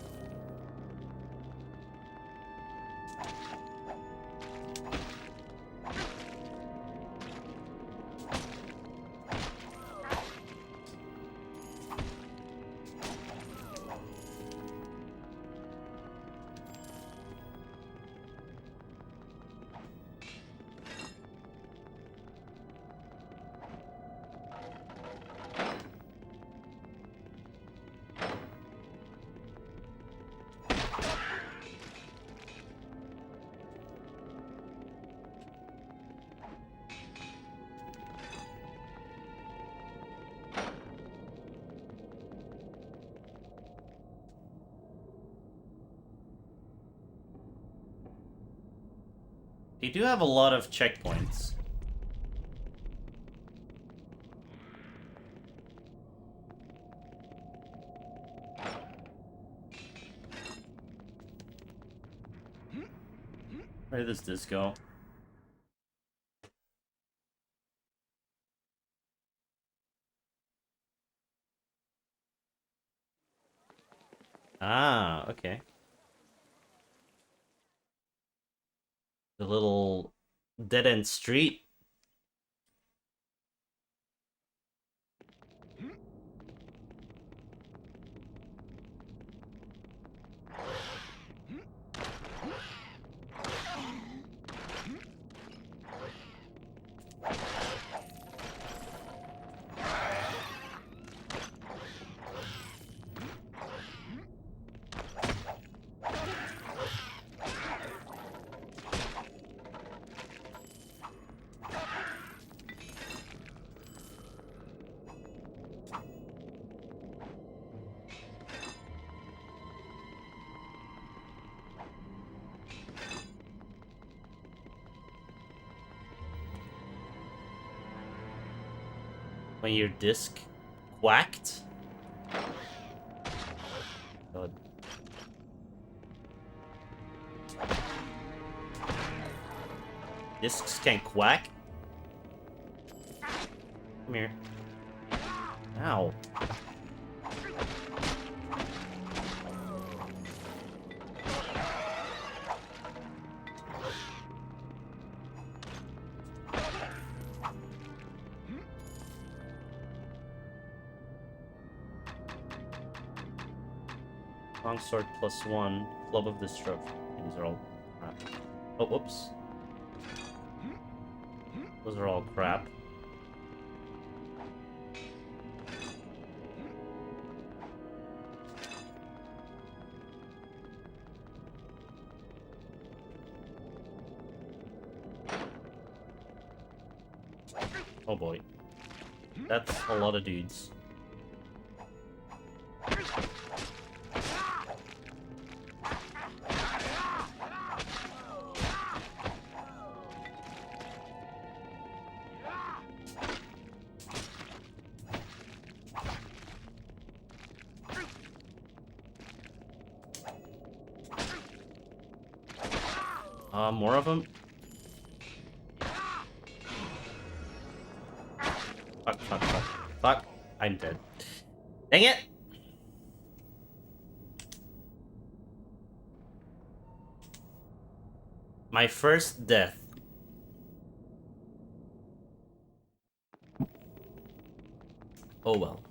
They do have a lot of checkpoints. Where does this go? Ah, okay. The little dead-end street. When your disc quacked. God. Discs can quack? Come here. Ow. Longsword +1, Club of Destruction. These are all crap. Oh, whoops. Those are all crap. Oh boy. That's a lot of dudes. More of them? Fuck, fuck, fuck. Fuck. I'm dead. Dang it! My first death. Oh well.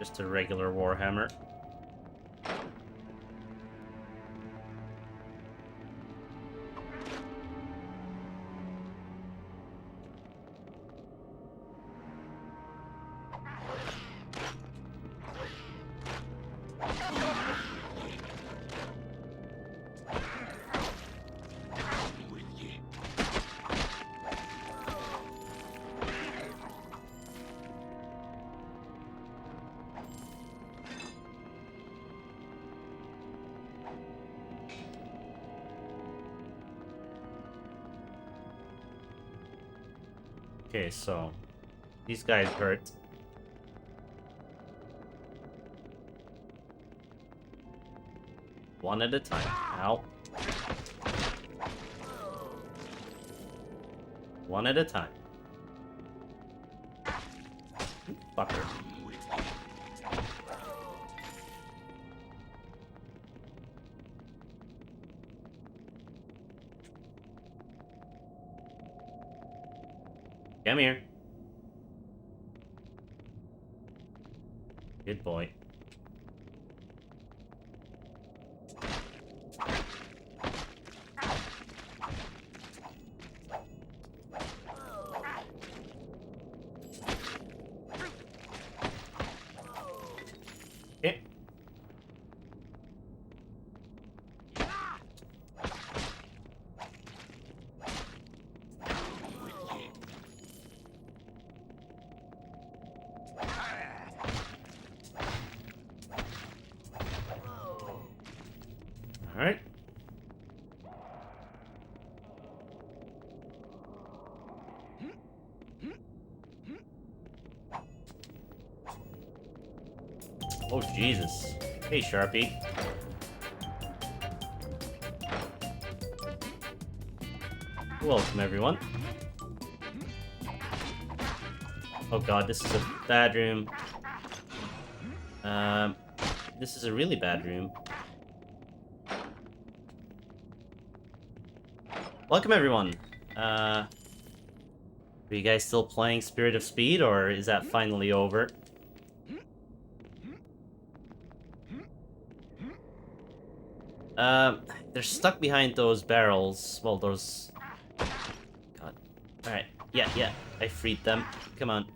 Just a regular warhammer. Okay, so these guys hurt. One at a time. Ow. One at a time. Fucker. Come here. Good boy. Okay. All right. Oh, Jesus. Hey, Sharpie. Welcome, everyone. Oh god, this is a bad room. This is a really bad room. Welcome, everyone. Are you guys still playing Spirit of Speed, or is that finally over? They're stuck behind those barrels. Well, those... God. Alright. Yeah. I freed them. Come on.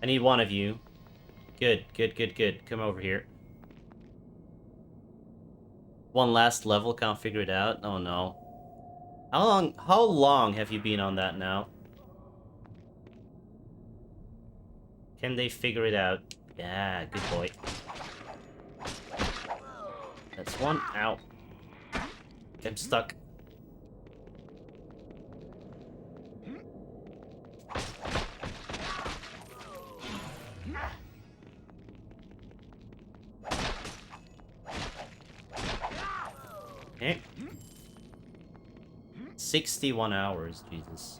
I need one of you. Good. Come over here. One last level, can't figure it out. Oh no. How long have you been on that now? Can they figure it out? Yeah, good boy. That's one. Ow. I'm stuck. Okay. 61 hours, Jesus.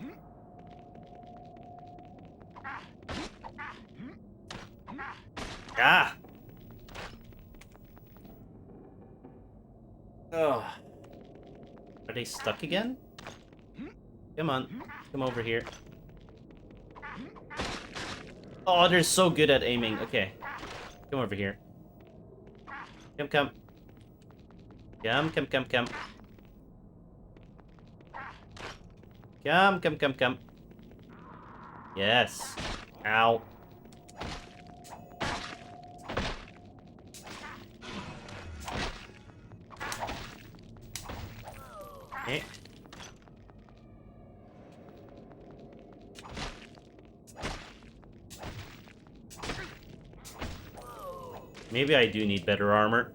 Ah! Oh. Are they stuck again? Come on. Come over here. Oh, they're so good at aiming. Okay. Come over here. Come. Come. Come. Yes. Ow. Okay. Maybe I do need better armor.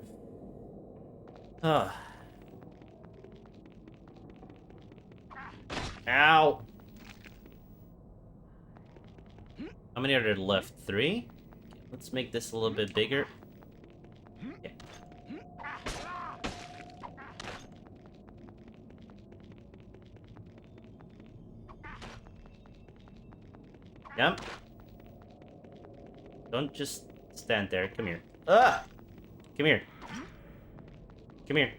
Ow. How many are there left? 3? Let's make this a little bit bigger. Okay. Yep. Don't just stand there. Come here. Ah! Come here. Come here.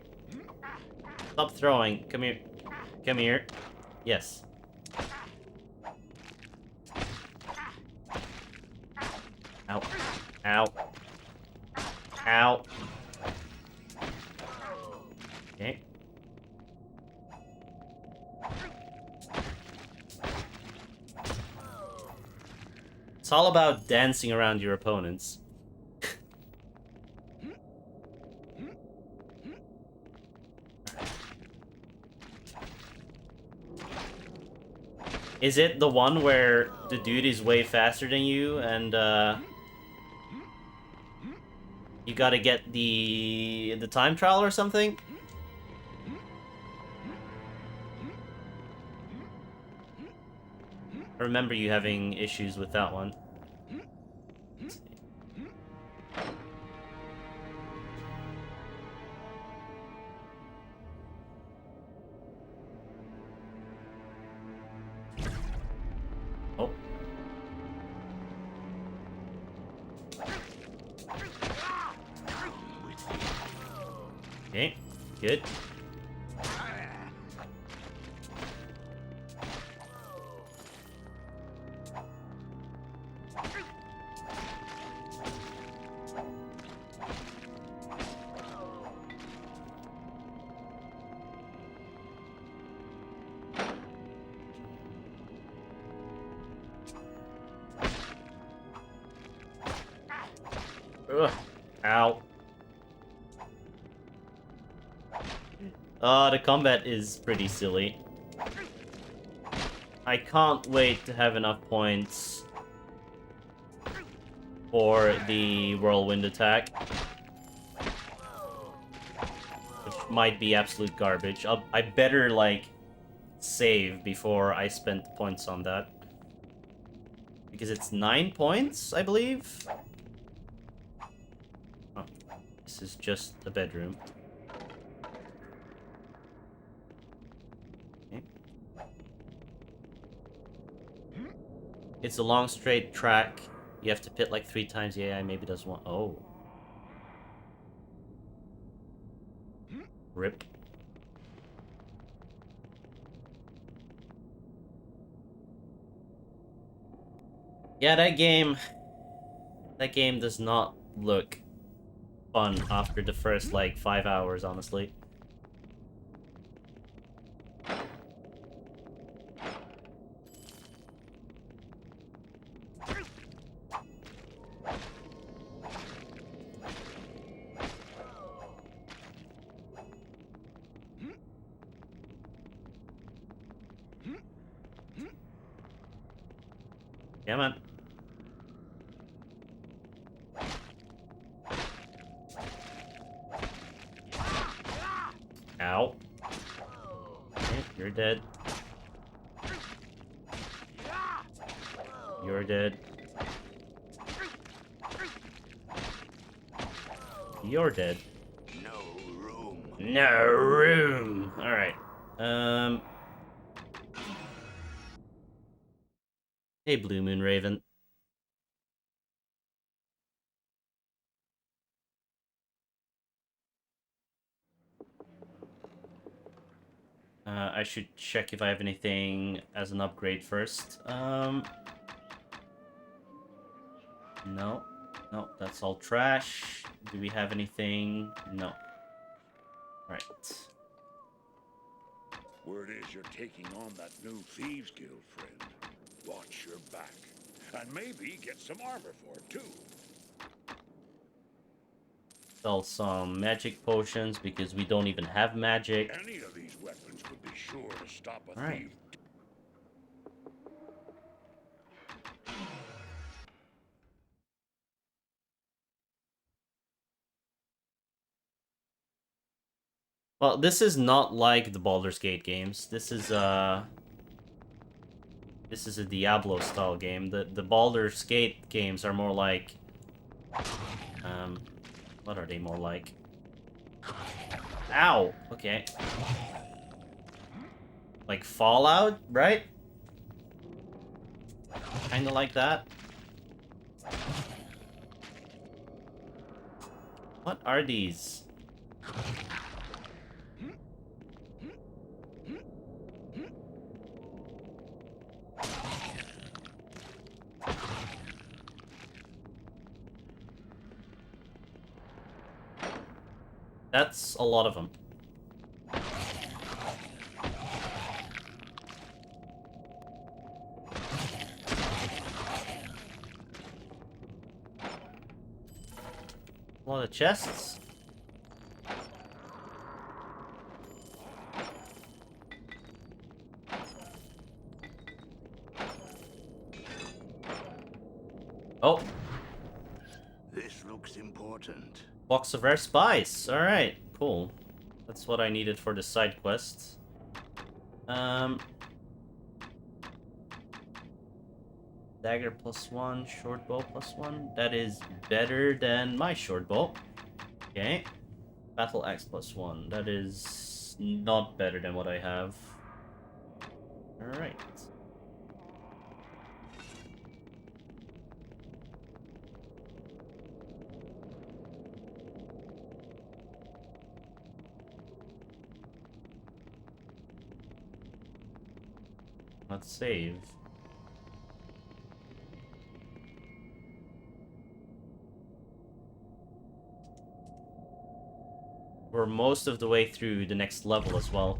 Stop throwing. Come here. Come here. Yes. Ow. Ow. Ow. Okay. It's all about dancing around your opponents. Is it the one where the dude is way faster than you and you gotta get the time trial or something? I remember you having issues with that one. Oh. Okay, good. Ugh. Ow. The combat is pretty silly. I can't wait to have enough points for the whirlwind attack. Which might be absolute garbage. I better, like, save before I spend points on that. Because it's 9 points, I believe? Oh, this is just a bedroom. Okay. It's a long straight track. You have to pit like 3 times. The AI maybe doesn't want... Oh. Rip. Yeah, that game does not look fun after the first, like, 5 hours, honestly. Yeah, man. Ow. Okay, you're dead. You're dead. You're dead. No room. No room. All right. Hey, Blue Moon Raven. I should check if I have anything as an upgrade first. No. No, that's all trash. Do we have anything? No. Right. Word is you're taking on that new Thieves Guild, friend. Watch your back. And maybe get some armor for it, too. Sell some magic potions because we don't even have magic. Any of these weapons would be sure to stop a Alright. thief. Well, this is not like the Baldur's Gate games. This is a Diablo style game. The Baldur's Gate games are more like what are they more like? Ow. Okay. Like Fallout, right? Kind of like that. What are these? That's a lot of them. A lot of chests. Oh, This looks important. box of rare spice. All right, cool. That's what I needed for the side quests. Dagger +1, short bow +1. That is better than my short bow. Okay. Battle axe +1. That is not better than what I have. All right. Let's save. We're most of the way through the next level as well.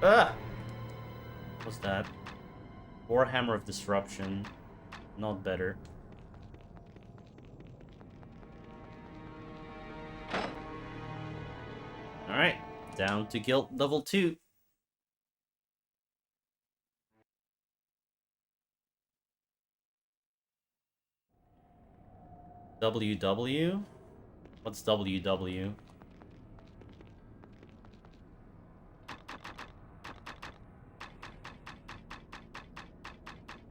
Ah! What's that? Warhammer of Disruption. Not better. Alright, down to guild level 2. WW? What's WW?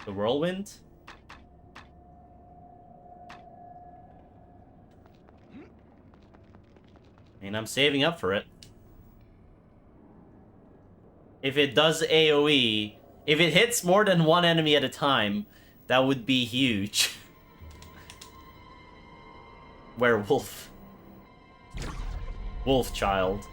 The whirlwind? I mean, I'm saving up for it. If it does AoE, if it hits more than one enemy at a time, that would be huge. Werewolf. Wolf child.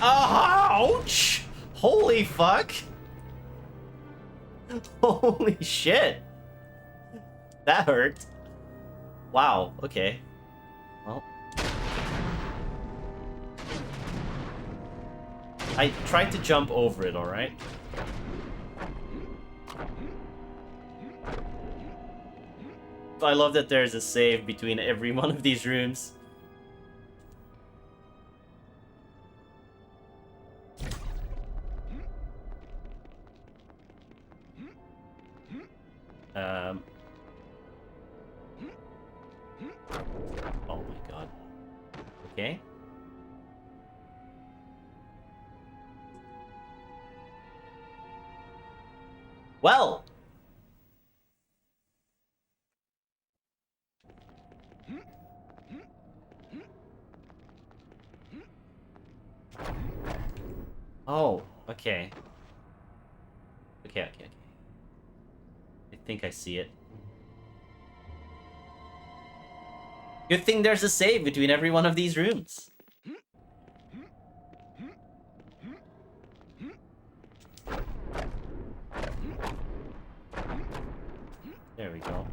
Ouch! Holy fuck! Holy shit! That hurt. Wow, okay. Well. I tried to jump over it, alright? I love that there's a save between every one of these rooms. Oh my god. Okay. Well! Oh, okay. Okay. I think I see it. Good thing there's a save between every one of these rooms. There we go.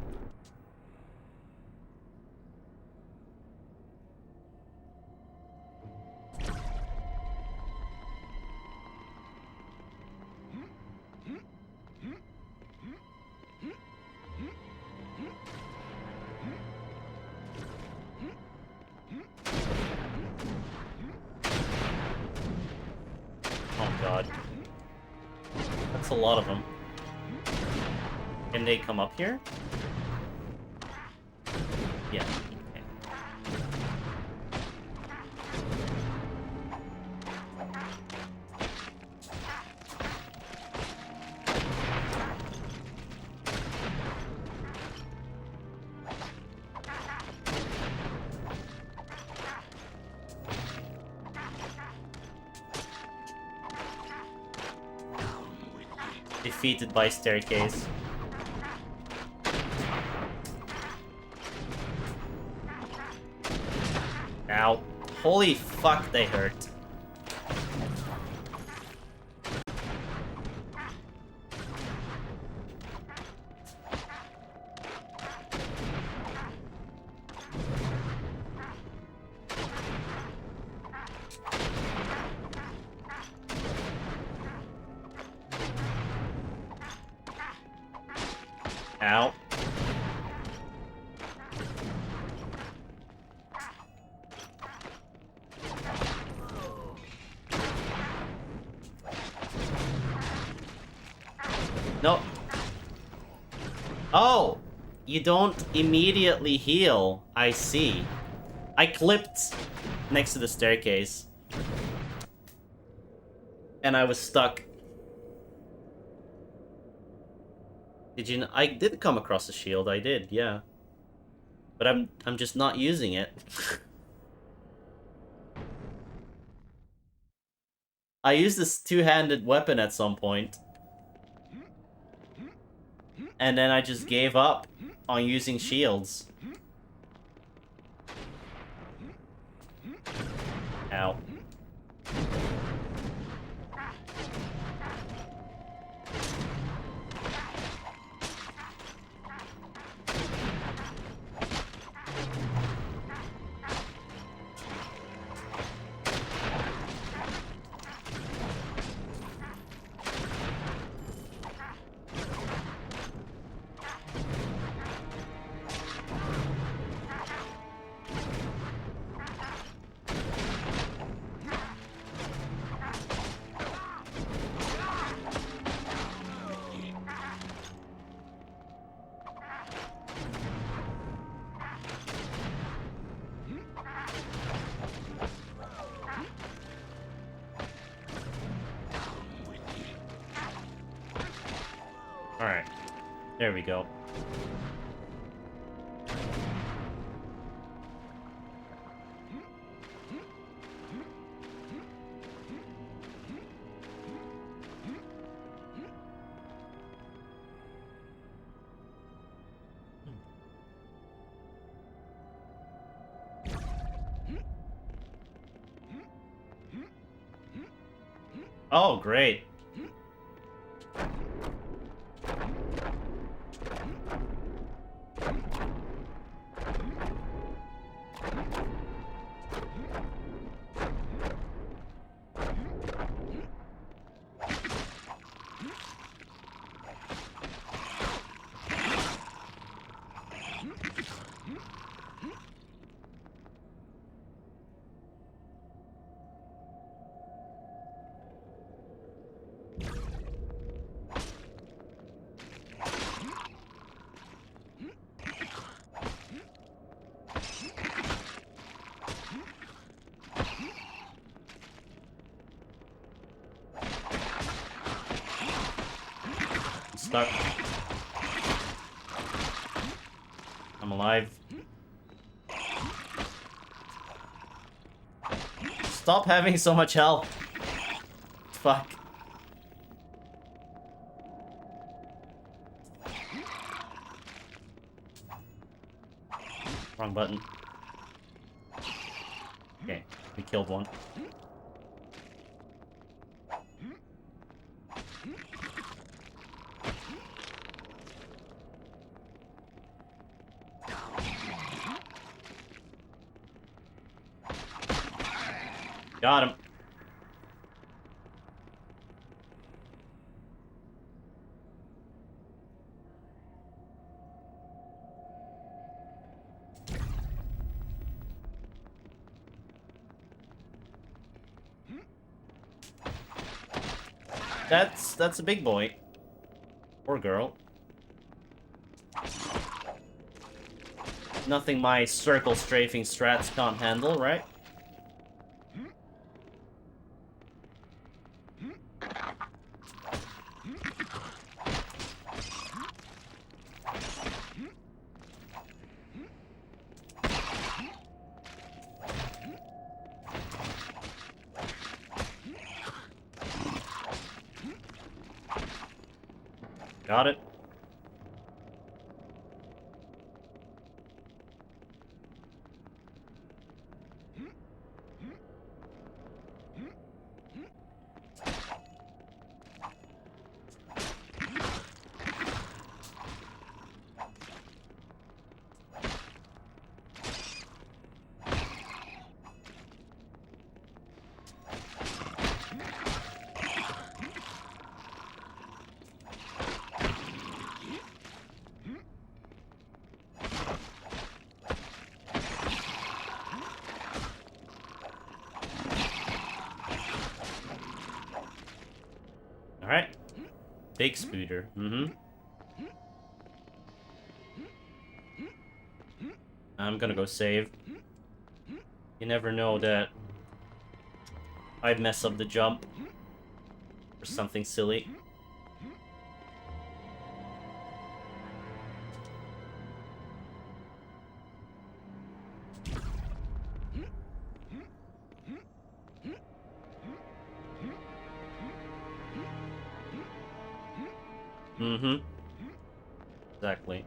Oh god. That's a lot of them. Can they come up here? Yeah. Okay. Defeated by staircase. Ow. Holy fuck, they hurt. Ow. No. Oh! You don't immediately heal. I see. I clipped next to the staircase. And I was stuck. Did you I did come across a shield, I did, yeah. But I'm just not using it. I used this two-handed weapon at some point. And then I just gave up on using shields. Ow. Alright. There we go. Oh, great. Stuck. I'm alive. Stop having so much health. Fuck. Wrong button. Okay, we killed one. Got him. That's a big boy. Or girl. Nothing my circle strafing strats can't handle, right? Got it. Alright. Big spooter. Mm-hmm. I'm gonna go save. You never know that I'd mess up the jump or something silly. Mm-hmm. Exactly.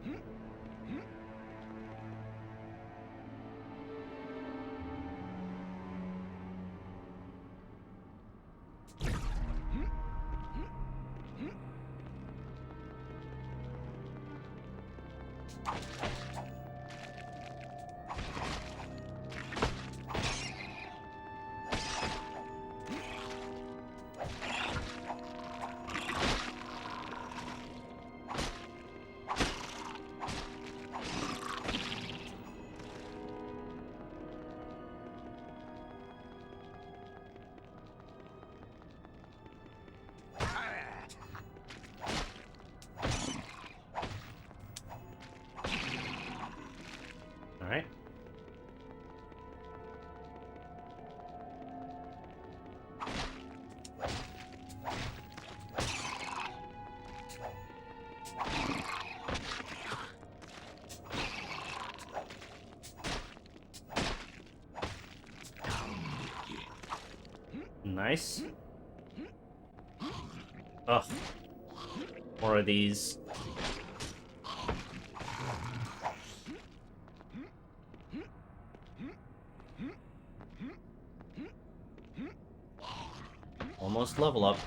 Alright. Nice. Ugh. More of these. Almost level up.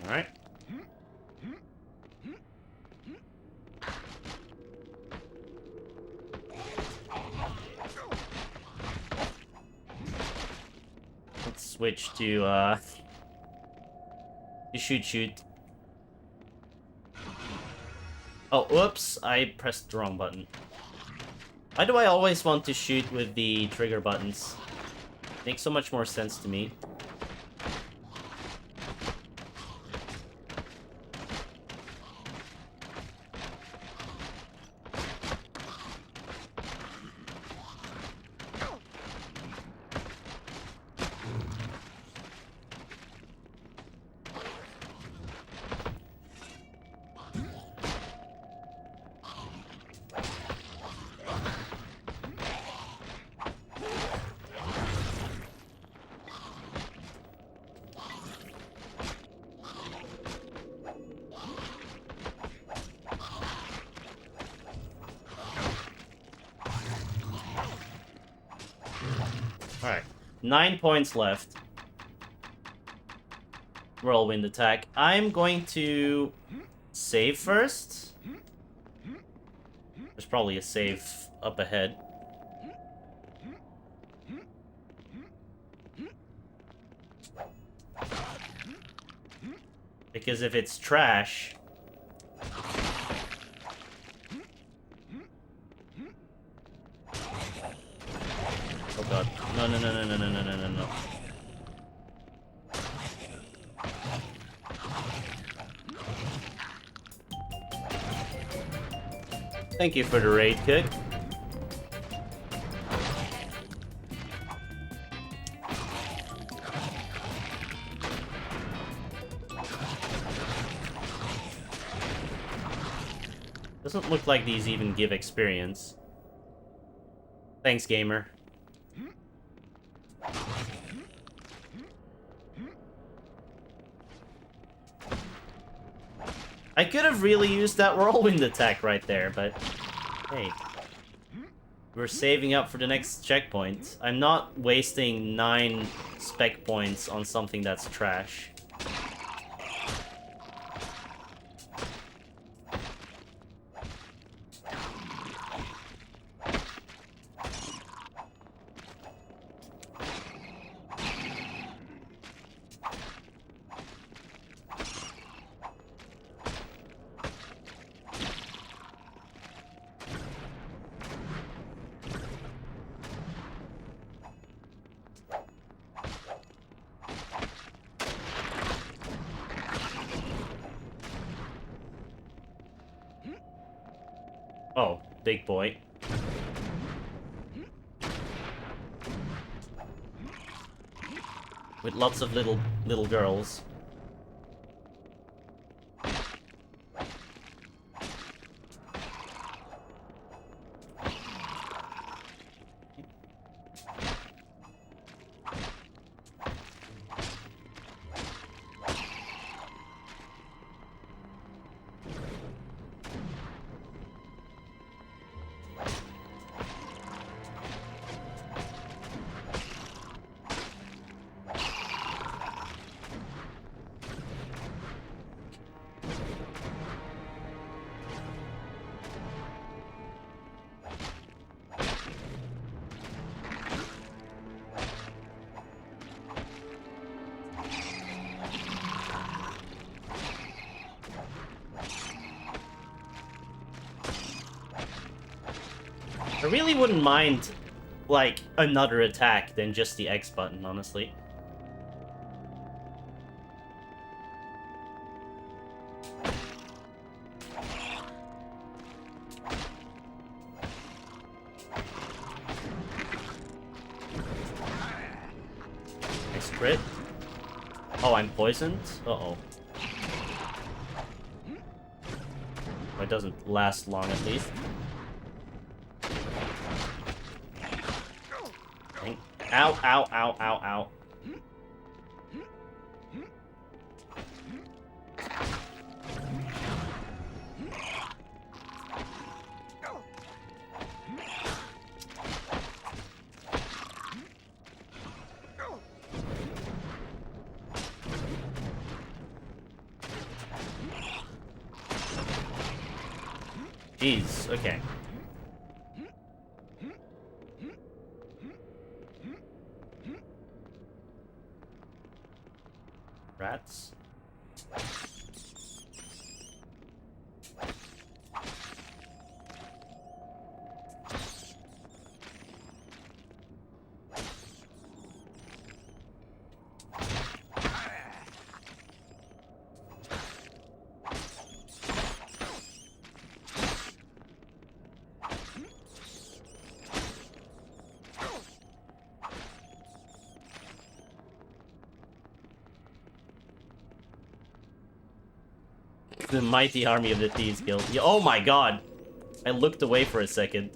Alright. Let's switch to shoot. Oh, whoops, I pressed the wrong button. Why do I always want to shoot with the trigger buttons? Makes so much more sense to me. Alright. 9 points left. Whirlwind attack. I'm going to save first. There's probably a save up ahead. Because if it's trash... Oh god. No. Thank you for the raid, Cook. Doesn't look like these even give experience. Thanks, gamer. I could have really used that whirlwind attack right there, but hey. We're saving up for the next checkpoint. I'm not wasting 9 spec points on something that's trash. Oh, big boy. With lots of little girls. I really wouldn't mind, like, another attack than just the X button, honestly. Nice crit. Oh, I'm poisoned? Uh-oh. It doesn't last long, at least. Ow, ow, ow, ow, ow. Jeez, okay. Rats. The mighty army of the Thieves Guild. Yeah, oh my god! I looked away for a second.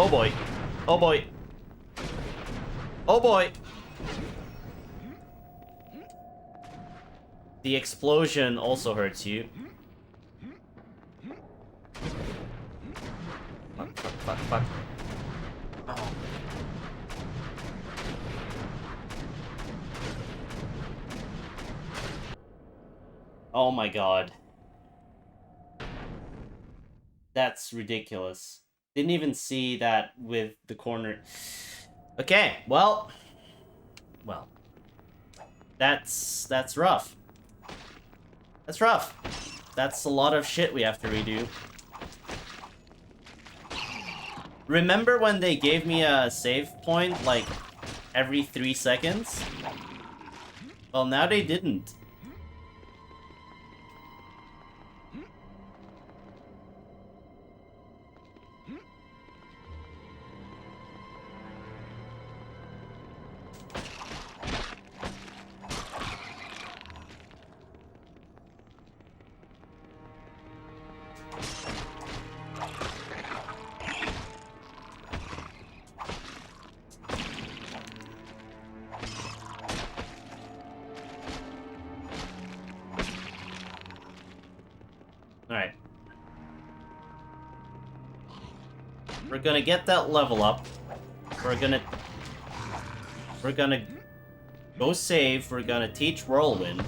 Oh boy. Oh boy. Oh boy. The explosion also hurts you. Fuck, fuck, fuck, fuck. Oh. Oh my god. That's ridiculous. Didn't even see that with the corner. Okay, well. That's rough. That's rough. That's a lot of shit we have to redo. Remember when they gave me a save point, like, every 3 seconds? Well, now they didn't. Alright. We're gonna get that level up. We're gonna go save. We're gonna teach Whirlwind.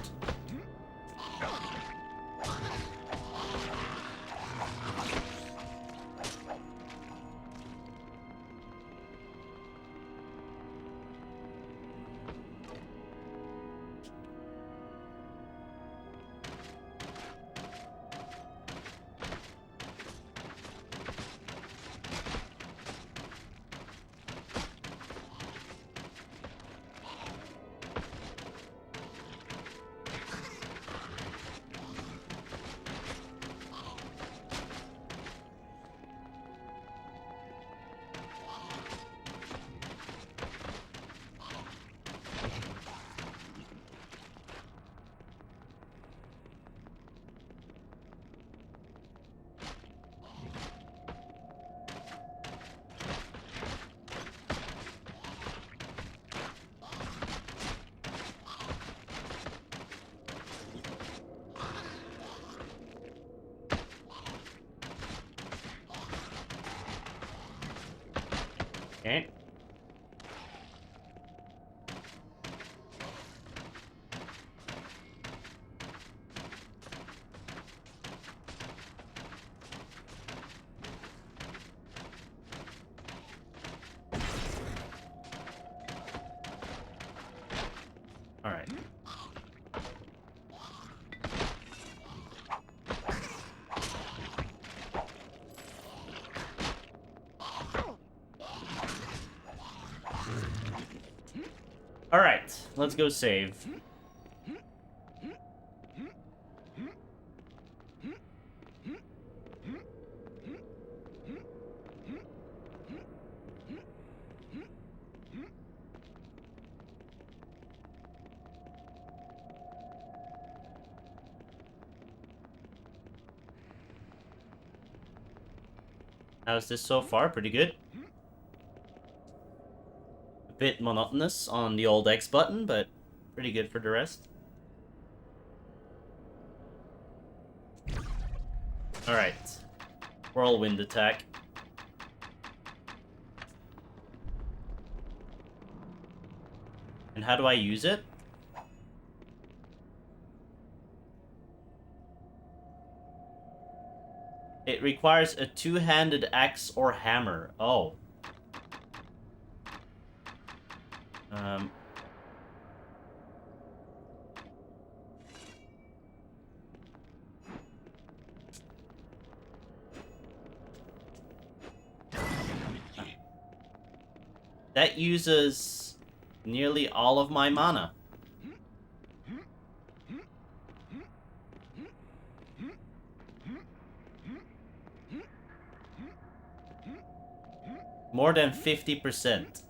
Okay. All right. All right, let's go save. How's this so far? Pretty good. A bit monotonous on the old X button, but pretty good for the rest. Alright. Whirlwind attack. And how do I use it? It requires a two-handed axe or hammer. Oh. That uses nearly all of my mana. More than 50%.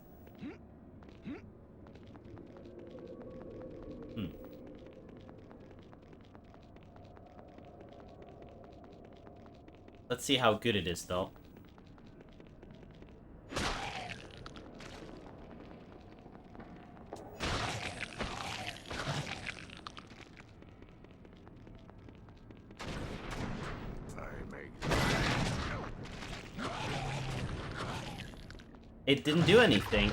Let's see how good it is, though. It didn't do anything.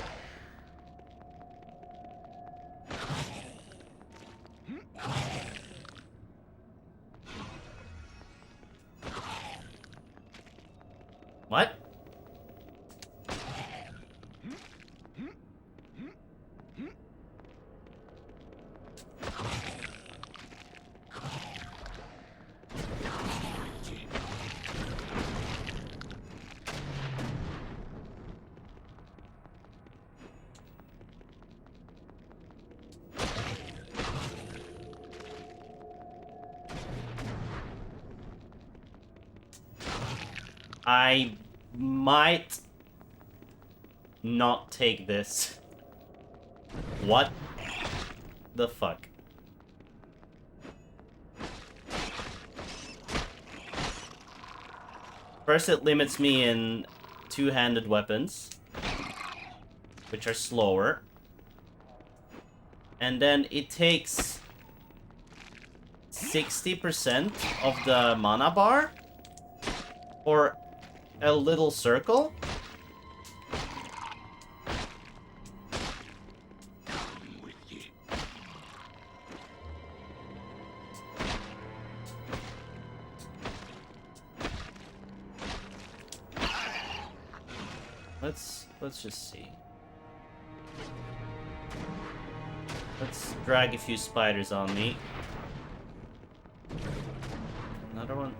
What? I might not take this. What the fuck? First, it limits me in two-handed weapons, which are slower. And then it takes 60% of the mana bar for a little circle. Let's just see. Let's drag a few spiders on me. Another one.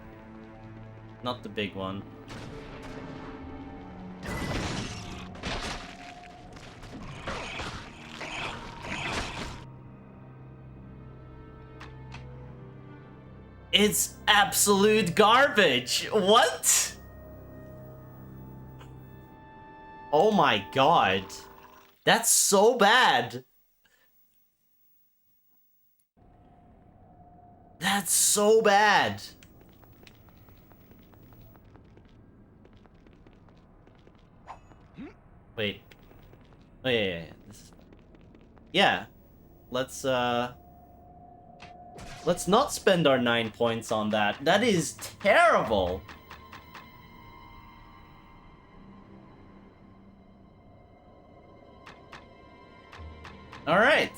Not the big one. It's absolute garbage. What? Oh my god. That's so bad. That's so bad. Wait. Oh yeah. This is... Yeah. Let's not spend our 9 points on that. That is terrible. All right.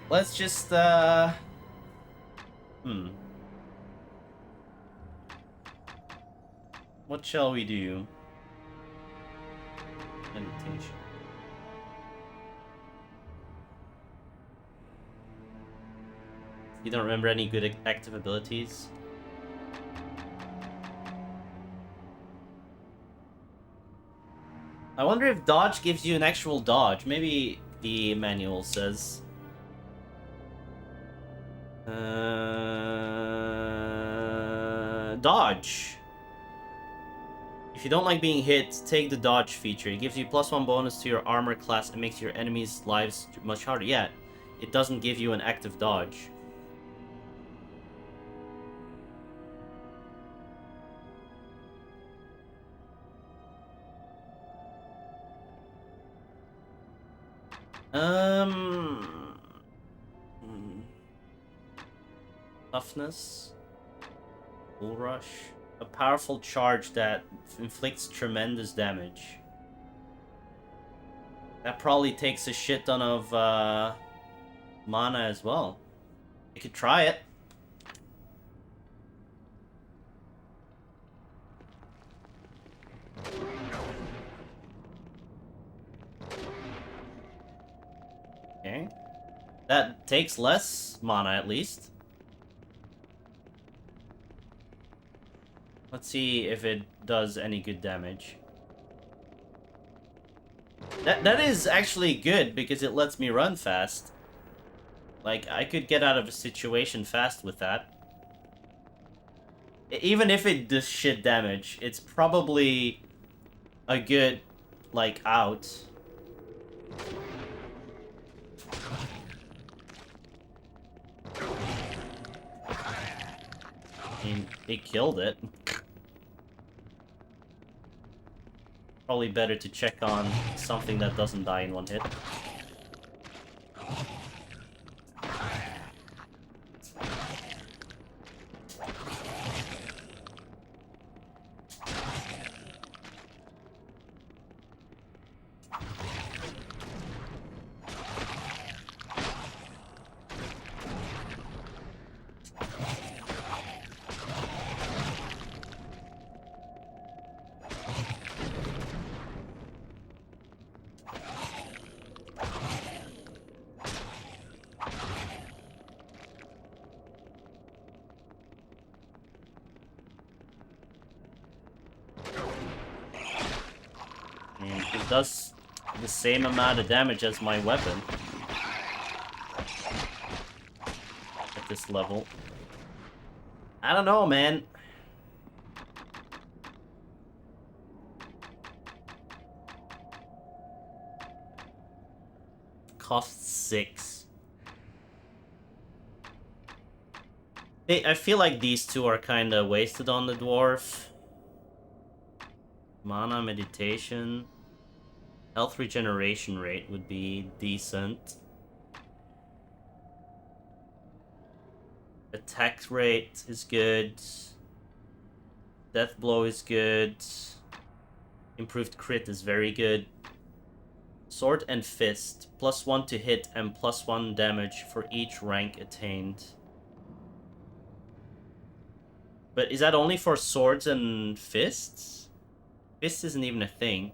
Let's just What shall we do? Meditation. You don't remember any good active abilities? I wonder if dodge gives you an actual dodge. Maybe the manual says. Dodge. If you don't like being hit, take the dodge feature. It gives you +1 bonus to your armor class and makes your enemies' lives much harder. Yeah, it doesn't give you an active dodge. Toughness. Bull rush. A powerful charge that inflicts tremendous damage. That probably takes a shit ton of mana as well. You could try it. Okay. That takes less mana at least. Let's see if it does any good damage. That is actually good because it lets me run fast. Like, I could get out of a situation fast with that. Even if it does shit damage, it's probably a good, like, out. I mean, it killed it. Probably better to check on something that doesn't die in one hit. It does the same amount of damage as my weapon at this level. I don't know, man. costs 6. I feel like these two are kind of wasted on the dwarf. Mana, meditation. Health regeneration rate would be decent. Attack rate is good. Death blow is good. Improved crit is very good. Sword and fist. +1 to hit and +1 damage for each rank attained. But is that only for swords and fists? Fist isn't even a thing.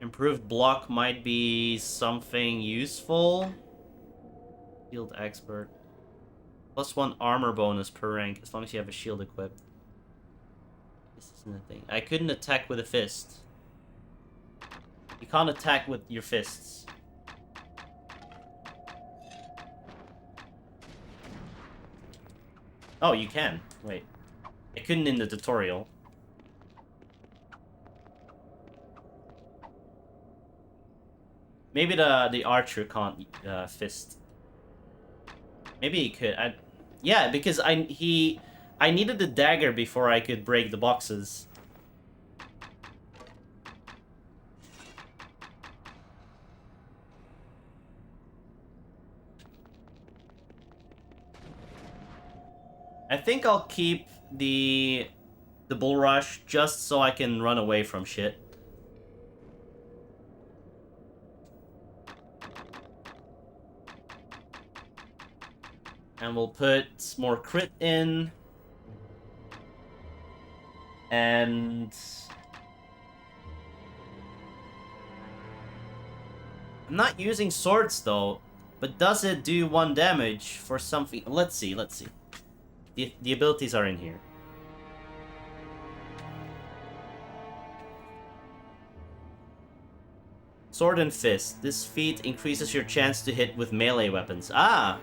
Improved block might be something useful. Shield expert. +1 armor bonus per rank as long as you have a shield equipped. This isn't a thing. I couldn't attack with a fist. You can't attack with your fists. Oh, you can. Wait. I couldn't in the tutorial. Maybe the archer can't fist. Maybe he could. Yeah, because I needed the dagger before I could break the boxes. I think I'll keep the bull rush just so I can run away from shit. And we'll put more crit in. And I'm not using swords though, but does it do 1 damage for something? Let's see. The abilities are in here. Sword and fist. This feat increases your chance to hit with melee weapons. Ah!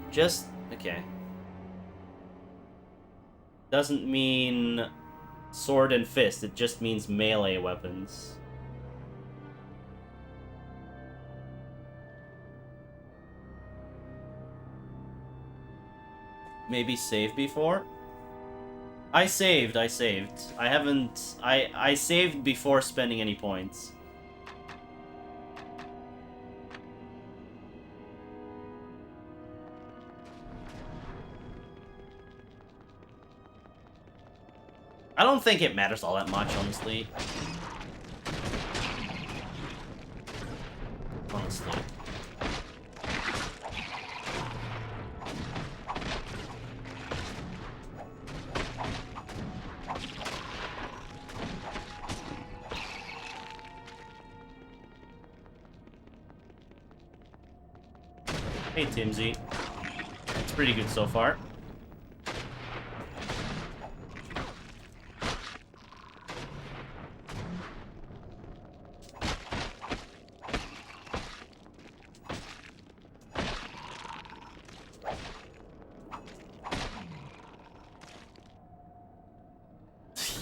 Just... okay. Doesn't mean sword and fist, it just means melee weapons. Maybe save before? I saved. I haven't... I saved before spending any points. I don't think it matters all that much, honestly. Hey, Timsy. It's pretty good so far.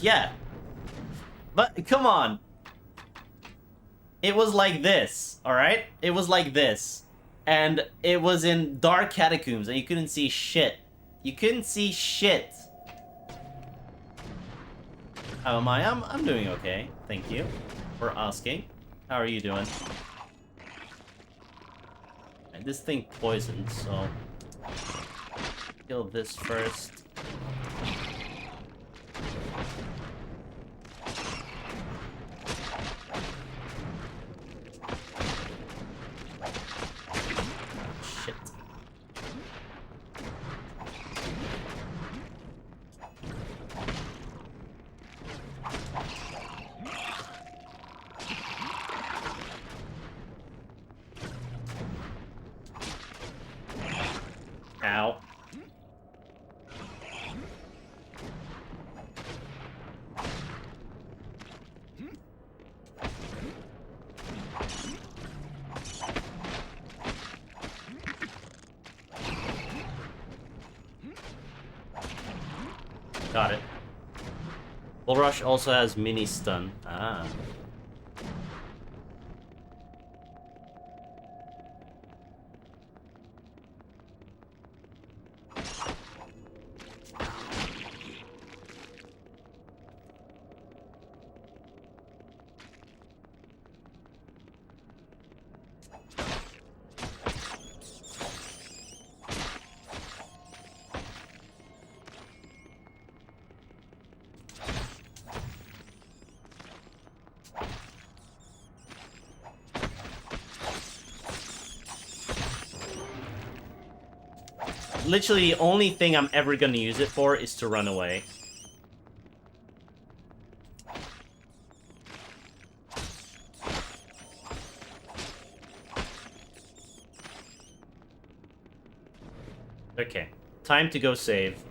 Yeah. But, come on. It was like this, alright? It was like this. And it was in dark catacombs, and you couldn't see shit. You couldn't see shit. How am I? I'm doing okay. Thank you for asking. How are you doing? And this thing poisoned, so... kill this first. Ow. Got it. Bull Rush also has mini stun. Ah. Literally, the only thing I'm ever gonna use it for is to run away. Okay, time to go save.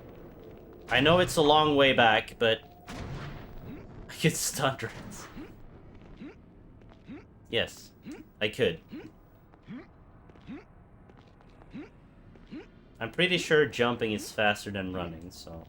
I know it's a long way back, but I could stun rats. Yes, I could. I'm pretty sure jumping is faster than running, so...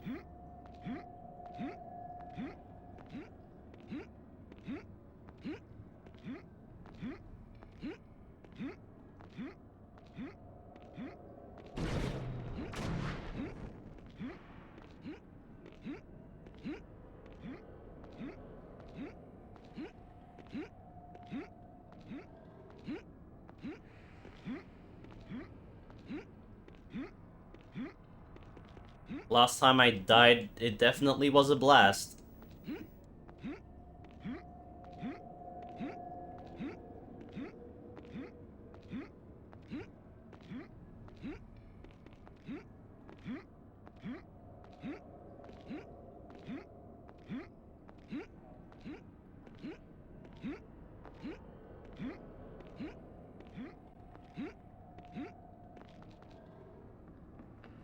Last time I died, it definitely was a blast.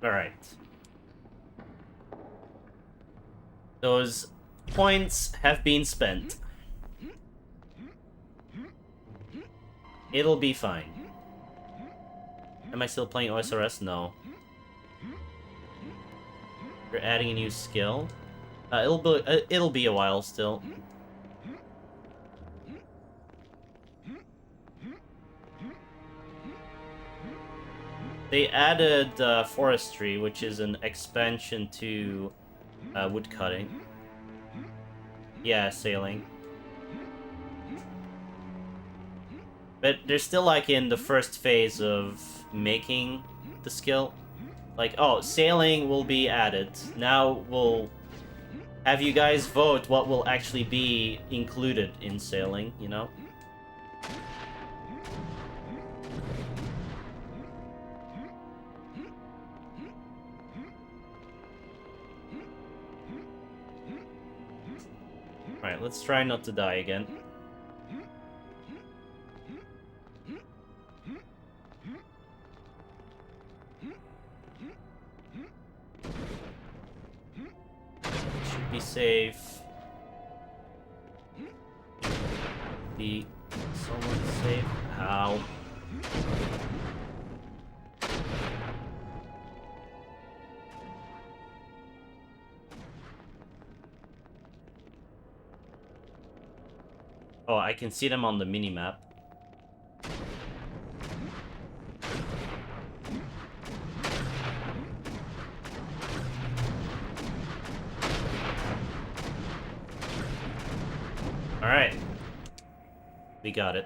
Alright. Those points have been spent. It'll be fine. Am I still playing OSRS? No. You're adding a new skill? It'll be a while still. They added forestry, which is an expansion to woodcutting. Yeah, sailing. But they're still like in the first phase of making the skill. Like, oh, sailing will be added. Now we'll have you guys vote what will actually be included in sailing, you know? Alright, let's try not to die again. Should be safe. Be somewhat safe. Ow. Oh, I can see them on the minimap. Alright. We got it.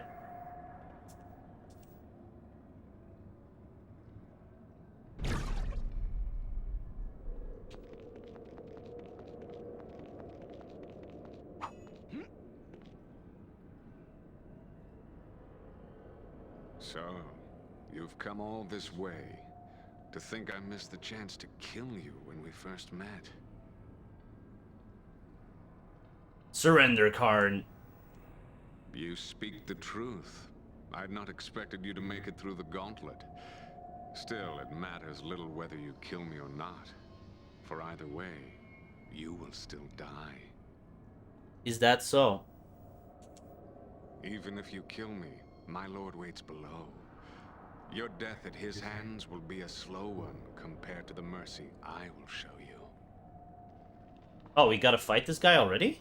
So, you've come all this way to think I missed the chance to kill you when we first met. Surrender card. You speak the truth. I'd not expected you to make it through the gauntlet. Still, it matters little whether you kill me or not. For either way, you will still die. Is that so? Even if you kill me, my lord waits below. Your death at his hands will be a slow one compared to the mercy I will show you. Oh, we gotta fight this guy already?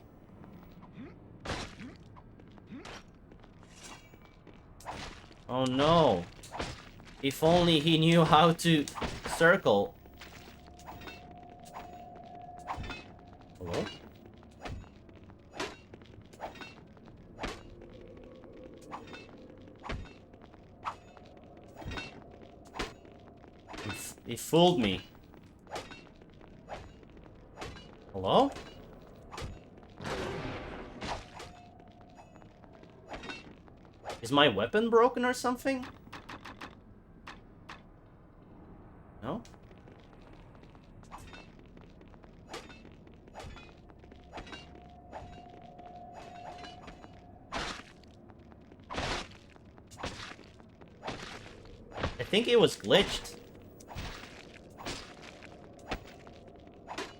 Oh no. If only he knew how to circle. Hello? He fooled me. Hello? Is my weapon broken or something? No? I think it was glitched.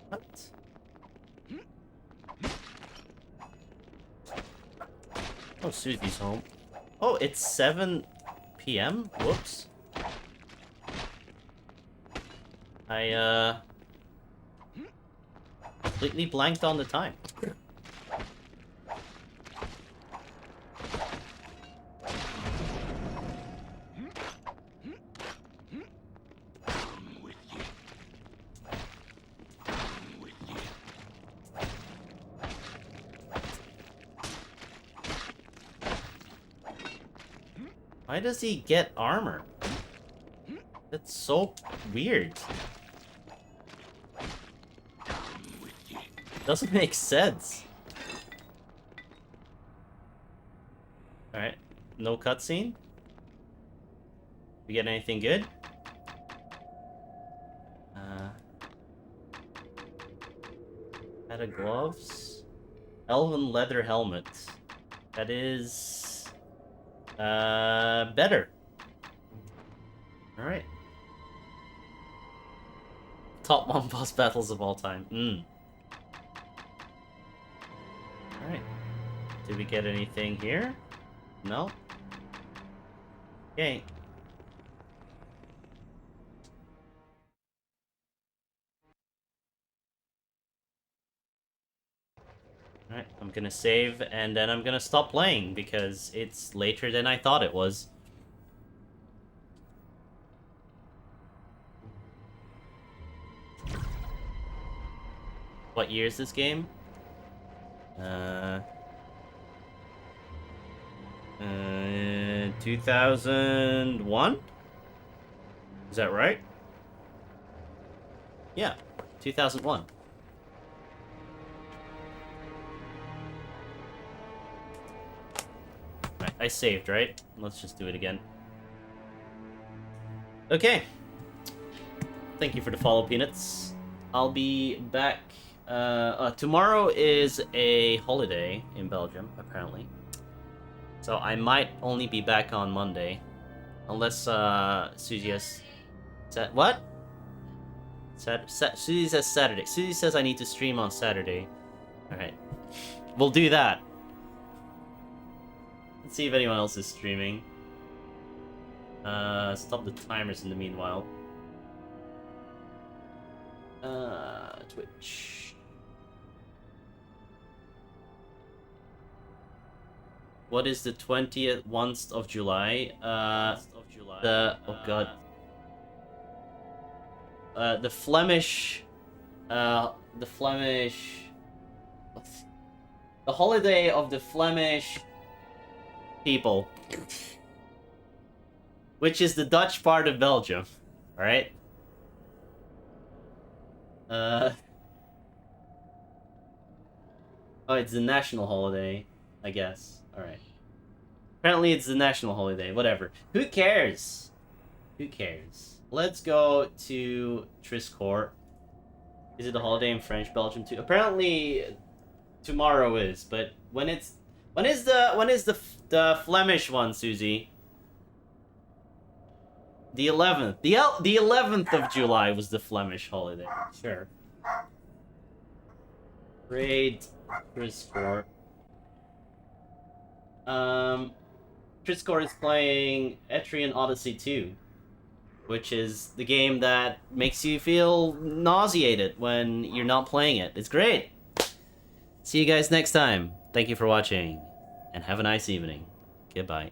What? Oh, Susie's home. Oh, it's 7 p.m.? Whoops. I, completely blanked on the time. Why does he get armor? That's so weird. Doesn't make sense. Alright, no cutscene? We get anything good? Had a gloves? Elven leather helmet. That is... better. Alright. Top 1 boss battles of all time. Alright. Did we get anything here? No? Okay. Alright, I'm gonna save, and then I'm gonna stop playing, because it's later than I thought it was. What year is this game? 2001? Is that right? Yeah, 2001. Right, I saved, right? Let's just do it again. Okay. Thank you for the follow, Peanuts. I'll be back. Tomorrow is a holiday in Belgium, apparently. So I might only be back on Monday. Unless, Suzy has... What? Suzy says Saturday. Suzy says I need to stream on Saturday. Alright. We'll do that. Let's see if anyone else is streaming. Stop the timers in the meanwhile. Twitch. What is the 20th once of July? Oh god. The Flemish, the holiday of the Flemish people, which is the Dutch part of Belgium. All right. Oh, it's the national holiday, I guess. Alright. Apparently it's the national holiday, whatever. Who cares? Who cares? Let's go to Triscourt. Is it a holiday in French Belgium too? Apparently tomorrow is, but when is the Flemish one, Susie? The 11th. The 11th of July was the Flemish holiday. Sure. Raid Triscourt. Triscourt is playing Etrian Odyssey 2, which is the game that makes you feel nauseated when you're not playing it. It's great. See you guys next time. Thank you for watching, and have a nice evening. Goodbye.